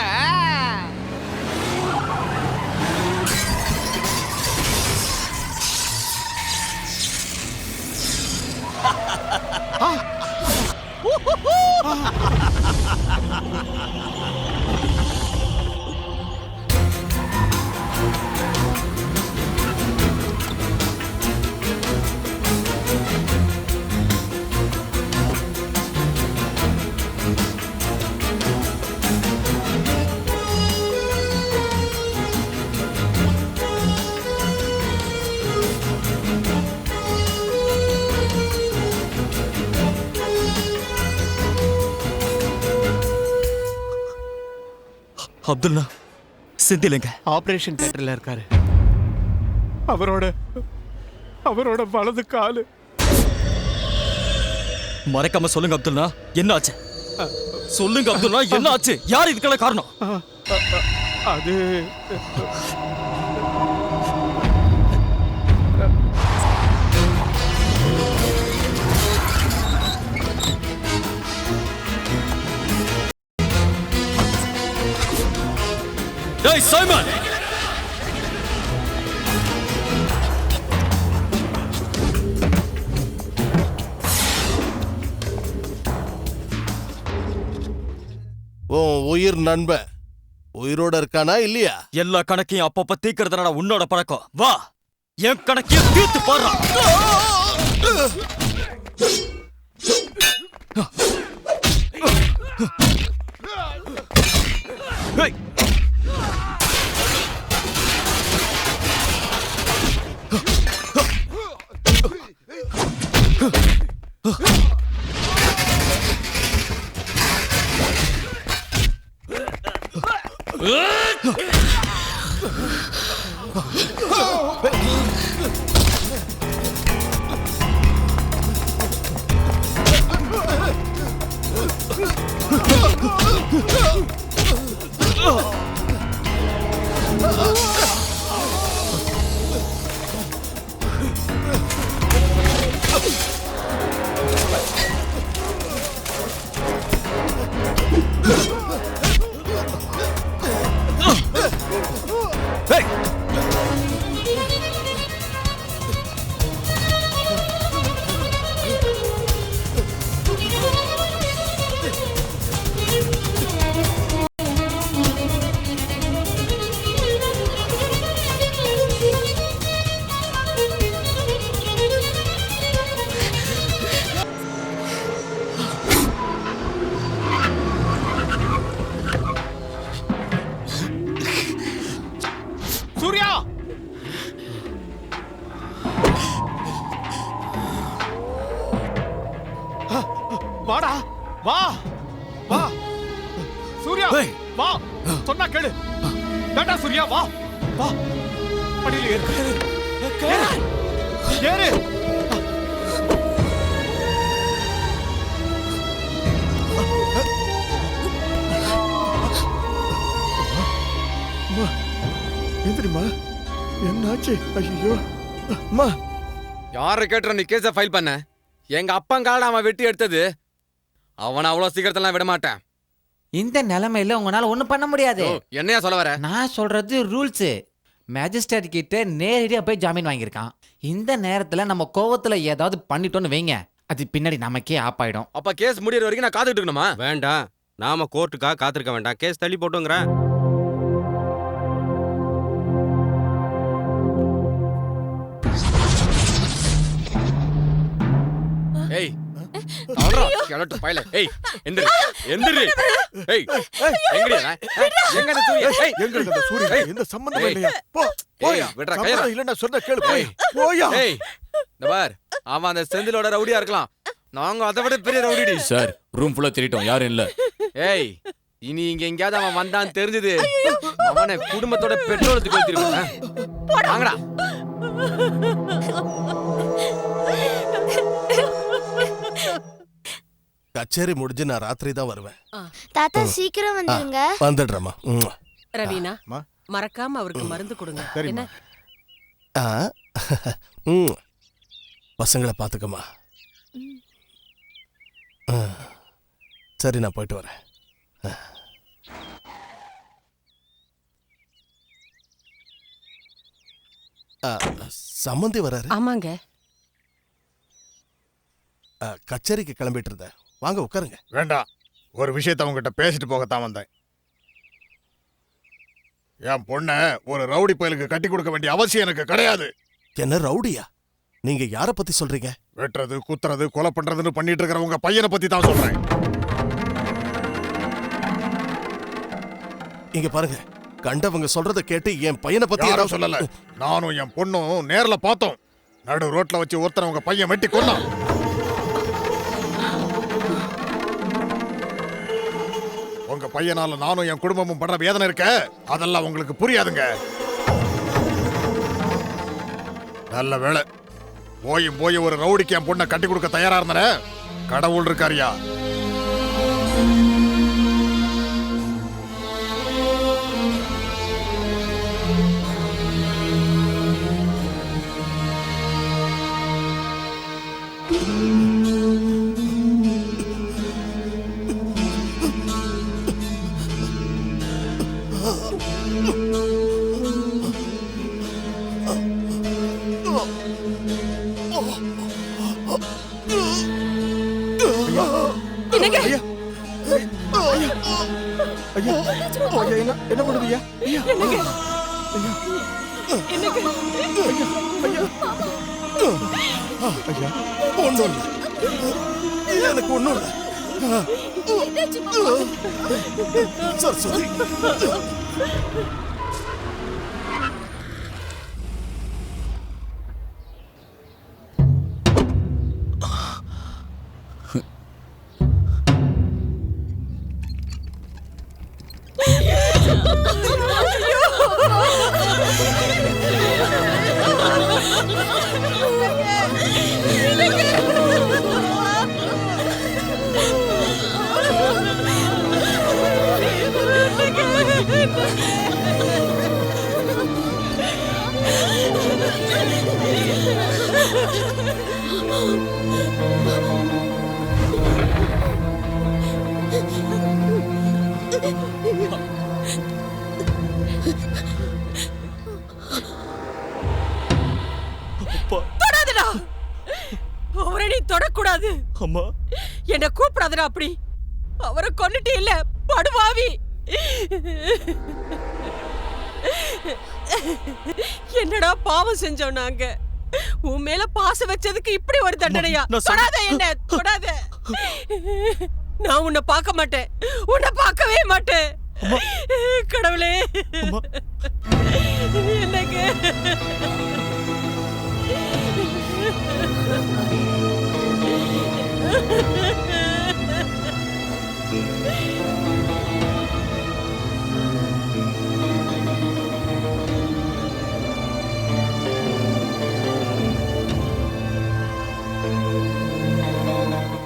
அப்துல்லா செந்திலுங்க ஆபரேஷன் தியேட்டர்ல இருக்காரு. அவரோட வலது காலு. மறைக்காம சொல்லுங்க அப்துல்லா, என்ன ஆச்சு? சொல்லுங்க அப்துல்லா, என்ன ஆச்சு? யார் இதுக்கெல்லாம் காரணம்? அது டேய் சைமன், உன் உயிர் நண்பன் உயிரோட இருக்கானா இல்லையா? எல்லா கணக்கையும் அப்பப்ப தீக்கிறதுனால உன்னோட பழக்கம். வா, என் கணக்கையும் தீர்த்து பாடுறான். சூர்யா, வாடா, வா வா சூர்யா, வா, சொன்னா கேளு. வேண்டாம் சூர்யா, வா வா, படியில ஏறு, ஏறு. எந்திரிமா, என்னாச்சு? ஐயோ அம்மா. யாரை கேட்டுற நீ கேஸை ஃபைல் பண்ண? எங்க அப்பங்கால அவன் வெட்டி எடுத்தது. அவனை அவ்வளவு சீக்கிரத்தெல்லாம் விட மாட்டேன். இந்த நிலைமையில உங்களால ஒண்ணும் பண்ண முடியாது. என்னையா சொல்ல வர? நான் சொல்றது ரூல்ஸ். மேஜிஸ்ட்ரேட் கிட்ட நேரடியா போய் ஜாமீன் வாங்கியிருக்கான். இந்த நேரத்துல நம்ம கோவத்துல ஏதாவது பண்ணிட்டோன்னு வைங்க, அது பின்னாடி நமக்கே ஆப்பாயிடும். அப்ப கேஸ் முடியற வரைக்கும் நான் காத்துட்டு இருக்கணுமா? வேண்டாம், நாம கோர்ட்டுக்காக காத்திருக்க வேண்டாம். கேஸ் தள்ளி போட்டுங்கிறேன். ஏய், அவரா கிளட்டு பயல. ஏய், எந்திரி எந்திரி. ஏய், எங்கடியா? எங்க அந்த சூர்யா? ஏய், எங்க அந்த சூர்யா? எந்த சம்பந்தம் இல்லையா? போ, போயா. விட்றா கையா. இல்லன்னா சொன்னா கேளு, போய். போயா. ஏய், இந்த பார், அவன் அந்த செந்திலோட ரவுடியா இருக்கலாம். நாங்க அதை விட பெரிய ரவுடி சார். ரூம் ஃபுல்லா திருட்டோம், யாரும் இல்ல. ஏய், இனி இங்க எங்கயாவது அவன் வந்தான்னு தெரிஞ்சது, அவனை குடும்பத்தோட பெட்ரோலுக்கு கொளுத்திருப்பான். வாங்கடா. கச்சேரி முடிஞ்சு நான் ராத்திரி தான் வருவேன். தாத்தா சீக்கிரம் வந்துருங்க. வந்துடுறேம்மா. ரவீனா, மறக்காம அவருக்கு மருந்து கொடுங்க. என்ன? பசங்களை பாத்துக்கம்மா. சரி, நான் போயிட்டு வரேன். சம்மந்தி வராரு. ஆமாங்க. கச்சேரிக்கு கிளம்பிட்டு இருந்தேன். வாங்க உட்காருங்க. வேண்டாம், ஒரு விஷயத்தை உங்ககிட்ட பேசிட்டு போகத்தான் வந்தேன். என் பொண்ண ஒரு ரவுடி பயலுக்கு கட்டி கொடுக்க வேண்டிய அவசியம் எனக்கு கிடையாது. என்ன ரவுடியா? நீங்க யார பத்தி சொல்றீங்க? வெட்டுறது, குத்துறது, கொலை பண்றதுன்னு பண்ணிட்டு இருக்கிற உங்க பையனை பத்தி தான் சொல்றேன். இங்க பாருங்க, கண்டவங்க சொல்றத கேட்டு என் பையனை பத்தி யாரும் சொல்லல. நானும் என் பொண்ணும் நேர்ல பார்த்தோம். நடு ரோட்ல வச்சு ஒருத்தனை உங்க பையன் வெட்டி கொன்னான். உங்க உங்க பையனால நானும் என் குடும்பமும் படுற வேதனை இருக்க அதெல்லாம் உங்களுக்கு புரியாதுங்க. நல்ல வேளை போய் ஒரு ரவுடிக்கு என் பொண்ணை கட்டி கொடுக்க தயாரா இருந்தன. கடவுள் இருக்காரியா? என்ன பண்ணுவீங்க? எனக்கு ஒண்ணும் சரஸ்வதி. தொடாதடா. அவரை நீ தொடக்கூடாது. அம்மா என்ன கூப்பிடாதடா அப்படி. அவரை கொன்னுட்டே இல்ல படுவாவி. என்னடா பாவம் செஞ்சோம் நாங்க. உன் மேல பாசம் வச்சதுக்கு இப்படி ஒரு தண்டனையா? தொடாத, என்ன தொடாத. நான் உன்னை பார்க்க மாட்டேன், உன்னை பார்க்கவே மாட்டேன். கடவுளே என்னங்க.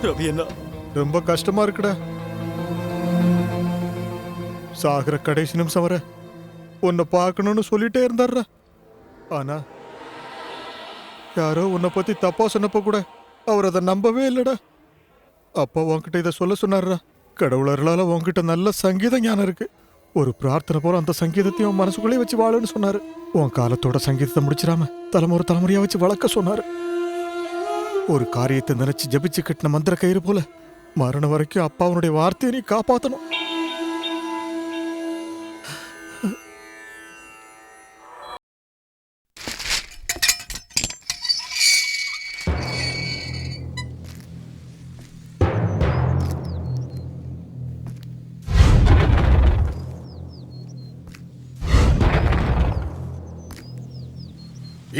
ரவி என்ன ரொம்ப கஷ்டமா இருக்குடா. சாகர கடைசி நிமிஷம் வர உன்னை பார்க்கணும்னு சொல்லிட்டே இருந்தாருடா. ஆனா யாரோ உன்னை பத்தி தப்பா சொன்னப்ப கூட அவர் அதை நம்பவே இல்லடா. அப்பா உன்கிட்ட இதை சொல்ல சொன்னார்டா. கடவுளர்களால உன்கிட்ட நல்ல சங்கீத ஞானம் இருக்கு. ஒரு பிரார்த்தனை போல அந்த சங்கீதத்தையும் உன் மனசுக்குள்ளே வச்சு வாழுன்னு சொன்னாரு. உன் காலத்தோட சங்கீதத்தை முடிச்சிடாம தலைமுறையா வச்சு வளர்க்க சொன்னாரு. ஒரு காரியத்தை நினைச்சு ஜபிச்சு கட்டின மந்திர கயிறு போல மரணம் வரைக்கும் அப்பாவனுடைய வார்த்தையை நீ காப்பாத்தணும்.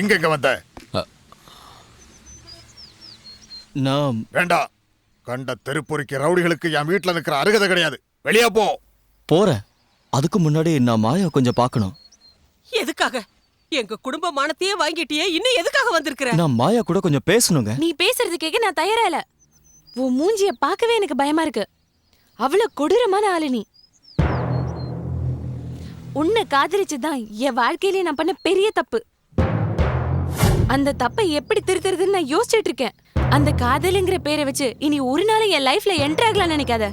இங்க வந்த நான் வேண்டாம். கண்ட தெருப்பொறிக்கு ரவுடிகளுக்கு என் வீட்டுல நிக்கிற அருகதை கிடையாது. வெளியே போ. போறேன். அதுக்கு முன்னாடி நான் மாயா கொஞ்சம் பார்க்கணும். எதுக்காக? எங்க குடும்ப மானத்தையே வாங்கிட்டியே, இன்னும் எதுக்காக வந்திருக்கிற? நான் மாயா கூட கொஞ்சம் பேசணுங்க. நீ பேசுறது கேட்க நான் தயாரா இல்ல. உன் மூஞ்சிய பார்க்கவே எனக்கு பயமா இருக்கு. அவ்வளவு கொடூரமான ஆளு நீ. உன்னை காதலிச்சுதான் என் வாழ்க்கையிலே நான் பண்ண பெரிய தப்பு. அந்த தப்பை எப்படி திருத்துறதுன்னு நான் யோசிச்சுட்டு இருக்கேன். அந்த காதலுங்கிற பேரை வச்சு இனி ஒரு நாள் என் லைஃப்ல என்டர் ஆகலாம் நினைக்காத.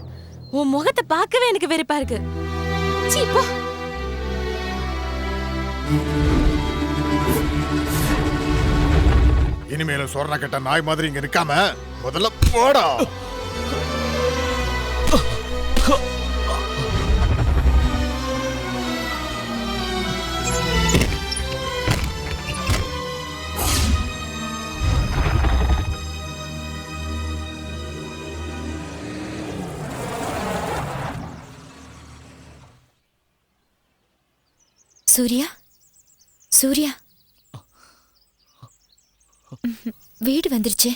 உன் முகத்தை பார்க்கவே எனக்கு வெறுப்பா இருக்கு. சீ போ. இனிமேலும் சொர்ண கட்ட நாய் மாதிரி இங்க நிக்காம முதல்ல போடா. சூர்யா, சூர்யா, வீடு வந்துருச்சு.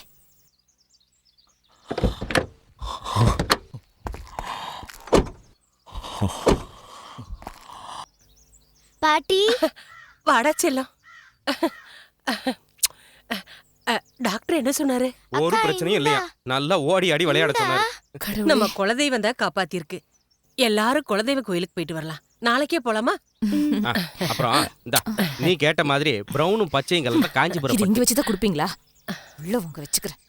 பாட்டி வாடா செல்லம். டாக்டர் என்ன சொன்னாரு? ஒரு பிரச்சனையும் இல்லையா, நல்லா ஓடி ஆடி விளையாட சொன்னாரு. நம்ம குலதெய்வம் தான் காப்பாத்திருக்கு. எல்லாரும் குலதெய்வ கோயிலுக்கு போயிட்டு வரலாம். நாளைக்கே போலாமா? அப்புறம் இந்தா நீ கேட்ட மாதிரி பிரவுனும் பச்சையும் கலந்த காஞ்சிபுரம் இங்க வச்சுதான் குடுப்பீங்களா? உள்ள உங்க வச்சுக்கிறேன்.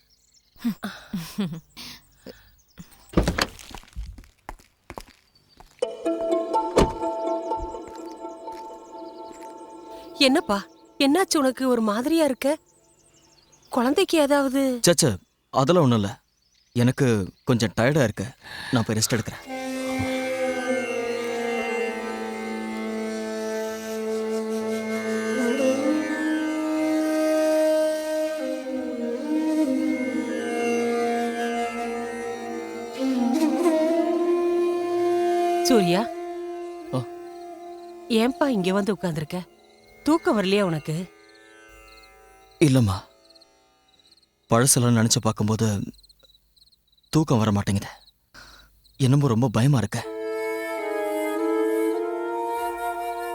என்னப்பா, என்னாச்சு உனக்கு? ஒரு மாதிரியா இருக்க. குழந்தைக்கு ஏதாவது? சச்ச, அதெல்லாம் ஒன்றும் இல்லை. எனக்கு கொஞ்சம் டயர்டாக இருக்கு. நான் போய் ரெஸ்ட் எடுக்கிறேன். சூர்யா, ஏன்பா இங்க வந்து உட்கார்ந்திருக்க? தூக்கம் வரலையா உனக்கு? இல்லைம்மா, பழசெல்லாம் நினச்சி பார்க்கும்போது தூக்கம் வர மாட்டேங்குது. என்னமோ ரொம்ப பயமா இருக்க.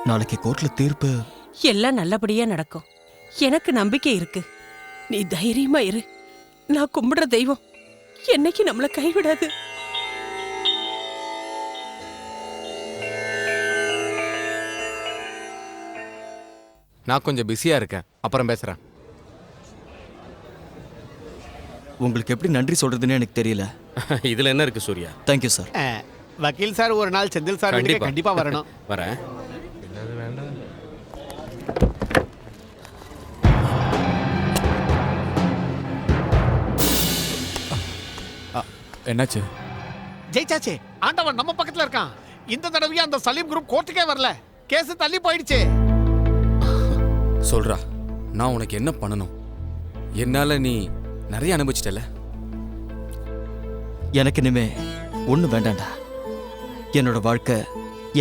நாளைக்கு கோர்ட்ல தீர்ப்பு. எல்லாம் நல்லபடியா நடக்கும். எனக்கு நம்பிக்கை இருக்கு. நீ தைரியமா இரு. நான் கும்பிடுற தெய்வம் என்னைக்கு நம்மள கைவிடாது. நான் கொஞ்சம் பிஸியா இருக்கேன், அப்புறம் பேசுறேன். உங்களுக்கு எப்படி நன்றி சொல்றதுன்னு எனக்கு தெரியல. இதுல என்ன இருக்கு சூர்யா? Thank you sir. வக்கீல் சார் ஒரு நாள் செந்தில் சார் வீட்டுக்கு கண்டிப்பா வரணும். வரேன். என்னாச்சு? ஜெயிச்சாச்சு. ஆண்டவன் நம்ம பக்கத்துல இருக்கான். இந்த தடவையும் அந்த சலீம் குரூப் கோர்ட்டுக்கே வரல. கேஸ் தள்ளி போயிடுச்சு. சொல்றா, நான் உனக்கு என்ன பண்ணணும்? என்னால நீ நிறைய அனுபவிச்சிட்டல. எனக்கு இனிமே ஒண்ணு வேண்டாண்டா. என்னோட வாழ்க்கை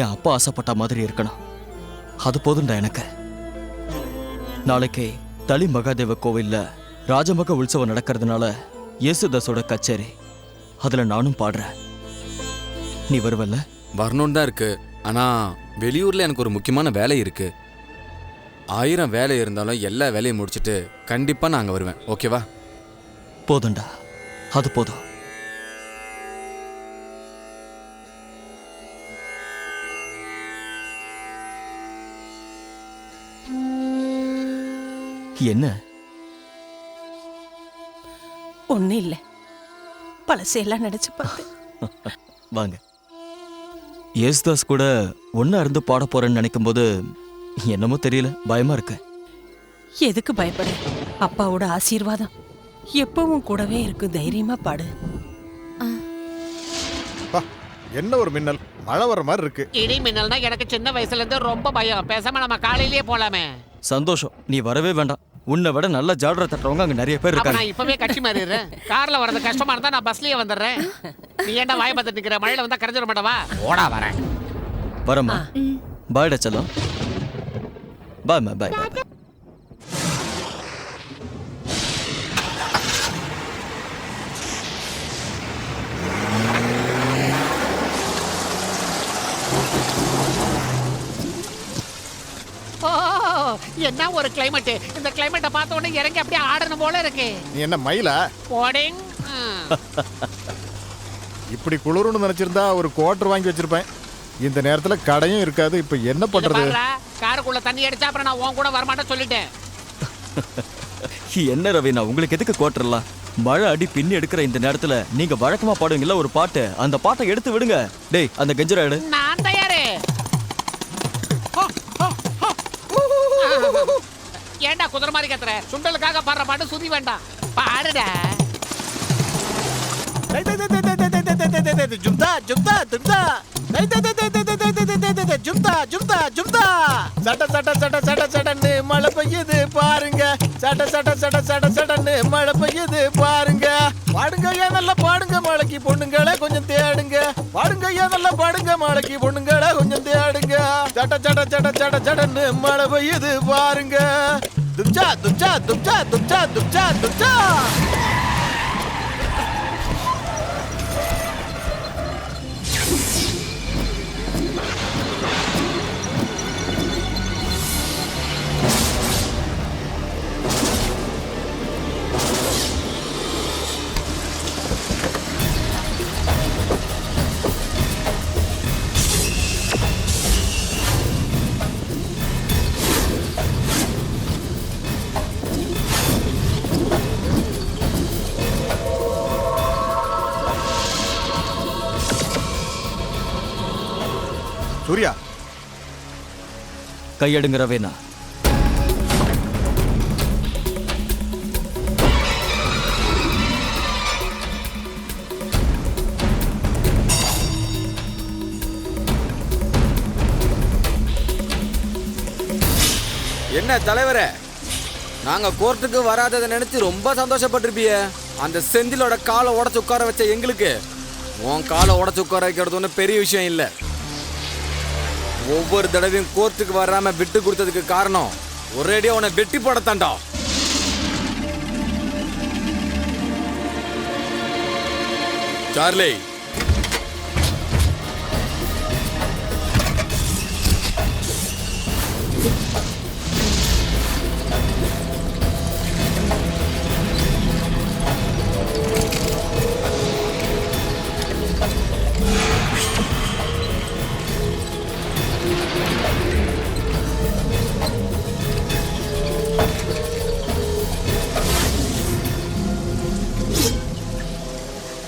என் அப்பா ஆசைப்பட்ட மாதிரி இருக்கணும். அது போதும்டா எனக்கு. நாளைக்கு தளி மகாதேவ கோவில்ல ராஜமக உற்சவம் நடக்கிறதுனால இயேசுதாஸோட கச்சேரி. அதுல நானும் பாடுறேன். நீ வருவல்ல? வரணும்னு தான் இருக்கு. ஆனா வெளியூர்ல எனக்கு ஒரு முக்கியமான வேலை இருக்கு. 1000 வேலை இருந்தாலும் எல்லா வேலையும் முடிச்சுட்டு கண்டிப்பா நான் அங்க வருவேன். ஓகேவா? போதும்டா, அது போதும். என்ன? ஒண்ணு இல்ல, பழசையெல்லாம் நினைச்சு பார்த்து. வாங்க. யேசுதாஸ் கூட ஒன்னா இருந்து பாட போறேன்னு நினைக்கும் போது என்னமோ தெரியல, பயமா இருக்கு. எதுக்கு பயப்பட? அப்பாவோட ஆசீர்வாதம் எப்பவும் கூடவே இருக்கு. தைரியமா பாடு. என்ன ஒரு மின்னல், மழை வர மாதிரி இருக்கு. இடி மின்னல்னா எனக்கு சின்ன வயசுல இருந்து ரொம்ப பயம். பேசாம நம்ம காலையிலேயே போலாமே. சந்தோஷம், நீ வரவே வேண்டாம். உன்னை விட நல்ல ஜால்ரா தட்டுறவங்க அங்க நிறைய பேர் இருக்காங்க. நான் இப்பவே கட்சி மாறிடுறேன். கார்ல வரது கஷ்டமா இருந்தா நான் பஸ்லயே வந்துடுறேன். நீ ஏன்டா வாய் பார்த்துட்டு நிக்கிற? மழையில வந்தா கரைஞ்சிட மாட்டவா? ஓடா வரேன். வரமா? பாய்டா செல்லம். பாய் மா, பாய். என்ன ஒரு கிளைமேட். இந்த கிளைமேட்டை பார்த்த உடனே இறங்கி அப்படியே ஆடணும் போல இருக்கு. நீ என்ன மயிலா? போடிங். இப்படி குளிர்னு நினைச்சிருந்தா ஒரு குவார்டர் வாங்கி வச்சிருப்பேன். இந்த நேரத்துல கடையும் இருக்காது. இப்ப என்ன பண்றது? காருக்குள்ள தண்ணி அடிச்சா அப்புறம் நான் உன் கூட வரமாட்டேன் சொல்லிட்டேன். என்ன ரவி, நான் உங்களுக்கு எதுக்கு குவார்டர்லாம்? மழை அடி பின்னி எடுக்கிற இந்த நேரத்துல நீங்க வழக்கமா பாடுவீங்கல்ல ஒரு பாட்டு, அந்த பாட்டை எடுத்து விடுங்க. டேய், அந்த கெஞ்சரா எடு. நான் தயாரு. ஏண்டா குதிரை மாதிரி கத்துற? சுண்டலுக்காக பாடுற பாட்டு சுதி வேண்டாம். பாடுடா. ஜும்தா ஜும்தா ஜும்தா ஜும்தா ஜும்தா ஜும்தா. சட்ட சட்ட சட்ட சட்ட சடன்னு மழை பெய்யுது பாருங்க. சட்ட சட்ட சட்ட சட்ட சடன்னு மழை பெய்யுது பாருங்க. பாடுங்க ஏன் நல்லா பாடுங்க, மழைக்கு பொண்ணுங்களே கொஞ்சம் தேடுங்க. பாடுங்க ஏன் நல்லா பாடுங்க, மழைக்கு பொண்ணுங்களே கொஞ்சம் தேடுங்க. சட்ட சட்ட சட்ட சட்ட சடன்னு மழை பெய்யுது பாருங்க. துப்சா துப்சா துப்சா துப்சா துப்சா துப்சா. சூர்யா கையெடுங்க ரவேனா. என்ன தலைவரே, நாங்க கோர்ட்டுக்கு வராததை நினைச்சு ரொம்ப சந்தோஷப்பட்டிருப்பிய. அந்த செந்திலோட காலை உடச்சு உட்கார வச்ச எங்களுக்கு உன் காலை உடச்சு உட்கார வைக்கிறது ஒன்றும் பெரிய விஷயம் இல்லை. ஒவ்வொரு தடவையும் கோர்ட்டுக்கு வராம விட்டு கொடுத்ததுக்கு காரணம் ஒரேடியா உன்னை வெட்டி போடத்தாண்டா. சார்லி,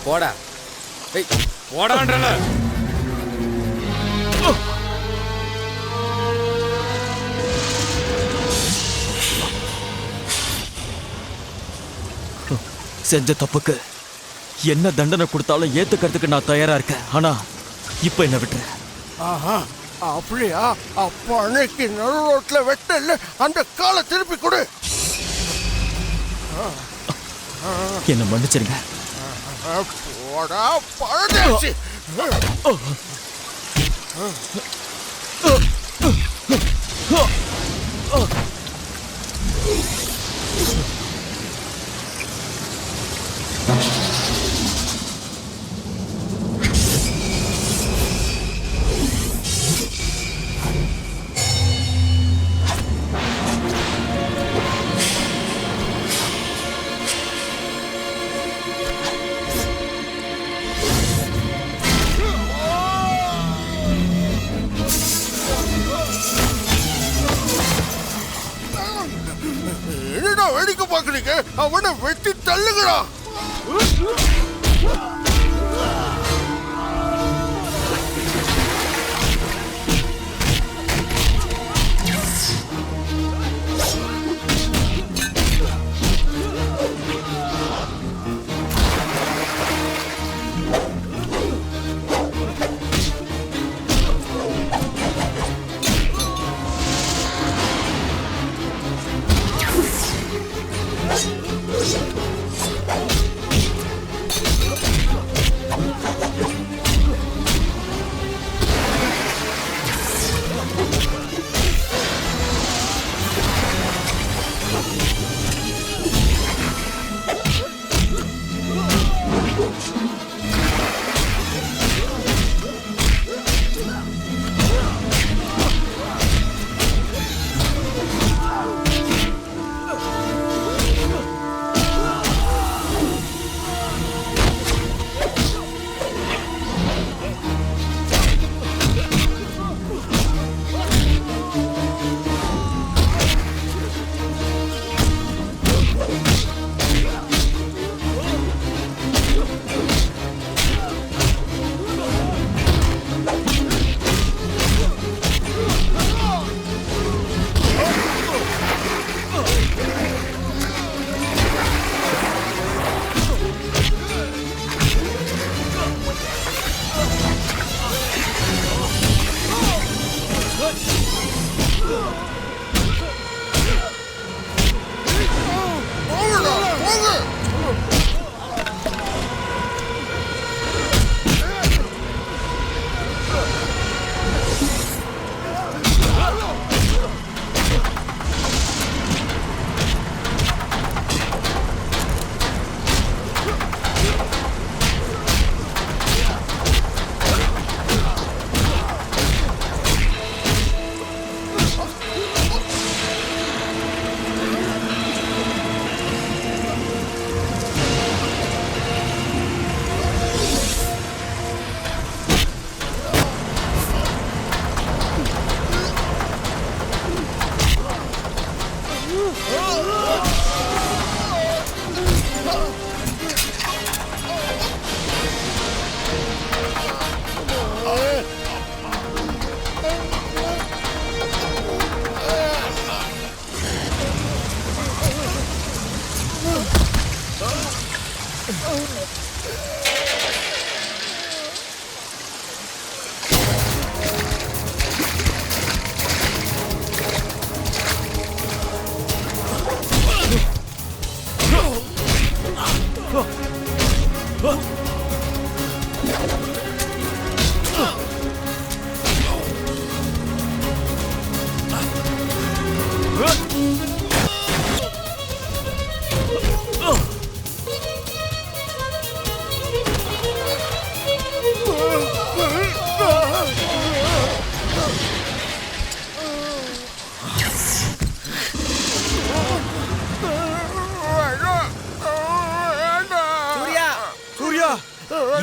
போடா. போடான்றல. செஞ்ச தப்புக்கு என்ன தண்டனை கொடுத்தாலும் ஏத்துக்கிறதுக்கு நான் தயாரா இருக்கேன். ஆனா இப்ப என்ன விட்டுற. ஆஹா, அப்படியா? அப்ப அன்னைக்கு நடு ரோட்ல வெட்டல அந்த காலை திருப்பி கொடு. என்ன மன்னிச்சிருங்க. போடா பரதேசி. என்னடா வேடிக்கை பார்க்கறீங்க? அவனை வெட்டி தள்ளுங்கடா.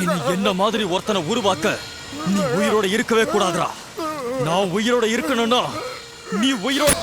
இனி என்ன மாதிரி ஒருத்தனை உருவாக்க நீ உயிரோட இருக்கவே கூடாதுடா. நான் உயிரோட இருக்கணும்னா நீ உயிரோட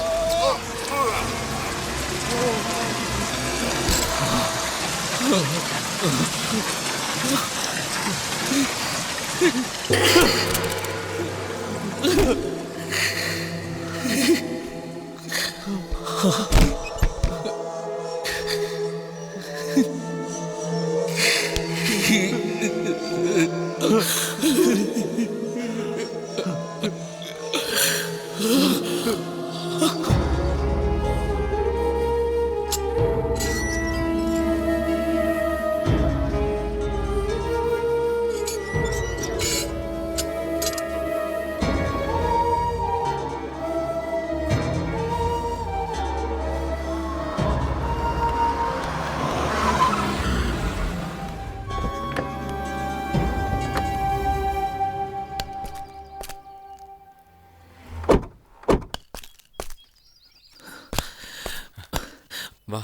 வா,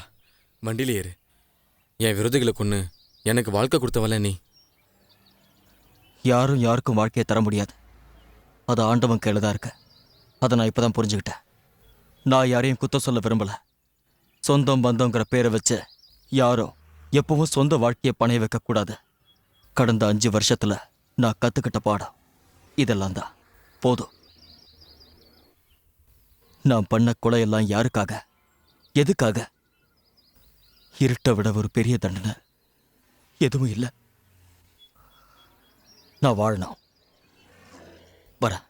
வண்டியில ஏறு. என் விரோதிகளை கொன்னு எனக்கு வாழ்க்கை கொடுத்தவள நீ. யாரும் யாருக்கும் வாழ்க்கையை தர முடியாது. அது ஆண்டவன் கையில தான் இருக்கு. அதை நான் இப்பதான் புரிஞ்சுக்கிட்டேன். நான் யாரையும் குத்தம் சொல்ல விரும்பல. சொந்தம் பந்தங்கிற பேரை வச்சு யாரும் எப்பவும் சொந்த வாழ்க்கையை பணைய வைக்க கூடாது. கடந்த 5 வருஷத்துல நான் கத்துக்கிட்ட பாடம் இதெல்லாம் தான். போதும். நான் பண்ண கொலையெல்லாம் யாருக்காக, எதுக்காக? இருட்டை விட ஒரு பெரிய தண்டனை எதுவும் இல்லை. நான் வாழணும். வரேன்.